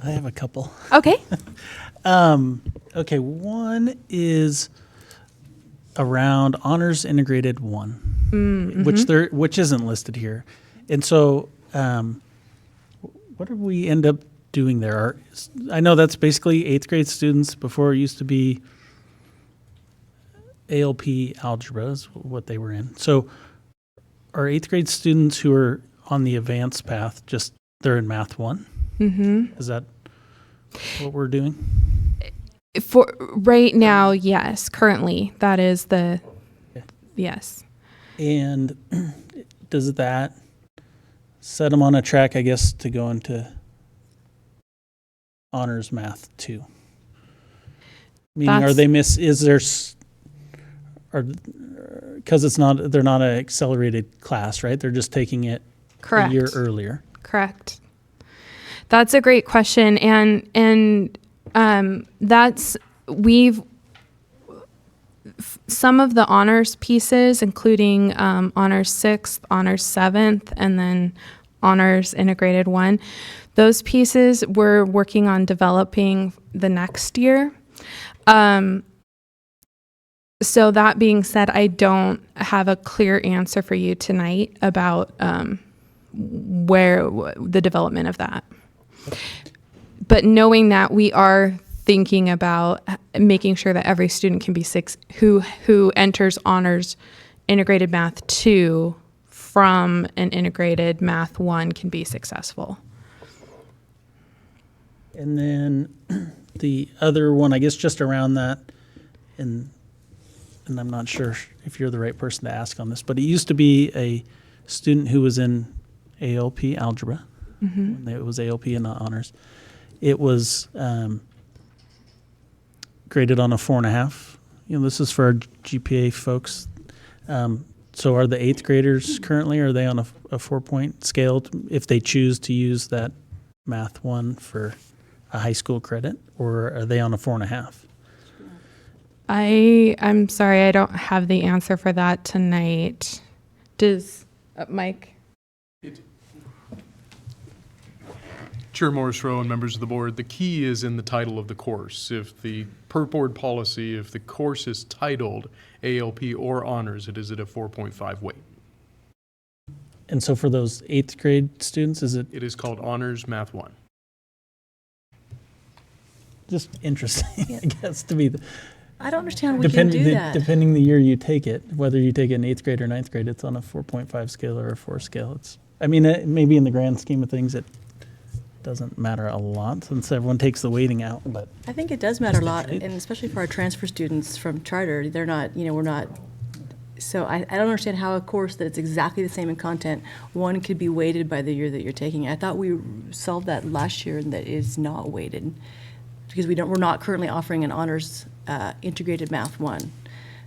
I have a couple. Okay. Okay, one is around Honors Integrated 1, which isn't listed here. And so what did we end up doing there? I know that's basically 8th grade students. Before it used to be ALP algebra is what they were in. So are 8th grade students who are on the advanced path, just they're in Math 1? Mm-hmm. Is that what we're doing? For right now, yes. Currently, that is yes. And does that set them on a track, I guess, to go into Honors Math 2? Meaning, are they because they're not an accelerated class, right? They're just taking it Correct. A year earlier. Correct. That's a great question, and some of the honors pieces, including honors 6th, honors 7th, and then Honors Integrated 1. Those pieces we're working on developing the next year. So that being said, I don't have a clear answer for you tonight about the development of that. But knowing that we are thinking about making sure that every student can be who enters Honors Integrated Math 2 from an Integrated Math 1 can be successful. And then the other one, I guess just around that, and I'm not sure if you're the right person to ask on this, but it used to be a student who was in ALP algebra. Mm-hmm. It was ALP and not honors. It was graded on a 4.5. This is for our GPA folks. So are the 8th graders currently, are they on a 4-point scale if they choose to use that Math 1 for a high school credit, or are they on a 4.5? I'm sorry, I don't have the answer for that tonight. Does Mike? Chair Morris-Rowe and members of the board, the key is in the title of the course. If the, per board policy, if the course is titled ALP or honors, it is at a 4.5 weight. And so for those 8th grade students, is it? It is called Honors Math 1. Just interesting, I guess, to me. I don't understand how we can do that. Depending the year you take it, whether you take it in 8th grade or 9th grade, it's on a 4.5 scale or a 4 scale. Maybe in the grand scheme of things, it doesn't matter a lot since everyone takes the weighting out. But I think it does matter a lot, and especially for our transfer students from charter, they're not, we're not. So I don't understand how a course that it's exactly the same in content, one could be weighted by the year that you're taking it. I thought we solved that last year, and that is not weighted because we're not currently offering an honors integrated Math 1.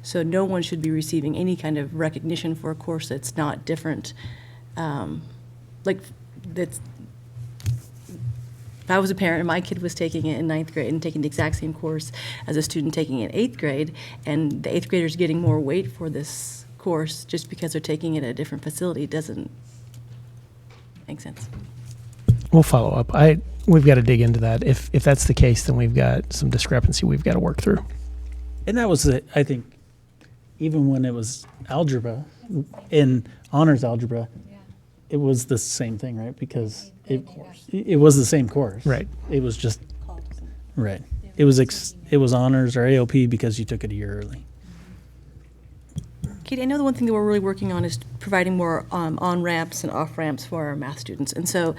So no one should be receiving any kind of recognition for a course that's not different. If I was a parent and my kid was taking it in 9th grade and taking the exact same course as a student taking it in 8th grade, and the 8th graders getting more weight for this course just because they're taking it at a different facility doesn't make sense. We'll follow up. We've got to dig into that. If that's the case, then we've got some discrepancy we've got to work through. And that was it. I think even when it was algebra, in honors algebra, it was the same thing, right? Because it was the same course. Right. It was just, right. It was honors or AOP because you took it a year early. Katie, I know the one thing that we're really working on is providing more on-ramps and off-ramps for our math students. And so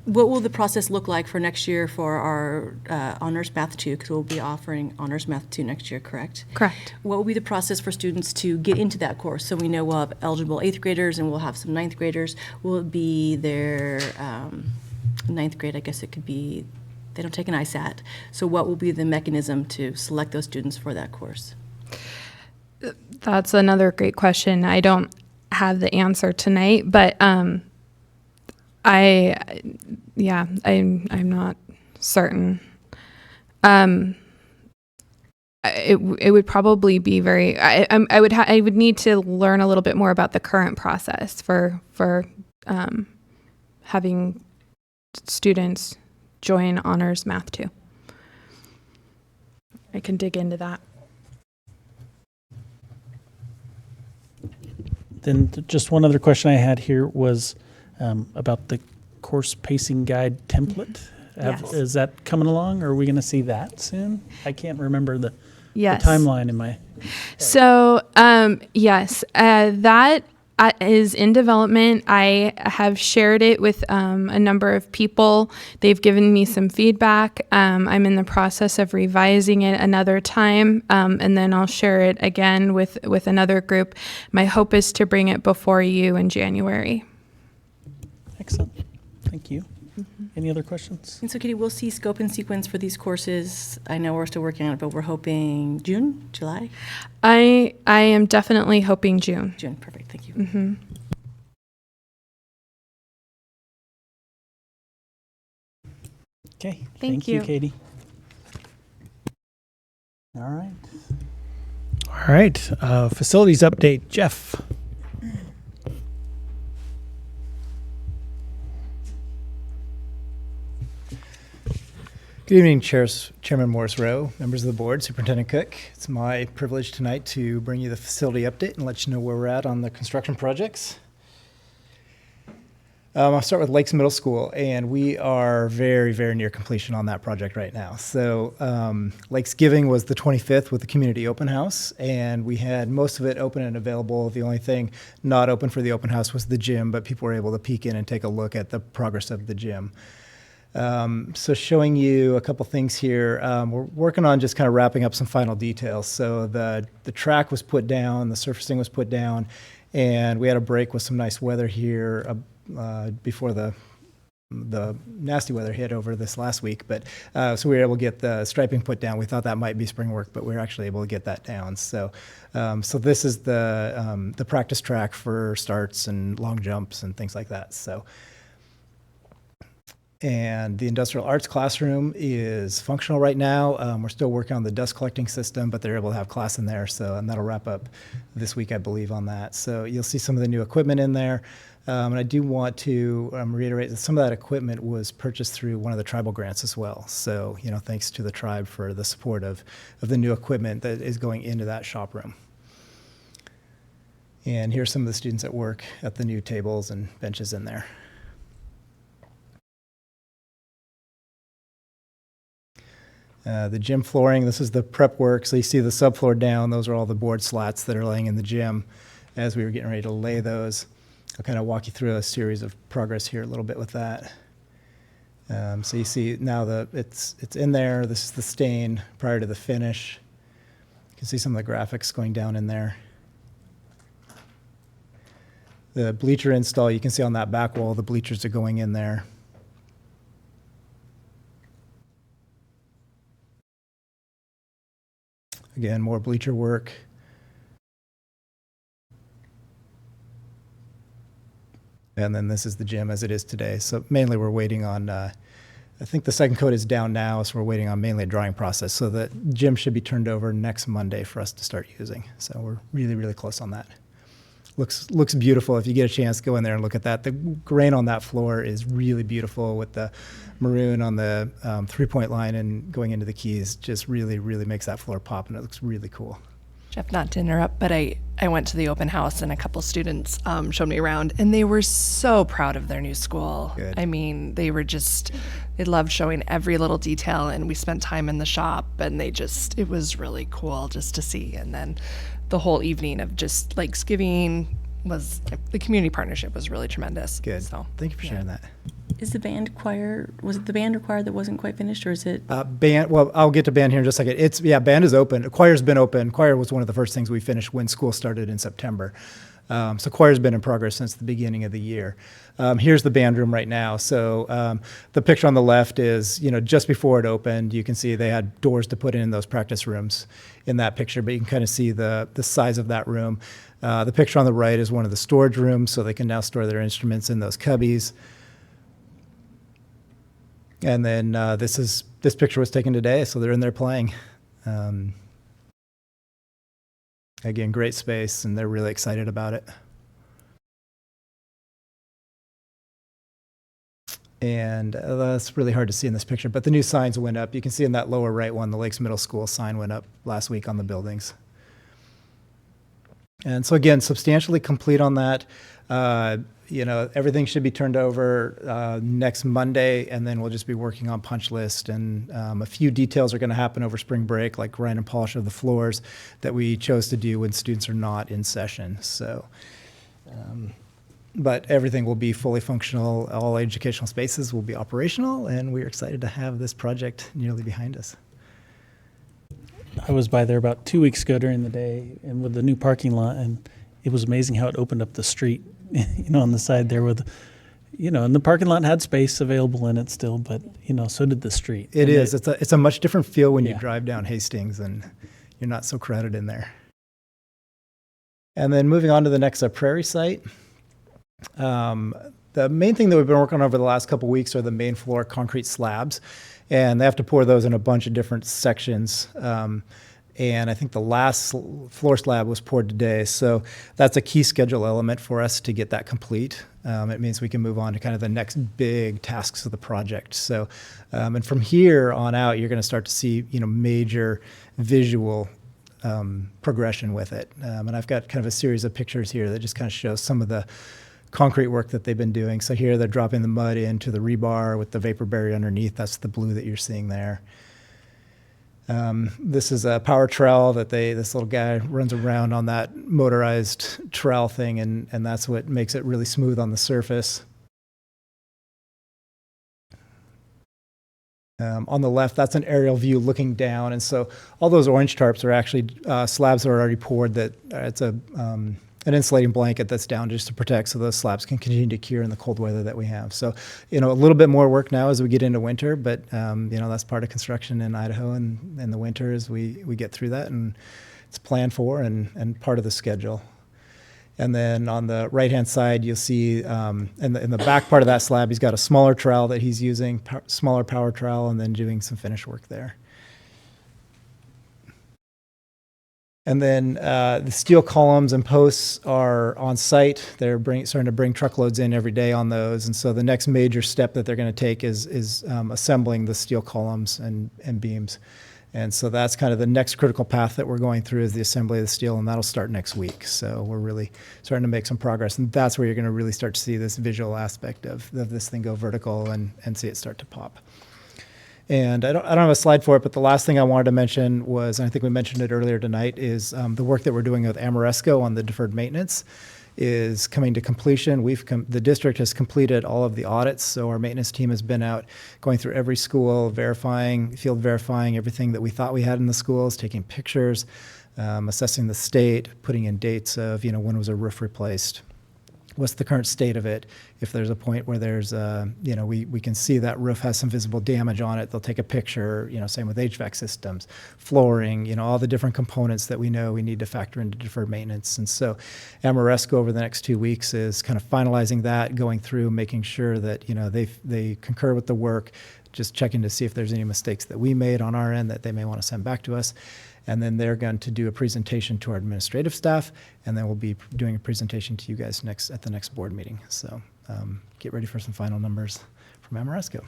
what will the process look like for next year for our Honors Math 2, because we'll be offering Honors Math 2 next year, correct? Correct. What will be the process for students to get into that course? So we know we'll have eligible 8th graders and we'll have some 9th graders. Will it be their 9th grade? I guess it could be, they don't take an ISAT. So what will be the mechanism to select those students for that course? That's another great question. I don't have the answer tonight, but I'm not certain. It would probably be very. I would need to learn a little bit more about the current process for having students join Honors Math 2. I can dig into that. Then just one other question I had here was about the course pacing guide template. Yes. Is that coming along, or are we going to see that soon? I can't remember the Yes. timeline in my. So, yes, that is in development. I have shared it with a number of people. They've given me some feedback. I'm in the process of revising it another time, and then I'll share it again with another group. My hope is to bring it before you in January. Excellent. Thank you. Any other questions? And so, Katie, we'll see scope and sequence for these courses. I know we're still working on it, but we're hoping June, July? I am definitely hoping June. June, perfect. Thank you. Mm-hmm. Okay. Thank you, Katie. All right. All right. Facilities update, Jeff. Good evening, Chairman Morris Rowe, members of the board, Superintendent Cook. It's my privilege tonight to bring you the facility update and let you know where we're at on the construction projects. I'll start with Lakes Middle School, and we are very, very near completion on that project right now. So Lakes Giving was the 25th with the community open house, and we had most of it open and available. The only thing not open for the open house was the gym, but people were able to peek in and take a look at the progress of the gym. So showing you a couple things here. We're working on just kind of wrapping up some final details. So the track was put down, the surfacing was put down, and we had a break with some nice weather here before the nasty weather hit over this last week. But so we were able to get the striping put down. We thought that might be spring work, but we were actually able to get that down. So so this is the practice track for starts and long jumps and things like that. So. And the industrial arts classroom is functional right now. We're still working on the dust collecting system, but they're able to have class in there. So, and that'll wrap up this week, I believe, on that. So you'll see some of the new equipment in there. And I do want to reiterate that some of that equipment was purchased through one of the tribal grants as well. So, you know, thanks to the tribe for the support of the new equipment that is going into that shop room. And here's some of the students at work at the new tables and benches in there. The gym flooring, this is the prep work. So you see the subfloor down. Those are all the board slats that are laying in the gym as we were getting ready to lay those. I'll kind of walk you through a series of progress here a little bit with that. So you see now it's in there. This is the stain prior to the finish. You can see some of the graphics going down in there. The bleacher install, you can see on that back wall, the bleachers are going in there. Again, more bleacher work. And then this is the gym as it is today. So mainly we're waiting on, I think the second coat is down now, so we're waiting on mainly a drying process. So the gym should be turned over next Monday for us to start using. So we're really, really close on that. Looks beautiful. If you get a chance, go in there and look at that. The grain on that floor is really beautiful with the maroon on the three-point line and going into the keys. Just really, really makes that floor pop, and it looks really cool. Jeff, not to interrupt, but I went to the open house and a couple students showed me around, and they were so proud of their new school. Good. I mean, they loved showing every little detail, and we spent time in the shop, and it was really cool just to see. And then the whole evening of just Lakes Giving the community partnership was really tremendous. Good. So thank you for sharing that. Is the band choir, was it the band or choir that wasn't quite finished, or is it? Band, well, I'll get to band here in just a second. Band is open. Choir's been open. Choir was one of the first things we finished when school started in September. So choir's been in progress since the beginning of the year. Here's the band room right now. So the picture on the left is, just before it opened, you can see they had doors to put in those practice rooms in that picture, but you can kind of see the size of that room. The picture on the right is one of the storage rooms, so they can now store their instruments in those cubbies. And then this picture was taken today, so they're in there playing. Again, great space, and they're really excited about it. And that's really hard to see in this picture, but the new signs went up. You can see in that lower right one, the Lakes Middle School sign went up last week on the buildings. And so again, substantially complete on that. Everything should be turned over next Monday, and then we'll just be working on punch list. And a few details are going to happen over spring break, like grind and polish of the floors that we chose to do when students are not in session. So, but everything will be fully functional. All educational spaces will be operational, and we're excited to have this project nearly behind us. I was by there about 2 weeks ago during the day, and with the new parking lot, and it was amazing how it opened up the street, on the side there with, and the parking lot had space available in it still, but, so did the street. It is. It's a much different feel when you drive down Hastings, and you're not so crowded in there. And then moving on to the next Prairie site. The main thing that we've been working on over the last couple weeks are the main floor concrete slabs, and they have to pour those in a bunch of different sections. and I think the last floor slab was poured today. So that's a key schedule element for us to get that complete. It means we can move on to kind of the next big tasks of the project. So, and from here on out, you're going to start to see, major visual progression with it. And I've got kind of a series of pictures here that just kind of show some of the concrete work that they've been doing. So here they're dropping the mud into the rebar with the vapor barrier underneath. That's the blue that you're seeing there. This is a power trowel that this little guy runs around on that motorized trowel thing, and that's what makes it really smooth on the surface. On the left, that's an aerial view looking down, and so all those orange tarps are actually slabs that are already poured. That it's an insulating blanket that's down just to protect, so those slabs can continue to cure in the cold weather that we have. So, a little bit more work now as we get into winter, but that's part of construction in Idaho, and in the winter as we get through that, and it's planned for and part of the schedule. And then on the right-hand side, you'll see in the back part of that slab, he's got a smaller trowel that he's using, smaller power trowel, and then doing some finish work there. And then the steel columns and posts are on site. They're starting to bring truckloads in every day on those. And so the next major step that they're going to take is assembling the steel columns and beams. And so that's kind of the next critical path that we're going through, is the assembly of the steel, and that'll start next week. So we're really starting to make some progress. And that's where you're going to really start to see this visual aspect of this thing go vertical and see it start to pop. And I don't have a slide for it, but the last thing I wanted to mention was, and I think we mentioned it earlier tonight, is the work that we're doing with Amoresco on the deferred maintenance is coming to completion. The district has completed all of the audits, so our maintenance team has been out going through every school, field verifying everything that we thought we had in the schools, taking pictures, assessing the state, putting in dates of when was a roof replaced. What's the current state of it? If there's a point where there's, we can see that roof has some visible damage on it, they'll take a picture, same with HVAC systems, flooring, all the different components that we know we need to factor into deferred maintenance. And so Amoresco over the next 2 weeks is kind of finalizing that, going through, making sure that, they concur with the work, just checking to see if there's any mistakes that we made on our end that they may want to send back to us. And then they're going to do a presentation to our administrative staff, and then we'll be doing a presentation to you guys at the next board meeting. So get ready for some final numbers from Amoresco.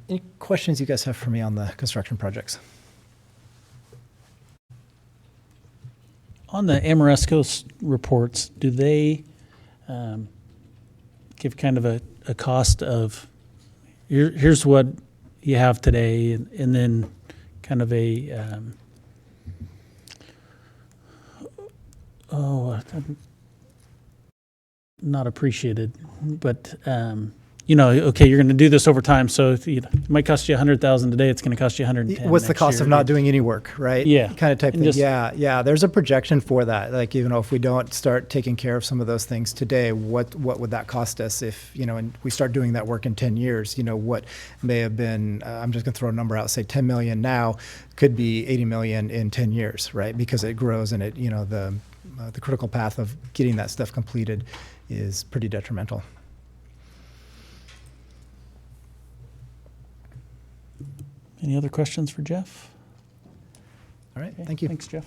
Any questions you guys have for me on the construction projects? On the Amoresco reports, do they give kind of a cost of, here's what you have today, and then kind of a not appreciated, but okay, you're going to do this over time, so it might cost you $100,000 today. It's going to cost you $110,000. What's the cost of not doing any work, right? Yeah, kind of type thing. Yeah. There's a projection for that. Like, if we don't start taking care of some of those things today, what would that cost us if and we start doing that work in 10 years? What may have been, I'm just going to throw a number out, say 10 million now, could be 80 million in 10 years, right? Because it grows, and it the critical path of getting that stuff completed is pretty detrimental. Any other questions for Jeff? All right, thank you. Thanks, Jeff.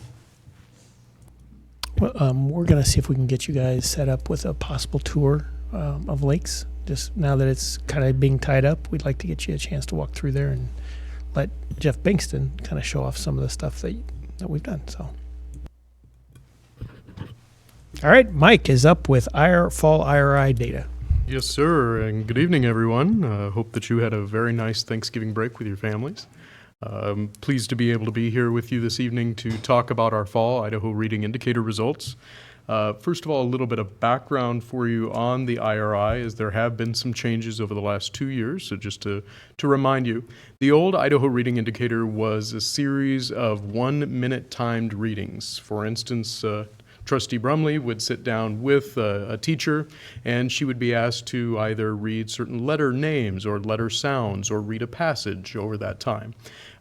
Well, we're going to see if we can get you guys set up with a possible tour of lakes. Just now that it's kind of being tied up, we'd like to get you a chance to walk through there and let Jeff Bankston kind of show off some of the stuff that we've done. So, all right, Mike is up with fall IRI data. Yes, sir, and good evening, everyone. Hope that you had a very nice Thanksgiving break with your families. Pleased to be able to be here with you this evening to talk about our fall Idaho Reading Indicator results. First of all, a little bit of background for you on the IRI, as there have been some changes over the last 2 years. So just to remind you, the old Idaho Reading Indicator was a series of 1-minute timed readings. For instance, Trustee Brumley would sit down with a teacher, and she would be asked to either read certain letter names or letter sounds or read a passage over that time.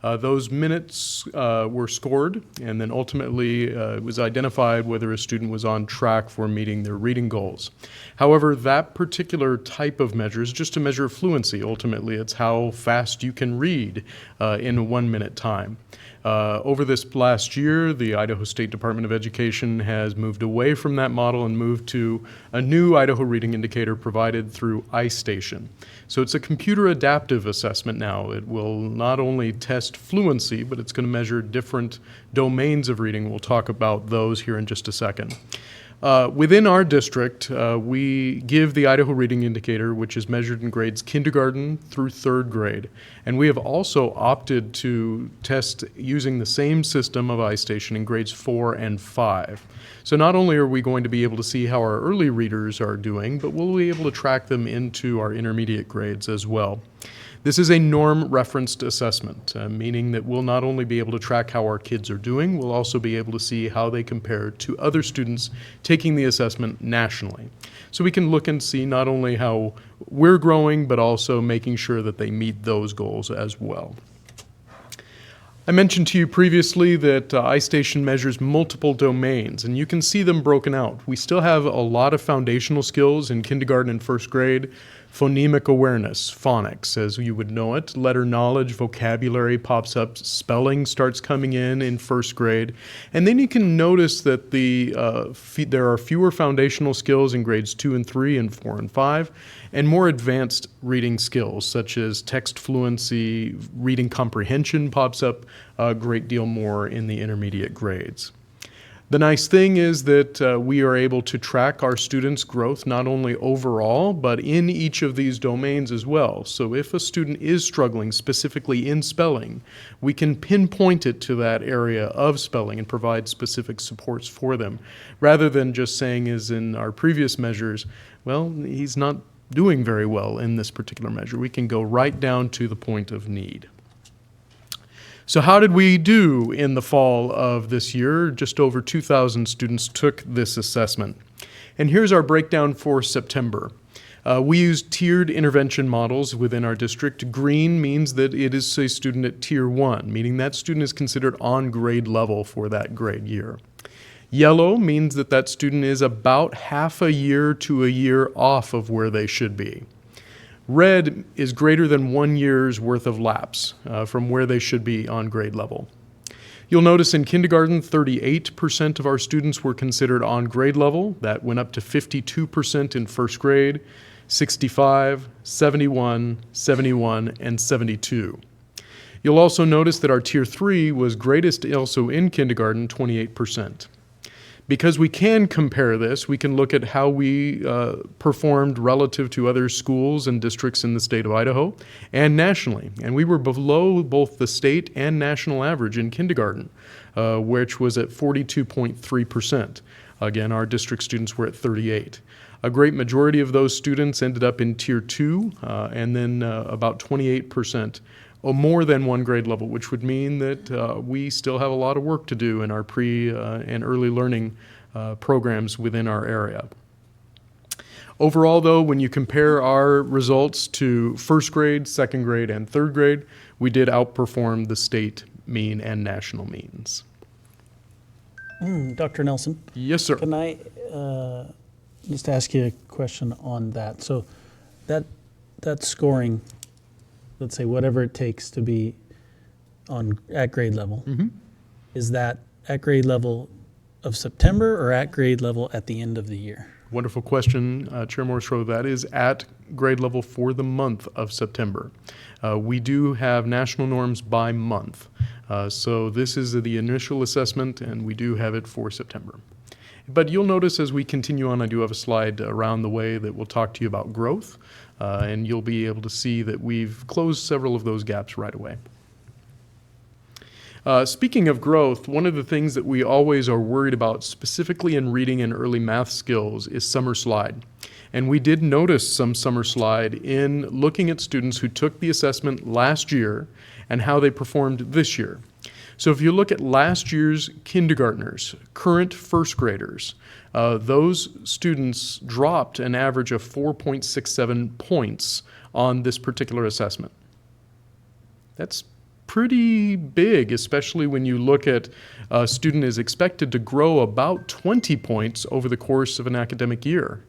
Those minutes were scored, and then ultimately it was identified whether a student was on track for meeting their reading goals. However, that particular type of measure is just a measure of fluency. Ultimately, it's how fast you can read in a 1 minute time. Over this last year, the Idaho State Department of Education has moved away from that model and moved to a new Idaho reading indicator provided through iStation. So it's a computer adaptive assessment now. It will not only test fluency, but it's going to measure different domains of reading. We'll talk about those here in just a second. Within our district, we give the Idaho Reading Indicator, which is measured in grades kindergarten through 3rd grade. And we have also opted to test using the same system of iStation in grades 4 and 5. So not only are we going to be able to see how our early readers are doing, but we'll be able to track them into our intermediate grades as well. This is a norm-referenced assessment, meaning that we'll not only be able to track how our kids are doing, we'll also be able to see how they compare to other students taking the assessment nationally. So we can look and see not only how we're growing, but also making sure that they meet those goals as well. I mentioned to you previously that iStation measures multiple domains, and you can see them broken out. We still have a lot of foundational skills in kindergarten and 1st grade. Phonemic awareness, phonics, as you would know it. Letter knowledge, vocabulary pops up. Spelling starts coming in 1st grade. And then you can notice that there are fewer foundational skills in grades 2 and 3 and 4 and 5, and more advanced reading skills, such as text fluency, reading comprehension pops up a great deal more in the intermediate grades. The nice thing is that we are able to track our students' growth not only overall, but in each of these domains as well. So if a student is struggling specifically in spelling, we can pinpoint it to that area of spelling and provide specific supports for them, rather than just saying, as in our previous measures, well, he's not doing very well in this particular measure. We can go right down to the point of need. So how did we do in the fall of this year? Just over 2,000 students took this assessment. And here's our breakdown for September. We use tiered intervention models within our district. Green means that it is a student at Tier 1, meaning that student is considered on grade level for that grade year. Yellow means that that student is about half a year to a year off of where they should be. Red is greater than 1 year's worth of lapse from where they should be on grade level. You'll notice in kindergarten, 38% of our students were considered on grade level. That went up to 52% in 1st grade, 65, 71, 71, and 72. You'll also notice that our Tier 3 was greatest also in kindergarten, 28%. Because we can compare this, we can look at how we performed relative to other schools and districts in the state of Idaho and nationally. And we were below both the state and national average in kindergarten, which was at 42.3%. Again, our district students were at 38. A great majority of those students ended up in Tier 2, and then about 28% or more than 1 grade level, which would mean that we still have a lot of work to do in our pre and early learning programs within our area. Overall, though, when you compare our results to 1st grade, 2nd grade, and 3rd grade, we did outperform the state mean and national means. Dr. Nelson? Yes, sir. Can I just ask you a question on that? So that scoring, let's say whatever it takes to be at grade level, is that at grade level of September or at grade level at the end of the year? Wonderful question, Chair Morrisroe. That is at grade level for the month of September. We do have national norms by month. So this is the initial assessment, and we do have it for September. But you'll notice as we continue on, I do have a slide around the way that will talk to you about growth, and you'll be able to see that we've closed several of those gaps right away. Speaking of growth, one of the things that we always are worried about, specifically in reading and early math skills, is summer slide. And we did notice some summer slide in looking at students who took the assessment last year and how they performed this year. So if you look at last year's kindergartners, current 1st graders, those students dropped an average of 4.67 points on this particular assessment. That's pretty big, especially when you look at a student is expected to grow about 20 points over the course of an academic year.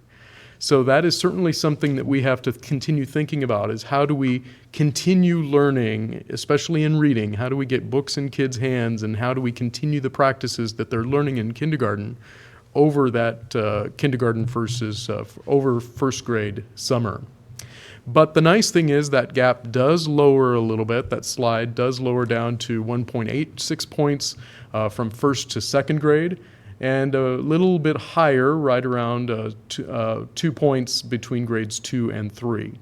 So that is certainly something that we have to continue thinking about, is how do we continue learning, especially in reading? How do we get books in kids' hands, and how do we continue the practices that they're learning in kindergarten over that kindergarten versus over first grade summer? But the nice thing is that gap does lower a little bit. That slide does lower down to 1.86 points from first to second grade, and a little bit higher, right around 2 points between grades 2 and 3.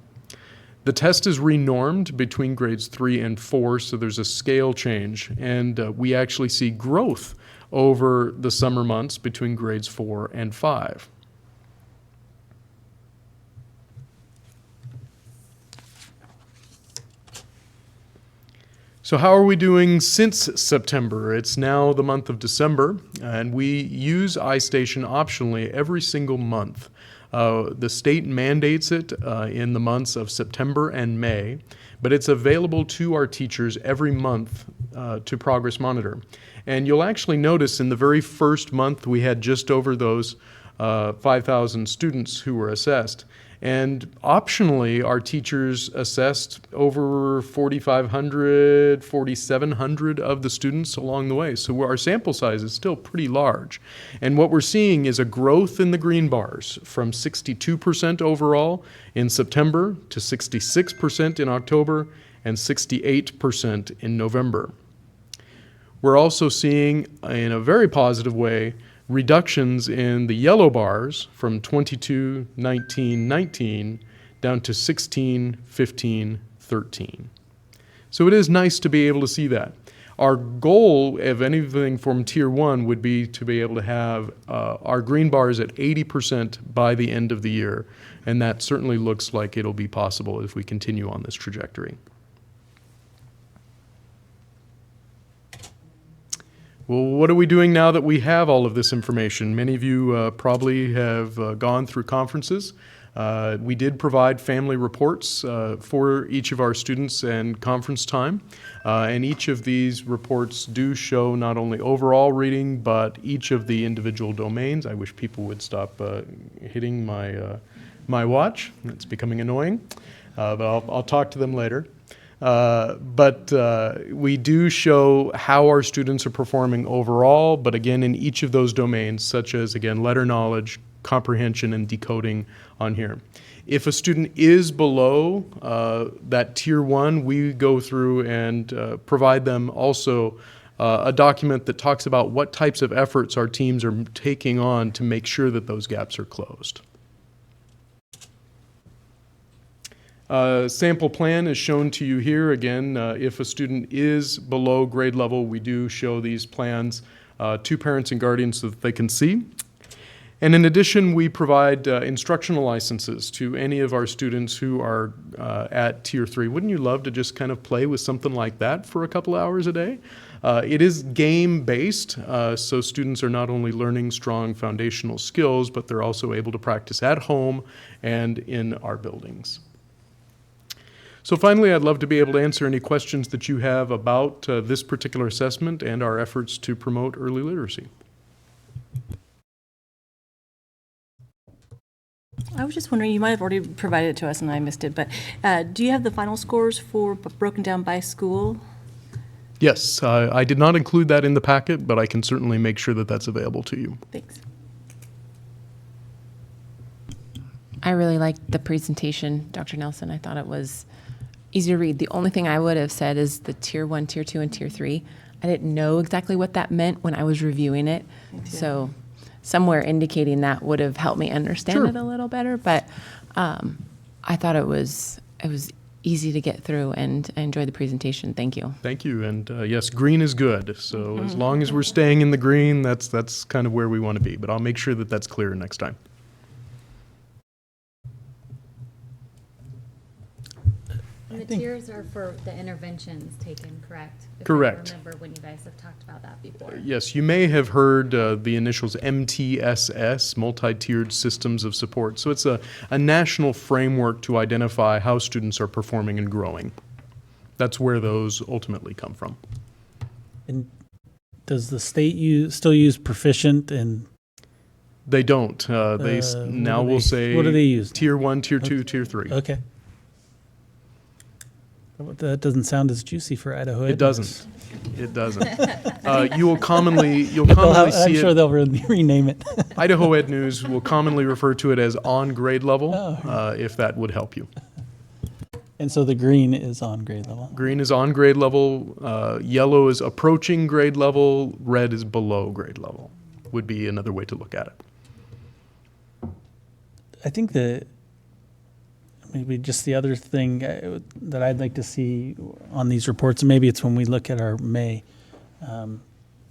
The test is renormed between grades 3 and 4, so there's a scale change, and we actually see growth over the summer months between grades 4 and 5. So how are we doing since September? It's now the month of December, and we use iStation optionally every single month. The state mandates it in the months of September and May, but it's available to our teachers every month to progress monitor. And you'll actually notice in the very first month we had just over those 5,000 students who were assessed. And optionally, our teachers assessed over 4,500, 4,700 of the students along the way. So our sample size is still pretty large. And what we're seeing is a growth in the green bars from 62% overall in September to 66% in October and 68% in November. We're also seeing, in a very positive way, reductions in the yellow bars from 22, 19, 19 down to 16, 15, 13. So it is nice to be able to see that. Our goal of anything from Tier 1 would be to be able to have our green bars at 80% by the end of the year, and that certainly looks like it'll be possible if we continue on this trajectory. Well, what are we doing now that we have all of this information? Many of you probably have gone through conferences. We did provide family reports for each of our students and conference time. And each of these reports do show not only overall reading, but each of the individual domains. I wish people would stop hitting my watch. It's becoming annoying, but I'll talk to them later. But we do show how our students are performing overall, but again, in each of those domains, such as, again, letter knowledge, comprehension, and decoding on here. If a student is below that Tier 1, we go through and provide them also a document that talks about what types of efforts our teams are taking on to make sure that those gaps are closed. Sample plan is shown to you here. Again, if a student is below grade level, we do show these plans to parents and guardians so that they can see. And in addition, we provide instructional licenses to any of our students who are at Tier 3. Wouldn't you love to just kind of play with something like that for a couple hours a day? It is game-based, so students are not only learning strong foundational skills, but they're also able to practice at home and in our buildings. So finally, I'd love to be able to answer any questions that you have about this particular assessment and our efforts to promote early literacy. I was just wondering, you might have already provided it to us and I missed it, but do you have the final scores for broken down by school? Yes, I did not include that in the packet, but I can certainly make sure that that's available to you. Thanks. I really liked the presentation, Dr. Nelson. I thought it was easy to read. The only thing I would have said is the Tier 1, Tier 2, and Tier 3. I didn't know exactly what that meant when I was reviewing it. So somewhere indicating that would have helped me understand it a little better. But I thought it was easy to get through, and I enjoyed the presentation. Thank you. Thank you. And yes, green is good. So as long as we're staying in the green, that's kind of where we want to be. But I'll make sure that that's clear next time. And the tiers are for the interventions taken, correct? Correct. I remember when you guys have talked about that before. Yes, you may have heard the initials MTSS, Multi-Tiered Systems of Support. So it's a national framework to identify how students are performing and growing. That's where those ultimately come from. And does the state still use proficient and? They don't. What Now do we'll they- say what do they use? Tier 1, Tier 2, Tier 3. Okay. That doesn't sound as juicy for Idaho. It Ed doesn't. News. It doesn't. You'll commonly see I'm sure it. they'll rename it. Idaho Ed News will commonly refer to it as on grade level, Oh. if that would help you. And so the green is on grade level. Green is on grade level, yellow is approaching grade level, red is below grade level, would be another way to look at it. I think maybe just the other thing that I'd like to see on these reports, and maybe it's when we look at our May,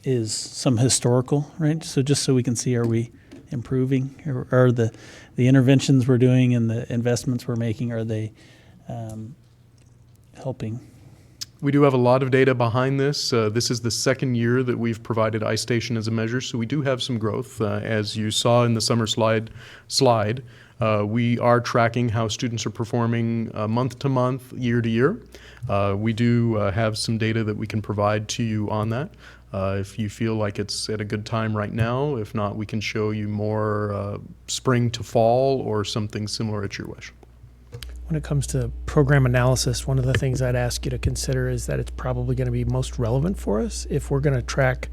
is some historical, right? So just so we can see, are we improving? Or are the interventions we're doing and the investments we're making, are they helping? We do have a lot of data behind this. This is the second year that we've provided iStation as a measure, so we do have some growth. As you saw in the summer slide, we are tracking how students are performing month to month, year to year. We do have some data that we can provide to you on that. If you feel like it's at a good time right now, if not, we can show you more spring to fall or something similar at your wish. When it comes to program analysis, one of the things I'd ask you to consider is that it's probably going to be most relevant for us if we're going to track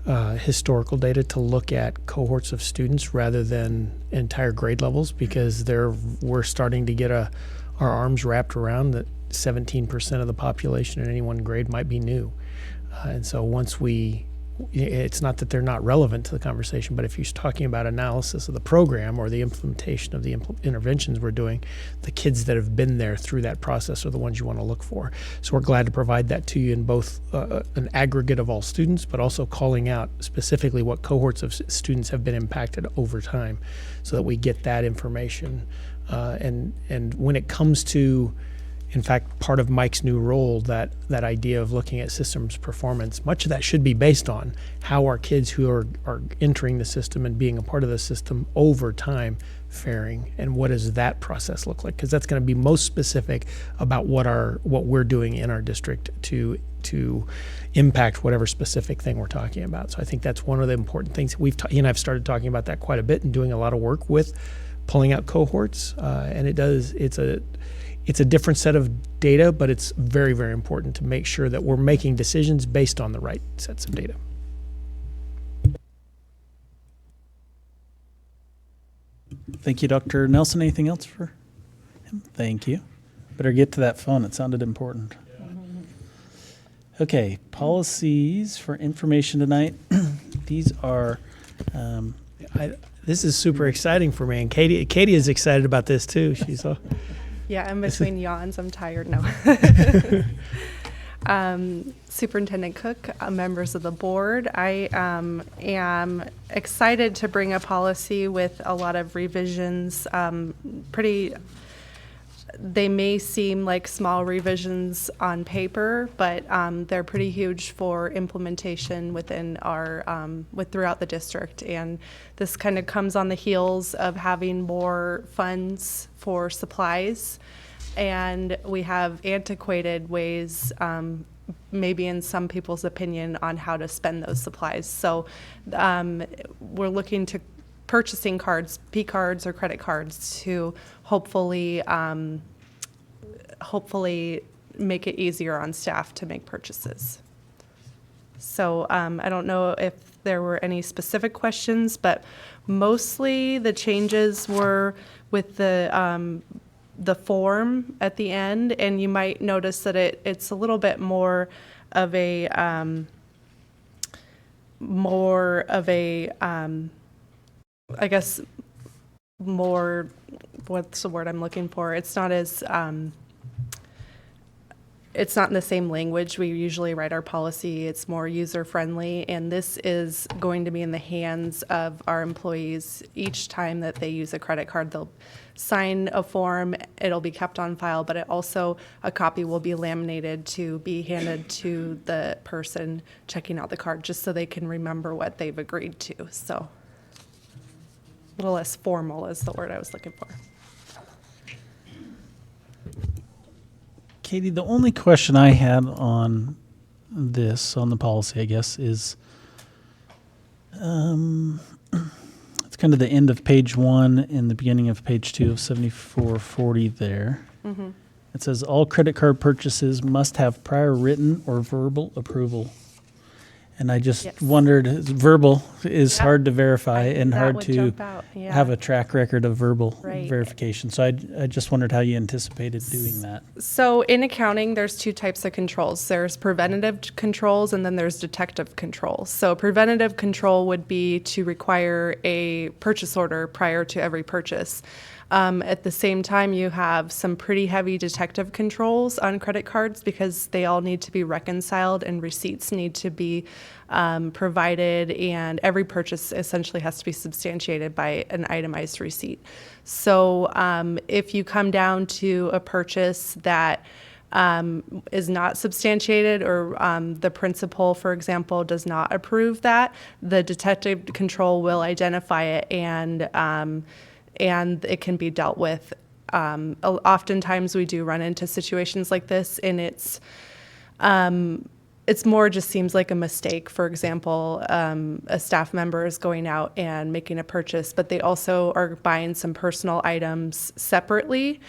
historical data to look at cohorts of students rather than entire grade levels, because we're starting to get our arms wrapped around that 17% of the population in any one grade might be new. And so it's not that they're not relevant to the conversation, but if you're talking about analysis of the program or the implementation of the interventions we're doing, the kids that have been there through that process are the ones you want to look for. So we're glad to provide that to you in both an aggregate of all students, but also calling out specifically what cohorts of students have been impacted over time so that we get that information. And when it comes to, in fact, part of Mike's new role, that idea of looking at systems performance, much of that should be based on how our kids who are entering the system and being a part of the system over time faring, and what does that process look like? Because that's going to be most specific about what we're doing in our district to impact whatever specific thing we're talking about. So I think that's one of the important things. I've started talking about that quite a bit and doing a lot of work with pulling out cohorts, and it's a different set of data, but it's very, very important to make sure that we're making decisions based on the right sets of data. Thank you, Dr. Nelson. Anything else for him? Thank you. Better get to that phone. It sounded important. Okay, policies for information tonight. These are... This is super exciting for me, and Katie is excited about this too. She's all... Yeah, I'm between yawns. I'm tired now. Superintendent Cook, members of the board, I am excited to bring a policy with a lot of revisions. They may seem like small revisions on paper, but they're pretty huge for implementation within throughout the district. And this kind of comes on the heels of having more funds for supplies, and we have antiquated ways, maybe in some people's opinion, on how to spend those supplies. So we're looking to purchasing cards, P cards or credit cards, to hopefully make it easier on staff to make purchases. So I don't know if there were any specific questions, but mostly the changes were with the form at the end, and you might notice that it's a little bit more of a I guess more, what's the word I'm looking for? It's not as, it's not in the same language we usually write our policy. It's more user-friendly, and this is going to be in the hands of our employees. Each time that they use a credit card, they'll sign a form. It'll be kept on file, but a copy will be laminated to be handed to the person checking out the card, just so they can remember what they've agreed to. So a little less formal is the word I was looking for. Katie, the only question I had on this, on the policy, I guess, is it's kind of the end of page 1 and the beginning of page 2 of 7440 there. Mhm. It says all credit card purchases must have prior written or verbal approval. And I just wondered, verbal is hard to verify and that hard would to jump out, yeah. have a track record of verbal Right. verification. So I just wondered how you anticipated doing that. So in accounting, there's two types of controls. There's preventative controls and then there's detective controls. So preventative control would be to require a purchase order prior to every purchase. At the same time, you have some pretty heavy detective controls on credit cards because they all need to be reconciled and receipts need to be provided, and every purchase essentially has to be substantiated by an itemized receipt. So if you come down to a purchase that is not substantiated, or the principal, for example, does not approve that, the detective control will identify it and it can be dealt with. Oftentimes we do run into situations like this, and it's more just seems like a mistake. For example, a staff member is going out and making a purchase, but they also are buying some personal items separately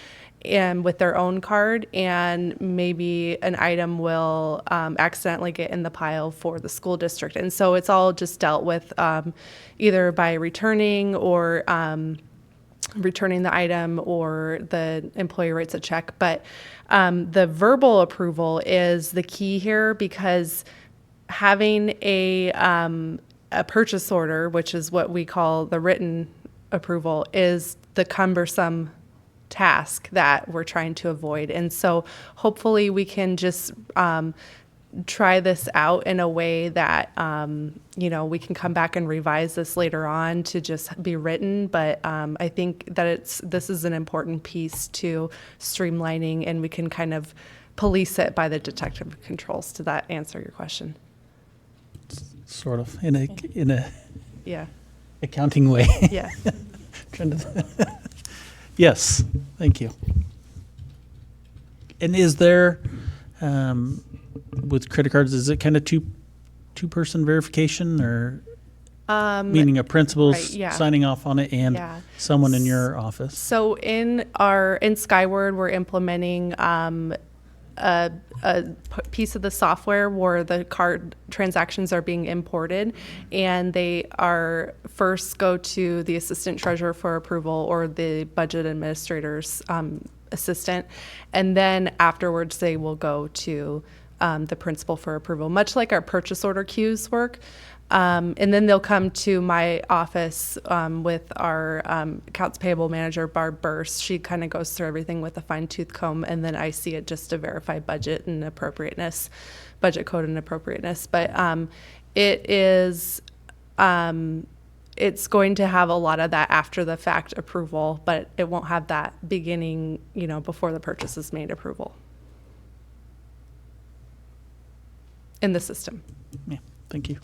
and with their own card, and maybe an item will accidentally get in the pile for the school district. And so it's all just dealt with either by returning or returning the item, or the employee writes a check. But the verbal approval is the key here, because having a purchase order, which is what we call the written approval, is the cumbersome task that we're trying to avoid. And so hopefully we can just try this out in a way that we can come back and revise this later on to just be written. But I think that this is an important piece to streamlining, and we can kind of police it by the detective controls. Did that answer your question? Sort of, in a Yeah. accounting way. Yeah. Trying to yes, thank you. And is there, with credit cards, is it kind of two-person verification, or meaning a principal's right, yeah. signing off on it and Yeah. someone in your office? So in Skyward, we're implementing a piece of the software where the card transactions are being imported, and they are first go to the assistant treasurer for approval, or the budget administrator's assistant, and then afterwards they will go to the principal for approval, much like our purchase order queues work. And then they'll come to my office with our accounts payable manager, Barb Burse. She kind of goes through everything with a fine-tooth comb, and then I see it just to verify budget and appropriateness, budget code and appropriateness. But it is, it's going to have a lot of that after the fact approval, but it won't have that beginning, before the purchase is made approval in the system. Yeah, thank you.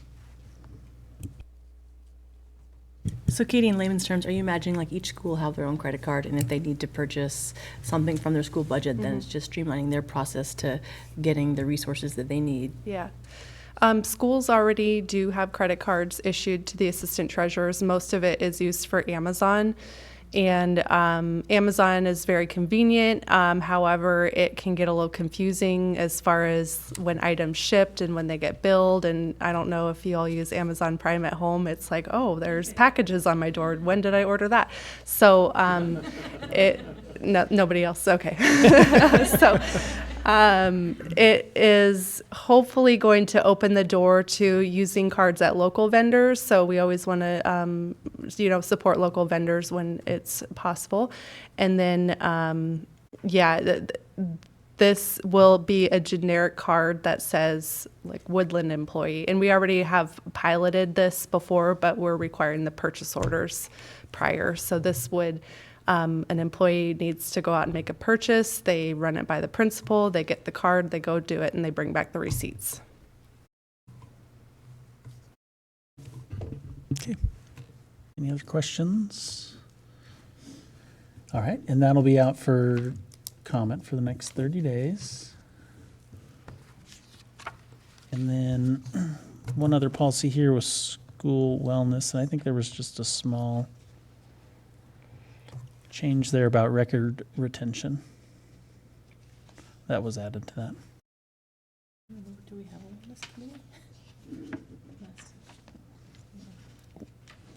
So Katie, in layman's terms, are you imagining like each school have their own credit card, and if they need to purchase something from their school budget, then it's just streamlining their process to getting the resources that they need? Yeah. Schools already do have credit cards issued to the assistant treasurers. Most of it is used for Amazon, and Amazon is very convenient. However, it can get a little confusing as far as when items shipped and when they get billed. And I don't know if you all use Amazon Prime at home. It's like, oh, there's packages on my door. When did I order that? So nobody else. Okay. So it is hopefully going to open the door to using cards at local vendors. So we always want to, support local vendors when it's possible. And then, this will be a generic card that says like Woodland employee. And we already have piloted this before, but we're requiring the purchase orders prior. So this would, an employee needs to go out and make a purchase. They run it by the principal, they get the card, they go do it, and they bring back the receipts. Okay. Any other questions? All right, and that'll be out for comment for the next 30 days. And then one other policy here was school wellness, and I think there was just a small change there about record retention. That was added to that. Do we have a wellness committee?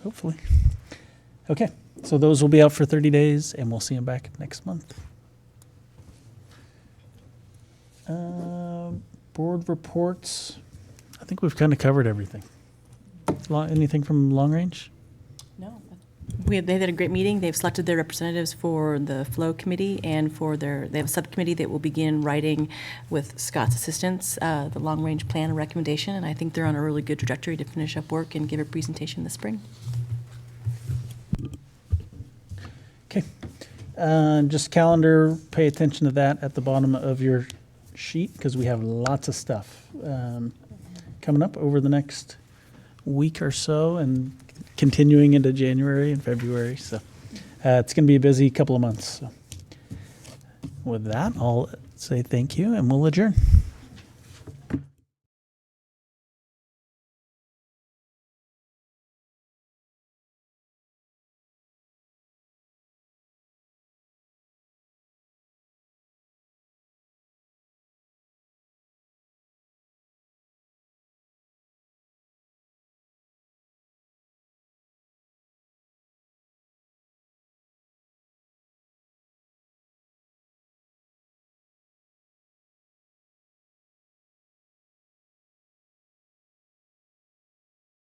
Hopefully. Okay, so those will be out for 30 days, and we'll see them back next month. Board reports. I think we've kind of covered everything. Anything from long range? No. They had a great meeting. They've selected their representatives for the Flow Committee and for they have a subcommittee that will begin writing with Scott's assistance, the long-range plan and recommendation, and I think they're on a really good trajectory to finish up work and give a presentation this spring. Okay. Just calendar, pay attention to that at the bottom of your sheet because we have lots of stuff coming up over the next week or so and continuing into January and February. So it's going to be a busy couple of months. So with that, I'll say thank you and we'll adjourn.